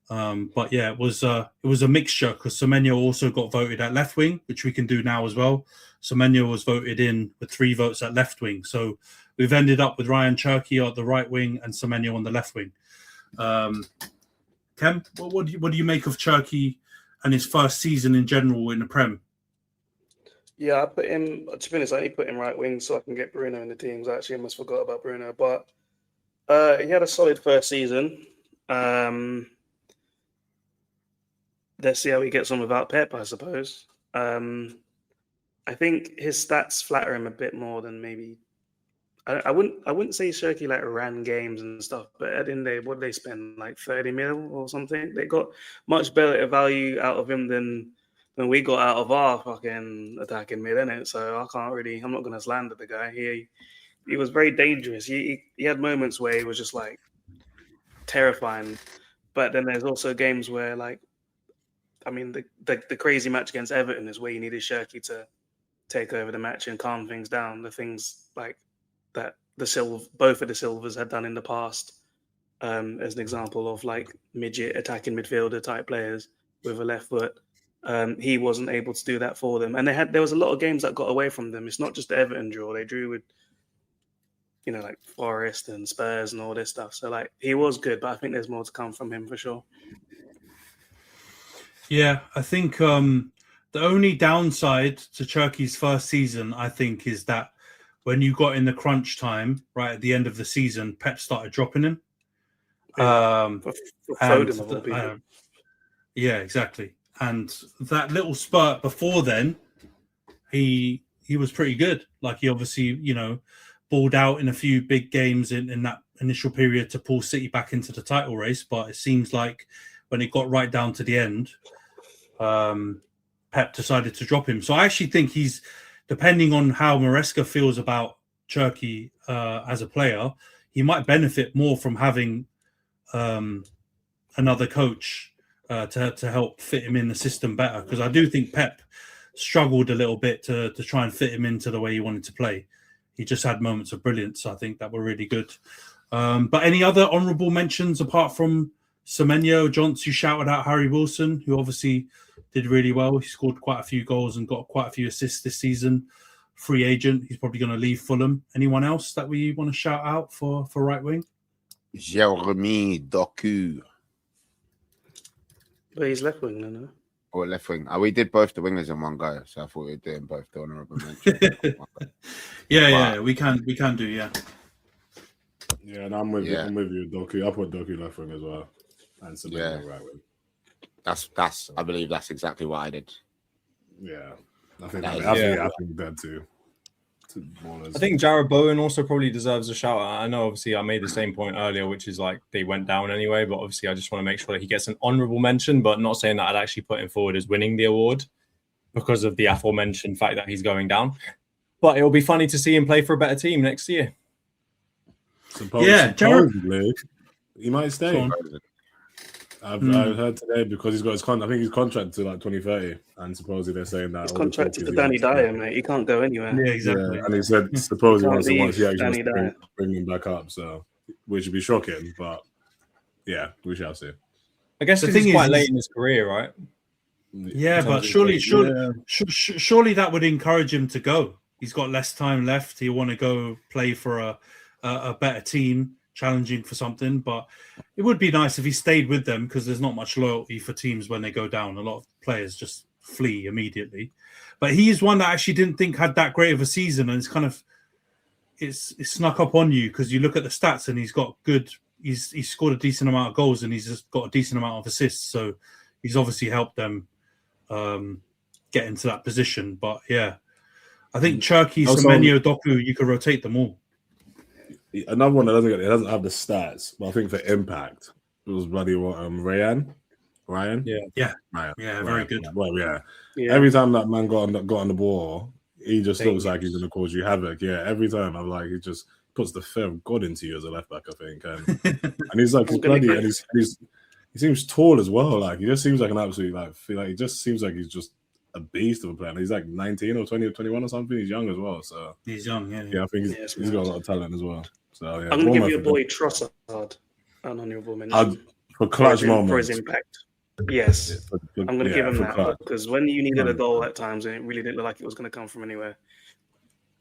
But yeah, it was a mixture because Semenyo also got voted at left wing, which we can do now as well. Semenyo was voted in with 3 votes at left wing. So we've ended up with Ryan Cherki at the right wing and Semenyo on the left wing. Kem, what do you make of Cherki and his first season in general in the Prem? Yeah, I put him, to be honest, I only put him right wing so I can get Bruno in the teams. I almost forgot about Bruno, but he had a solid first season. Let's see how he gets on without Pep, I suppose. I think his stats flatter him a bit more than maybe. I wouldn't say Cherki like ran games and stuff, but at the end of the day, what did they spend, like 30 mil or something? They got much better value out of him than we got out of our fucking attacking mid, innit? So I'm not gonna slander the guy. He was very dangerous. He had moments where he was just like terrifying, but then there's also games where, like, I mean, the crazy match against Everton is where you needed Cherki to take over the match and calm things down. The things like that both of the Silvers had done in the past, as an example of like midget attacking midfielder type players with a left foot. He wasn't able to do that for them, and there was a lot of games that got away from them. It's not just the Everton draw; they drew with, like Forest and Spurs and all this stuff. So like he was good, but I think there's more to come from him for sure. Yeah, I think the only downside to Cherki's first season, I think, is that when you got in the crunch time, right at the end of the season, Pep started dropping him. For Foden of all people. Yeah, exactly. And that little spurt before then, he was pretty good. Like he obviously, balled out in a few big games in that initial period to pull City back into the title race. But it seems like when it got right down to the end, Pep decided to drop him. So I actually think he's, depending on how Maresca feels about Cherki as a player, he might benefit more from having another coach to help fit him in the system better. Because I do think Pep struggled a little bit to try and fit him into the way he wanted to play. He just had moments of brilliance, I think, that were really good. But any other honourable mentions apart from Semenyo? Jonts, you shouted out Harry Wilson, who obviously did really well. He scored quite a few goals and got quite a few assists this season. Free agent. He's probably going to leave Fulham. Anyone else that we want to shout out for right wing? Jeremy Doku. But he's left wing, no? Or left wing. We did both the wingers in one go, so I thought we were doing both the honourable mentions. Yeah, we can do, yeah. Yeah, and I'm with you, Doku. I put Doku left wing as well. And Semenyo right wing. That's. I believe that's exactly what I did. Yeah, I think that too. I think Jarrod Bowen also probably deserves a shout out. I know, obviously, I made the same point earlier, which is like they went down anyway. But obviously, I just want to make sure that he gets an honourable mention, but not saying that I'd actually put him forward as winning the award because of the aforementioned fact that he's going down. But it'll be funny to see him play for a better team next year. Supposedly, he might stay. I've heard today because he's got his contract. I think his contract to like 2030, and supposedly they're saying that his contract is to Danny Dyer, mate. He can't go anywhere. Yeah, exactly. Yeah, and he said supposedly once he actually bring him back up, so which would be shocking, but yeah, we shall see. I guess the thing is quite late in his career, right? Yeah, but surely that would encourage him to go. He's got less time left. He'll want to go play for a better team, challenging for something. But it would be nice if he stayed with them because there's not much loyalty for teams when they go down. A lot of players just flee immediately. But he's one that I actually didn't think had that great of a season, and it's kind of it's snuck up on you because you look at the stats and he's got good. He's scored a decent amount of goals and he's just got a decent amount of assists. So he's obviously helped them get into that position. But yeah, I think Cherki, Semenyo, Doku, you could rotate them all. Another one that doesn't have the stats, but I think for impact, it was bloody Ryan. Yeah, very good. Well, yeah. Every time that man got on the ball, he just looks like he's going to cause you havoc. Yeah, every time I'm like, he just puts the fear of God into you as a left back, I think. And he's like, he's bloody, and he seems tall as well. Like, he just seems like an absolute, he just seems like he's just a beast of a player. He's like 19 or 20 or 21 or something. He's young as well. So he's young, yeah. I think he's got a lot of talent as well. So yeah, I'm gonna give your boy Trossard an honourable mention for clutch moments, for his impact. Yes, I'm gonna give him that because when you needed a goal at times and it really didn't look like it was gonna come from anywhere,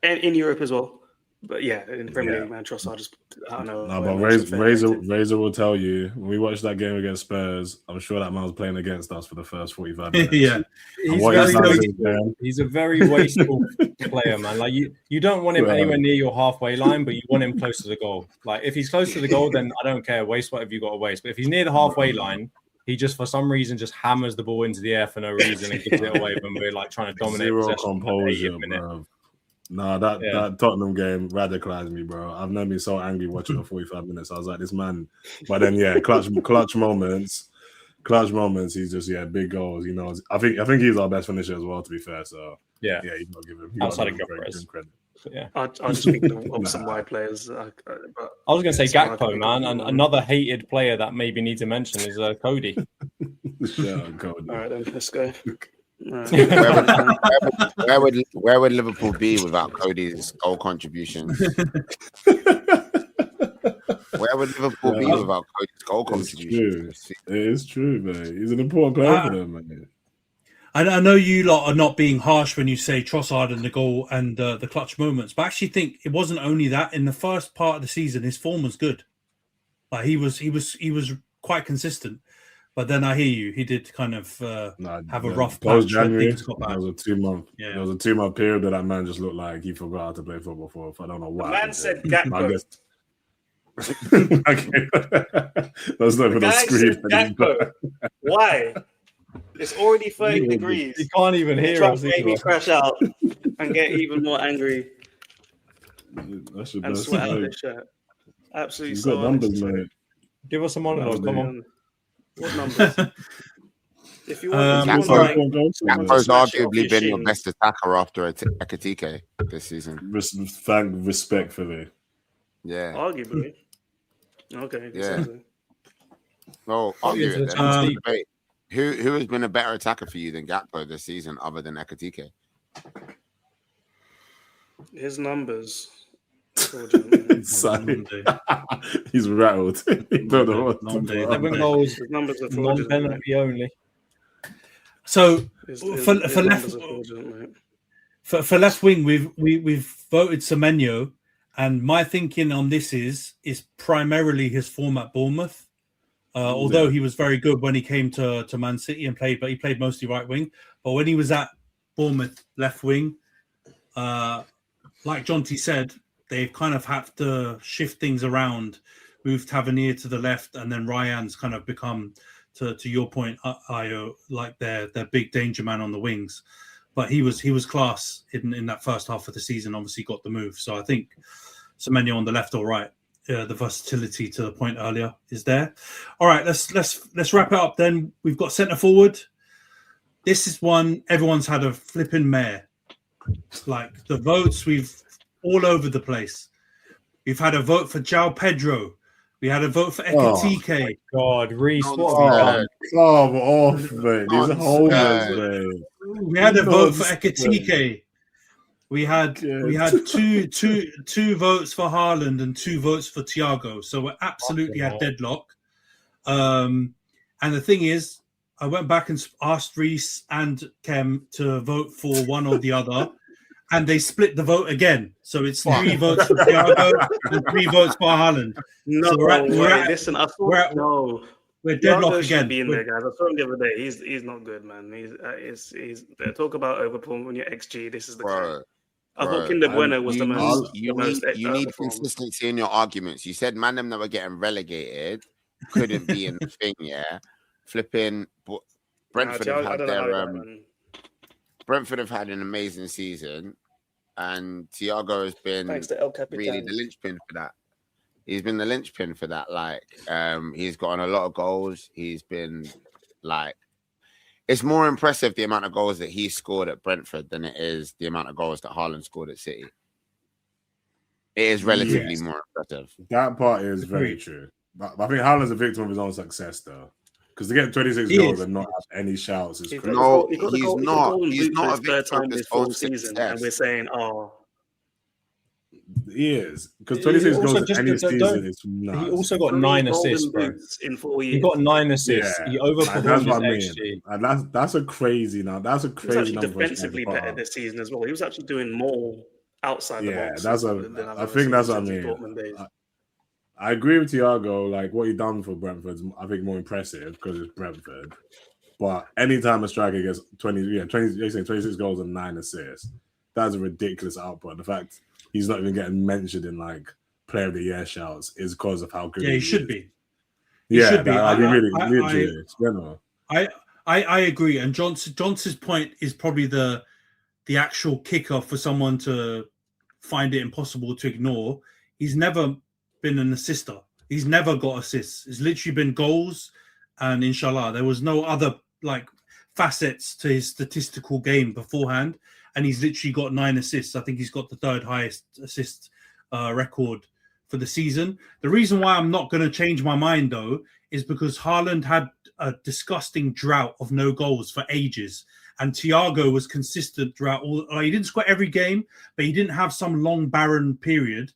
and in Europe as well. But yeah, in the Premier League, man, Trossard just I don't know. No, but Razor will tell you when we watched that game against Spurs, I'm sure that man was playing against us for the first 45 minutes. Yeah, he's a very wasteful player, man. Like you don't want him anywhere near your halfway line, but you want him close to the goal. Like if he's close to the goal, then I don't care. Waste whatever you got to waste. But if he's near the halfway line, he just for some reason just hammers the ball into the air for no reason and gives it away when we're like trying to dominate. Zero composure, bro. Nah, that Tottenham game radicalized me, bro. I've never been so angry watching for 45 minutes. I was like, this man. But then, clutch moments. He's just big goals. You know, I think he's our best finisher as well. To be fair, so you got to give him outside of credit. Yeah, I just think of some wide players. I was going to say Gakpo, man, and another hated player that maybe needs a mention is Cody. Cody. All right, then let's go. Where would Liverpool be without Cody's goal contribution? Where would Liverpool be without Cody's goal contribution? It is true, man. He's an important player for them, man. I know you lot are not being harsh when you say Trossard and the goal and the clutch moments, but I actually think it wasn't only that. In the first part of the season, his form was good. Like he was quite consistent. But then I hear you. He did kind of have a rough patch. January. It was a 2 month. Yeah. It was a 2 month period that man just looked like he forgot how to play football for. I don't know why. The man said Gakpo. Okay, that's not even a screen. Why? It's already 30 degrees. You can't even hear us. Make me crash out and get even more angry and sweat out this shirt. Absolutely. Got numbers, mate. Give us a monologue. Come on. What numbers? If you want, Gakpo's arguably been your best attacker after Ekitike this season. Respectfully. Yeah. Arguably. Okay. Yeah. Well, argue it then. Who has been a better attacker for you than Gakpo this season other than Ekitike? His numbers. He's rattled. He don't know what to do. 7 goals, non-penalty only. So for left wing, we've voted Semenyo, and my thinking on this is primarily his form at Bournemouth. Although he was very good when he came to Man City and played, but he played mostly right wing. But when he was at Bournemouth left wing, like Jonty said, they've kind of had to shift things around, move Tavernier to the left, and then Ryan's kind of become, to your point, Ayo, like their big danger man on the wings. But he was class in that first half of the season. Obviously, got the move. So I think Semenyo on the left or right, the versatility to the point earlier is there. All right, let's wrap it up. Then we've got centre forward. This is one everyone's had a flipping mare. Like the votes, we've all over the place. We've had a vote for João Pedro. We had a vote for Ekitike. Oh God, Reece, what have you done? Come off, mate. These are holders, mate. We had a vote for Ekitike. We had two votes for Haaland and 2 votes for Thiago. So we're absolutely at deadlock. And the thing is, I went back and asked Reece and Kem to vote for one or the other. And they split the vote again. So it's 3 votes for Thiago and 3 votes for Haaland. No, so we're deadlocked again. Be in there, guys. I saw him the other day. He's not good, man. He's talk about overperforming your XG. This is the guy. I thought Kinder Bueno was the most. You need consistency in your arguments. You said them that were getting relegated couldn't be in the thing, yeah. Flipping Brentford Brentford have had an amazing season, and Thiago has been really the linchpin for that. He's been the linchpin for that. Like, he's gotten a lot of goals. He's been like, it's more impressive the amount of goals that he scored at Brentford than it is the amount of goals that Haaland scored at City. It is relatively Yes. more impressive. That part is very true. But I think Haaland's a victim of his own success, though. Because to get 26 He goals is. and not have any shouts is He's crazy. No, got the he's goal- not. golden He's boot not for a his third victim of time his this full own season, success. and we're saying, oh, He is. Because He 26 also goals in just any don't- season is nuts. He also got for me, 9 golden assists, bro. boots in 4 years. He got 9 assists. Yeah, He like, overperformed that's his what I mean. XG. And that's a crazy now. That's a He was crazy actually number. for a striker defensively to put better up. this season as well. He was actually doing more outside the Yeah, box that's than a. I've I ever think seen that's what I since his mean. Dortmund days. I agree with Thiago. Like what he done for Brentford's, I think more impressive because it's Brentford. But anytime a striker gets 26 goals and 9 assists, that's a ridiculous output. The fact he's not even getting mentioned in like Player of the Year shouts is because of how good. Yeah, he should be. He Yeah, should be. I agree. And Johnson's point is probably the actual kicker for someone to find it impossible to ignore. He's never been an assister. He's never got assists. It's literally been goals and inshallah. There was no other like facets to his statistical game beforehand. And he's literally got 9 assists. I think he's got the 3rd highest assist record for the season. The reason why I'm not going to change my mind, though, is because Haaland had a disgusting drought of no goals for ages. And Thiago was consistent throughout all. He didn't score every game, but he didn't have some long, barren period.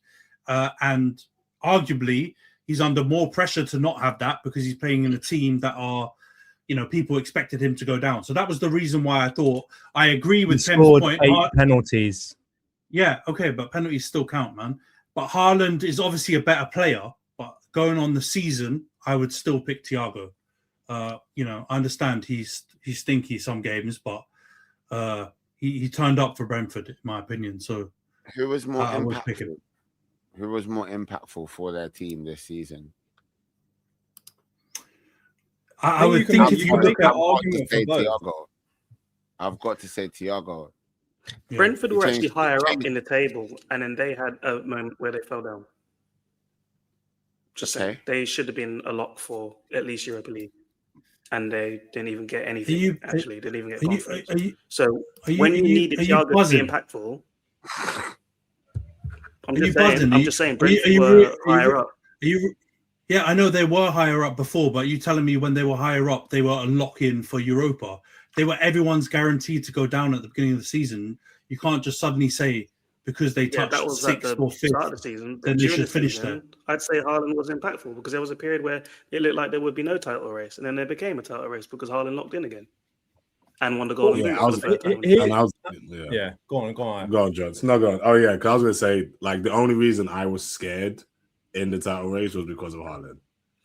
And arguably, he's under more pressure to not have that because he's playing in a team that are, people expected him to go down. So that was the reason why I thought I agree with Tim's point. 8 penalties. Yeah, okay, but penalties still count, man. But Haaland is obviously a better player. But going on the season, I would still pick Thiago. I understand he's stinky some games, but he turned up for Brentford, in my opinion. So Who was more I would pick him. impactful? Who was more impactful for their team this season? I would think if you look at argument for both. Thiago. I've got to say Thiago. Yeah. Brentford were actually changed- higher up changed- in the table, and then they had a moment where they fell down. Just saying, Okay. they should have been a lock for at least Europa League, and they didn't even get anything. you- Actually, they didn't even get Are you, conference. are you, So are you, when are you you, needed are you Thiago to buzzing? be impactful, I'm Are you just saying. buzzing? I'm just saying. Are you- Brentford are were you- higher up. Are you? Yeah, I know they were higher up before, but you telling me when they were higher up, they were a lock-in for Europa. They were everyone's guaranteed to go down at the beginning of the season. You can't just suddenly say because they Yeah, touched that was at 6th the or 5th. start of the season. then they During should the finish season, I'd say Haaland was impactful because there was a period where it looked like there would be no title race, and then there became a title race because Haaland locked in again and won the golden Yeah, boot I was- for the 3rd time. And I was, Yeah, go on. Go on, Jones. No, go on. Oh yeah, because I was gonna say like the only reason I was scared in the title race was because of Haaland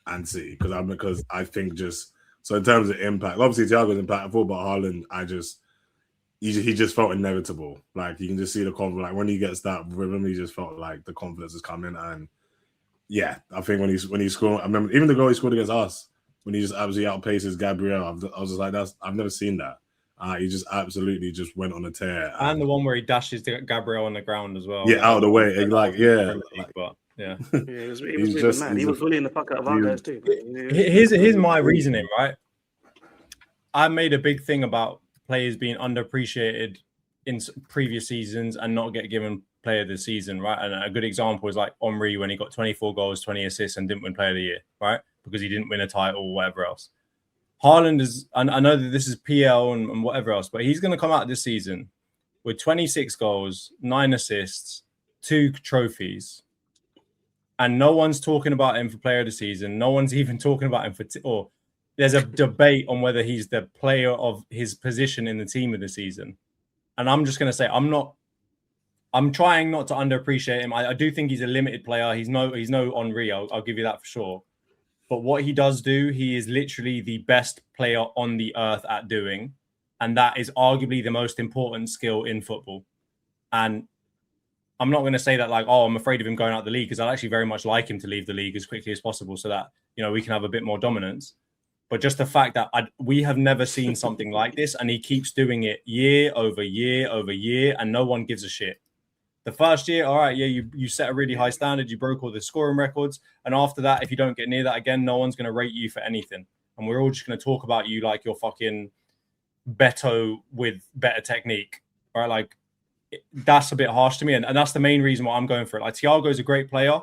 and City. Because I think just so in terms of impact, obviously Thiago's impactful, but Haaland, he just felt inevitable. Like you can just see the confidence. Like when he gets that rhythm, he just felt like the confidence is coming. And yeah, I think when he scored, I remember even the goal he scored against us when he just absolutely outpaces Gabriel. I was just like, I've never seen that. He just absolutely just went on a tear. And the one where he dashes to Gabriel on the ground as well. Yeah, out of the way. But yeah. Yeah, he was He's really just- mad. He he's was a- bullying the fuck out of our guys too. Here's my reasoning, right? I made a big thing about players being underappreciated in previous seasons and not get given player of the season, right? And a good example is like Henry when he got 24 goals, 20 assists and didn't win player of the year, right? Because he didn't win a title or whatever else. Haaland is, and I know that this is PL and whatever else, but he's going to come out this season with 26 goals, 9 assists, 2 trophies. And no one's talking about him for player of the season. No one's even talking about him or there's a debate on whether he's the player of his position in the team of the season. And I'm just going to say, I'm trying not to underappreciate him. I do think he's a limited player. He's no Henry. I'll give you that for sure. But what he does do, he is literally the best player on the earth at doing. And that is arguably the most important skill in football. And I'm not going to say that like, oh, I'm afraid of him going out of the league because I'd actually very much like him to leave the league as quickly as possible so that, we can have a bit more dominance. But just the fact that we have never seen something like this and he keeps doing it year over year over year and no one gives a shit. The first year, all right, yeah, you set a really high standard. You broke all the scoring records. And after that, if you don't get near that again, no one's going to rate you for anything. And we're all just going to talk about you like you're fucking Beto with better technique. All right, like that's a bit harsh to me. And that's the main reason why I'm going for it. Like, Thiago's a great player,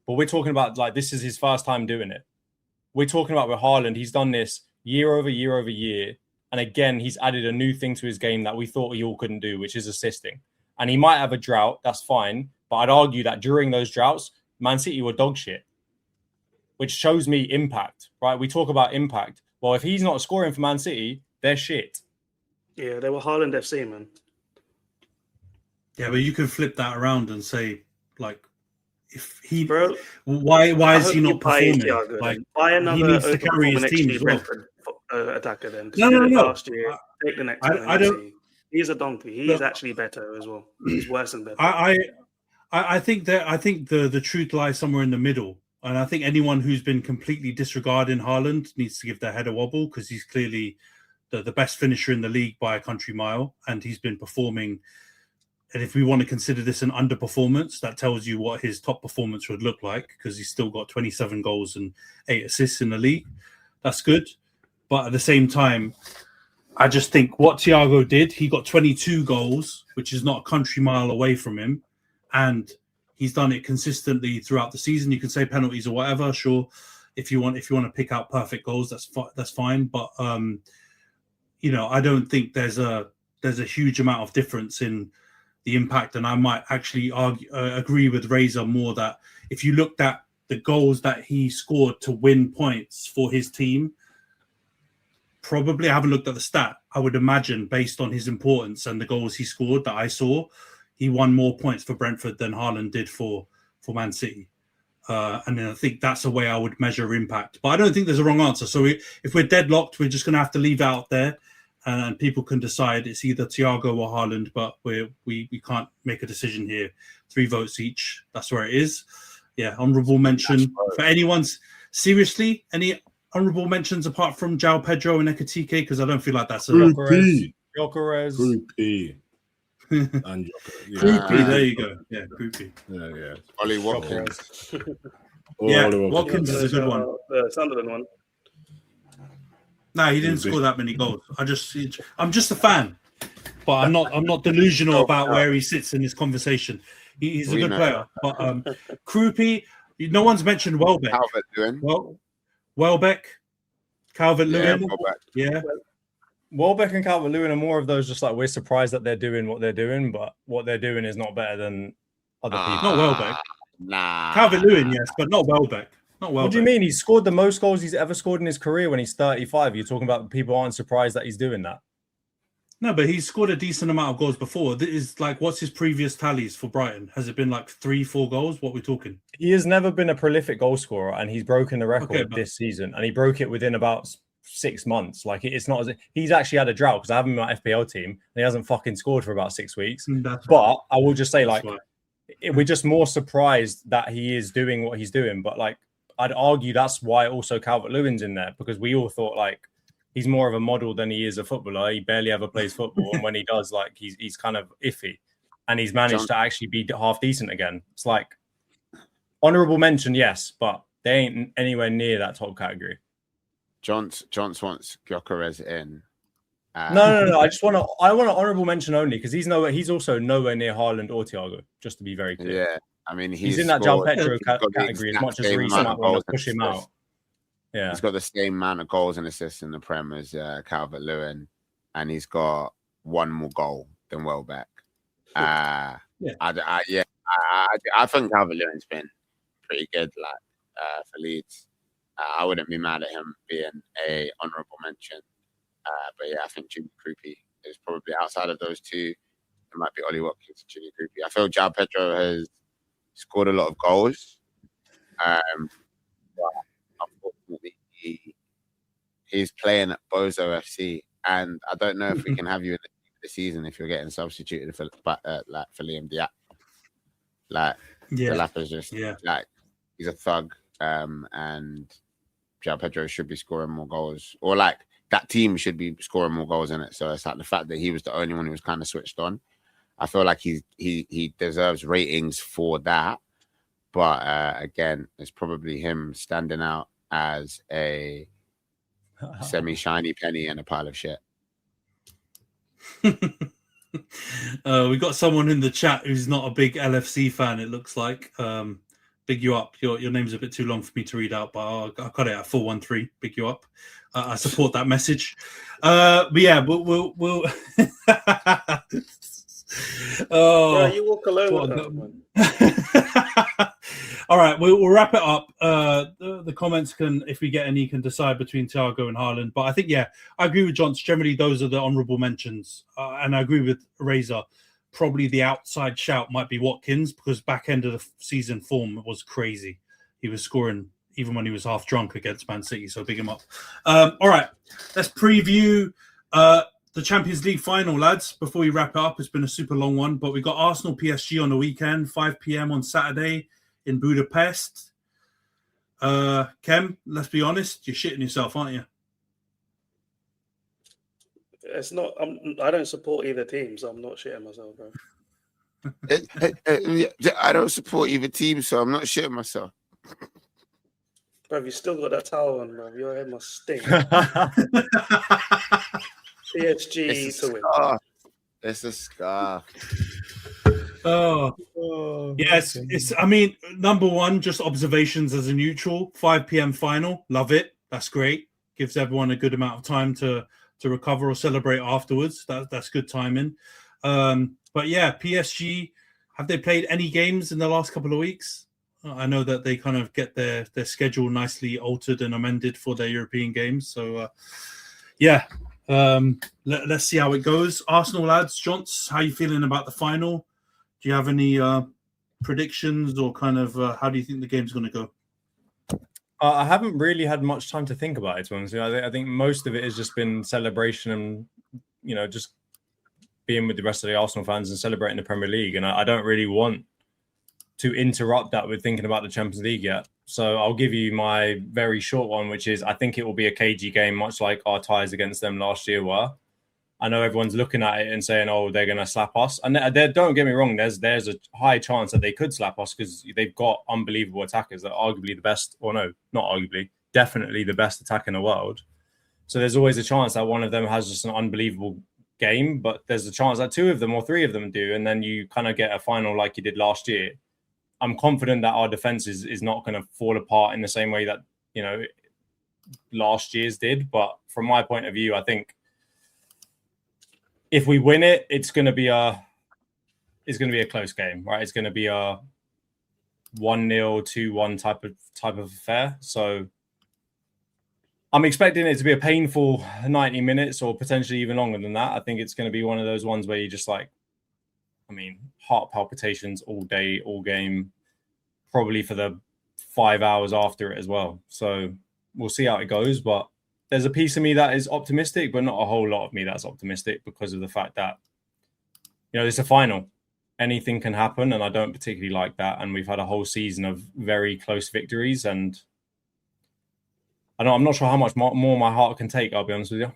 but we're talking about, like, this is his first time doing it. We're talking about with Haaland, he's done this year over year over year. And again, he's added a new thing to his game that we thought he all couldn't do, which is assisting. And he might have a drought, that's fine. But I'd argue that during those droughts, Man City were dog shit, which shows me impact, right? We talk about impact. Well, if he's not scoring for Man City, they're shit. Yeah, they were Haaland FC, man. Yeah, but you can flip that around and say, like, if he, Bro, why is he not performing? Thiago, Like, buy another he needs to carry his team as well. Brentford attacker then. No. Last year, take the next one. I don't. He's a donkey. He's actually better as well. He's worse and better. I think the truth lies somewhere in the middle, and I think anyone who's been completely disregarding Haaland needs to give their head a wobble, because he's clearly the best finisher in the league by a country mile, and he's been performing. And if we want to consider this an underperformance, that tells you what his top performance would look like, because he's still got 27 goals and 8 assists in the league. That's good. But at the same time, I just think what Thiago did, he got 22 goals, which is not a country mile away from him. And he's done it consistently throughout the season. You can say penalties or whatever, sure. If you want to pick out perfect goals, that's fine. But I don't think there's a huge amount of difference in the impact. And I might actually agree with Razor more that if you looked at the goals that he scored to win points for his team, probably, I haven't looked at the stat, I would imagine based on his importance and the goals he scored that I saw, he won more points for Brentford than Haaland did for Man City. And then I think that's a way I would measure impact. But I don't think there's a wrong answer. So if we're deadlocked, we're just going to have to leave it out there, and people can decide it's either Thiago or Haaland, but we can't make a decision here. 3 votes each. That's where it is. Yeah, honourable mention. For anyone's, seriously, any honourable mentions apart from João Pedro and Ekatike? Because I don't feel like that's a... Gyökeres. Groupie. And Groupie, there you go. Yeah, Groupie. Yeah. Ollie Watkins. Watkins is a good one. The Sunderland one. No, he didn't score that many goals. I'm just a fan, but I'm not delusional about where he sits in this conversation. He's a good player. But Groupie, no one's mentioned Welbeck. Welbeck, Calvert-Lewin. Yeah. Welbeck and Calvert-Lewin are more of those just like, we're surprised that they're doing what they're doing, but what they're doing is not better than other people. Not Welbeck. Nah. Calvert-Lewin, yes, but not Welbeck. What do you mean? He's scored the most goals he's ever scored in his career when he's 35. You're talking about people aren't surprised that he's doing that. No, but he's scored a decent amount of goals before. This is like, what's his previous tallies for Brighton? Has it been like 3-4 goals? What we're talking? He has never been a prolific goal scorer, and he's broken the record this season, and he broke it within about 6 months. Like, it's not as if he's actually had a drought, because I have him in my FPL team and he hasn't fucking scored for about 6 weeks. But I will just say, like, we're just more surprised that he is doing what he's doing. But like, I'd argue that's why also Calvert-Lewin's in there, because we all thought like he's more of a model than he is a footballer. He barely ever plays football, and when he does, like, he's kind of iffy, and he's managed to actually be half decent again. It's like, honourable mention, yes, but they ain't anywhere near that top category. Johns wants Gyökeres in. No. I want an honourable mention only, because he's also nowhere near Haaland or Thiago, just to be very clear. Yeah, I mean, he's in that João Pedro category as much as Reece might want to push him out. Yeah, he's got the same amount of goals and assists in the Prem as Calvert-Lewin, and he's got 1 more goal than Welbeck. I think Calvert-Lewin's been pretty good, like for Leeds. I wouldn't be mad at him being a honourable mention. But yeah, I think Jimmy Groupie is probably, outside of those two, it might be Ollie Watkins and Jimmy Groupie. I feel João Pedro has scored a lot of goals. But unfortunately, he's playing at Bozo FC, and I don't know if we can have you in the season if you're getting substituted for Liam Diop. Delap is just like, he's a thug, and João Pedro should be scoring more goals, or like that team should be scoring more goals in it. So it's like the fact that he was the only one who was kind of switched on. I feel like he deserves ratings for that. But again, it's probably him standing out as a semi-shiny penny in a pile of shit. We got someone in the chat who's not a big LFC fan, it looks like. Big you up. Your name's a bit too long for me to read out, but I got it at 413. Big you up. I support that message. But yeah, we'll Bro, you walk alone. All right, we'll wrap it up. The comments can, if we get any, can decide between Thiago and Haaland. But I think, yeah, I agree with John. Generally, those are the honourable mentions. And I agree with Razor. Probably the outside shout might be Watkins, because back end of the season form was crazy. He was scoring even when he was half drunk against Man City, so big him up. All right, let's preview the Champions League final, lads, before we wrap it up. It's been a super long one, but we got Arsenal PSG on the weekend, 5 p.m. on Saturday in Budapest. Kem, let's be honest, you're shitting yourself, aren't you? It's not. I don't support either team, so I'm not shitting myself, bro. I don't support either team, so I'm not shitting myself. Bro, you still got that towel on, bro. Your head must stink. PSG to win. It's a scarf. Yes, it's. I mean, number one, just observations as a neutral. 5 p.m. final, love it. That's great. Gives everyone a good amount of time to recover or celebrate afterwards. That's good timing. But yeah, PSG, have they played any games in the last couple of weeks? I know that they kind of get their schedule nicely altered and amended for their European games. So yeah, let's see how it goes. Arsenal lads, Jonts, how are you feeling about the final? Do you have any predictions or kind of how do you think the game's going to go? I haven't really had much time to think about it, to be honest. I think most of it has just been celebration and, you know, just being with the rest of the Arsenal fans and celebrating the Premier League. And I don't really want to interrupt that with thinking about the Champions League yet. So I'll give you my very short one, which is I think it will be a cagey game, much like our ties against them last year were. I know everyone's looking at it and saying, oh, they're going to slap us. And don't get me wrong, there's a high chance that they could slap us because they've got unbelievable attackers that are arguably the best, or no, not arguably, definitely the best attack in the world. So there's always a chance that one of them has just an unbelievable game, but there's a chance that two of them or three of them do, and then you kind of get a final like you did last year. I'm confident that our defense is not going to fall apart in the same way that, you know, last year's did. But from my point of view, I think if we win it, it's going to be a close game, right? It's going to be a 1-0, 2-1 type of affair. So I'm expecting it to be a painful 90 minutes or potentially even longer than that. I think it's going to be one of those ones where you just like, I mean, heart palpitations all day, all game, probably for the 5 hours after it as well. So we'll see how it goes, but there's a piece of me that is optimistic, but not a whole lot of me that's optimistic because of the fact that, you know, it's a final. Anything can happen, and I don't particularly like that. And we've had a whole season of very close victories, and I'm not sure how much more my heart can take, I'll be honest with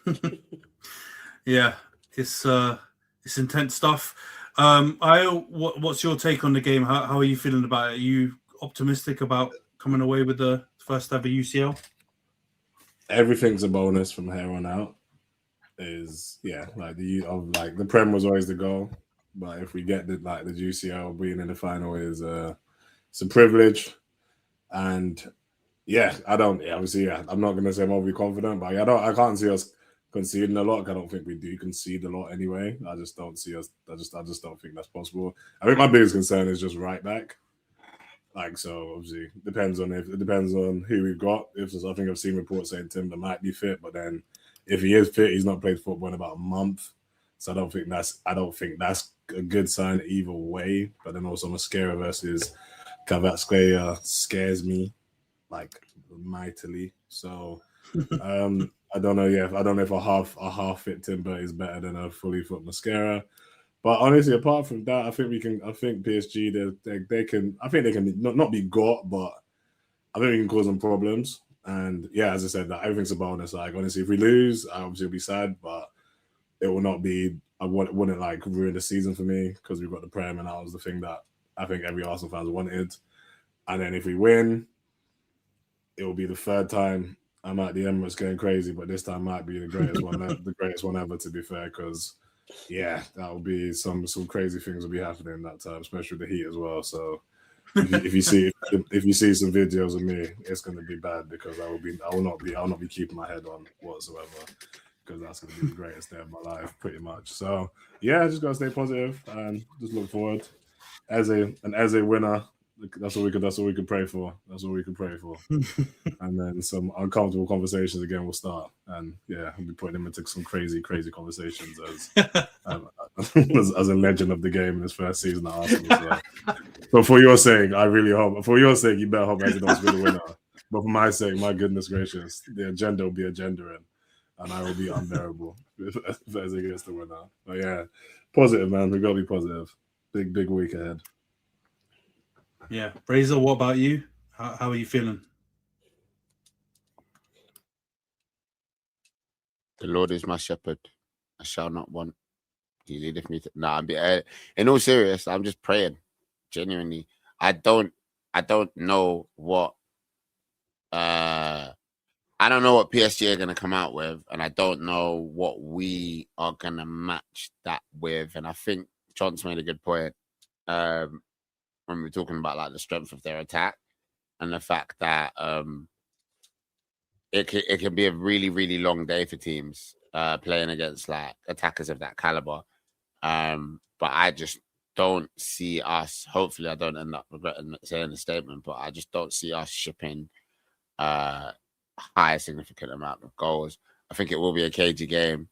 you. Yeah, it's intense stuff. What's your take on the game? How are you feeling about it? Are you optimistic about coming away with the first ever UCL? Everything's a bonus from here on out. The Prem was always the goal, but if we get the UCL being in the final it's a privilege. And yeah, I'm not gonna say I'm overly confident, but I can't see us conceding a lot. I don't think we do concede a lot anyway. I just don't see us. I just don't think that's possible. I think my biggest concern is just right back. So obviously it depends on who we've got. I think I've seen reports saying Timber might be fit, but then if he is fit, he's not played football in about a month. So I don't think that's a good sign either way. But then also Mosquera versus Kvaratskhelia scares me like mightily. So I don't know. Yeah, I don't know if a half fit Timber is better than a fully fit Mosquera. But honestly, apart from that, I think PSG they can. I think they can not be got, but I think we can cause them problems. And yeah, as I said, that everything's a bonus. Like honestly, if we lose, I obviously will be sad, but it will not be. I wouldn't like ruin the season for me because we've got the Prem, and that was the thing that I think every Arsenal fan wanted. And then if we win, it will be the third time I'm at the Emirates going crazy, but this time might be the greatest one ever. To be fair, because yeah, that will be some crazy things will be happening that time, especially with the heat as well. So if you see some videos of me, it's going to be bad because I will not be keeping my head on whatsoever, because that's going to be the greatest day of my life, pretty much. So yeah, just got to stay positive and just look forward. As a winner, that's all we could pray for. That's all we can pray for. And then some uncomfortable conversations again will start. And yeah, we'll be putting him into some crazy conversations as a legend of the game in his first season at Arsenal. So. But for your sake, I really hope. For your sake, you better hope Ezinov's be the winner. But for my sake, my goodness gracious, the agenda will be agendaing, and I will be unbearable if Eze gets the winner. But yeah, positive, man. We gotta be positive. Big week ahead. Yeah, Razor, what about you? How are you feeling? The Lord is my shepherd; I shall not want. He leadeth me to. Nah, in all serious, I'm just praying. Genuinely, I don't know what. I don't know what PSG are going to come out with, and I don't know what we are going to match that with. And I think John's made a good point when we're talking about like the strength of their attack and the fact that it can be a really, really long day for teams playing against like attackers of that caliber. But I just don't see us. Hopefully, I don't end up regretting saying the statement, but I just don't see us shipping high significant amount of goals. I think it will be a cagey game.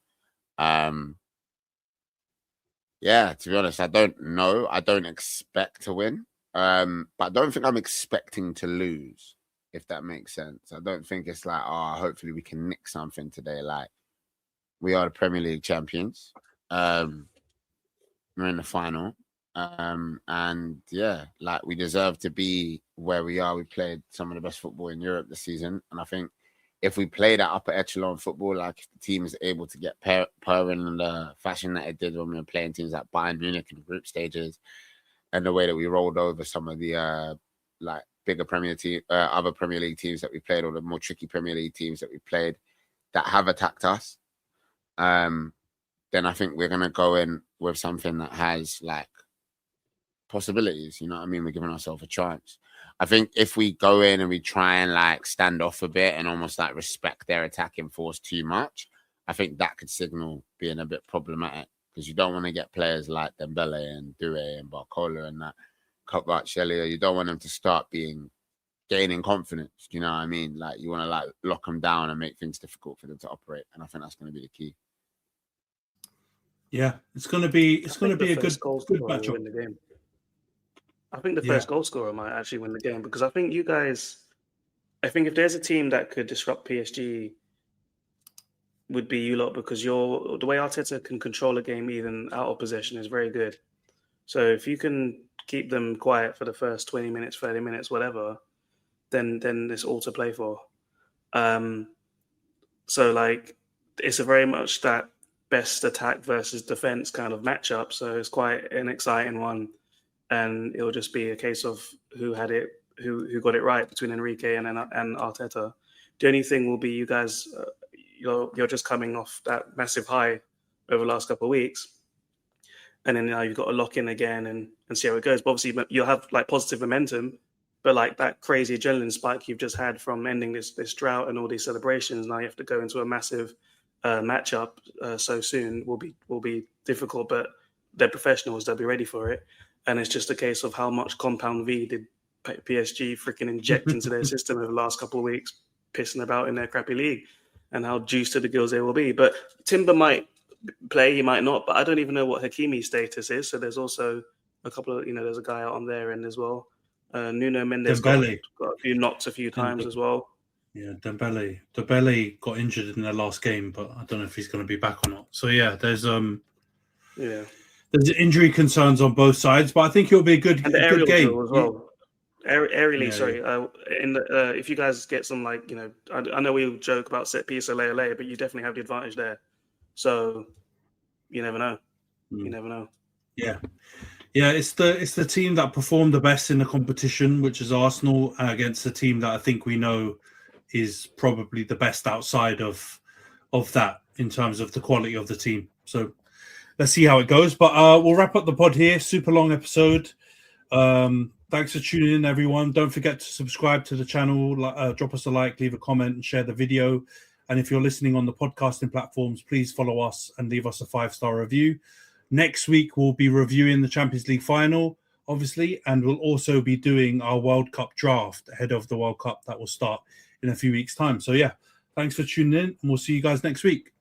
Yeah, to be honest, I don't know. I don't expect to win. But I don't think I'm expecting to lose, if that makes sense. I don't think it's like, hopefully we can nick something today. Like, we are the Premier League champions. We're in the final. And yeah, like we deserve to be where we are. We played some of the best football in Europe this season. And I think if we play that upper echelon football, like if the team is able to get purring in the fashion that it did when we were playing teams like Bayern Munich in the group stages, and the way that we rolled over some of the like bigger other Premier League teams that we played, or the more tricky Premier League teams that we played that have attacked us, then I think we're going to go in with something that has like possibilities. You know what I mean? We're giving ourselves a chance. I think if we go in and we try and like stand off a bit and almost like respect their attacking force too much, I think that could signal being a bit problematic, because you don't want to get players like Dembele and Doué and Barcola and that Kvaratskhelia. You don't want them to start gaining confidence. You know what I mean? Like you want to like lock them down and make things difficult for them to operate. And I think that's going to be the key. Yeah, it's going to be a good matchup. Win the game. I think the first goal scorer might actually win the game, because I think if there's a team that could disrupt PSG, would be you lot, because the way Arteta can control a game even out of possession is very good. So if you can keep them quiet for the first 20 minutes, 30 minutes, whatever, then it's all to play for. So like it's a very much that best attack versus defense kind of matchup. So it's quite an exciting one. And it'll just be a case of who got it right between Enrique and Arteta. The only thing will be you guys, you're just coming off that massive high over the last couple of weeks, and then now you've got to lock in again and see how it goes. But obviously, you'll have like positive momentum, but like that crazy adrenaline spike you've just had from ending this drought and all these celebrations, now you have to go into a massive matchup so soon will be difficult. But they're professionals; they'll be ready for it. And it's just a case of how much compound V did PSG freaking inject into their system over the last couple of weeks, pissing about in their crappy league, and how juiced to the gills they will be. But Timber might play, he might not, but I don't even know what Hakimi's status is. So there's also a couple of, there's a guy out on their end as well. Nuno Mendes got a few knocks a few times as well. Yeah, Dembele got injured in their last game, but I don't know if he's going to be back or not. So yeah, there's injury concerns on both sides, but I think it'll be a good game as well. Aerially, sorry. If you guys get some I know we joke about set piece or lay, but you definitely have the advantage there. So you never know. You never know. Yeah. It's the team that performed the best in the competition, which is Arsenal, against a team that I think we know is probably the best outside of that in terms of the quality of the team. So let's see how it goes. But we'll wrap up the pod here. Super long episode. Thanks for tuning in, everyone. Don't forget to subscribe to the channel, drop us a like, leave a comment, and share the video. And if you're listening on the podcasting platforms, please follow us and leave us a 5-star review. Next week, we'll be reviewing the Champions League final, obviously, and we'll also be doing our World Cup draft ahead of the World Cup that will start in a few weeks' time. So, yeah, thanks for tuning in, and we'll see you guys next week.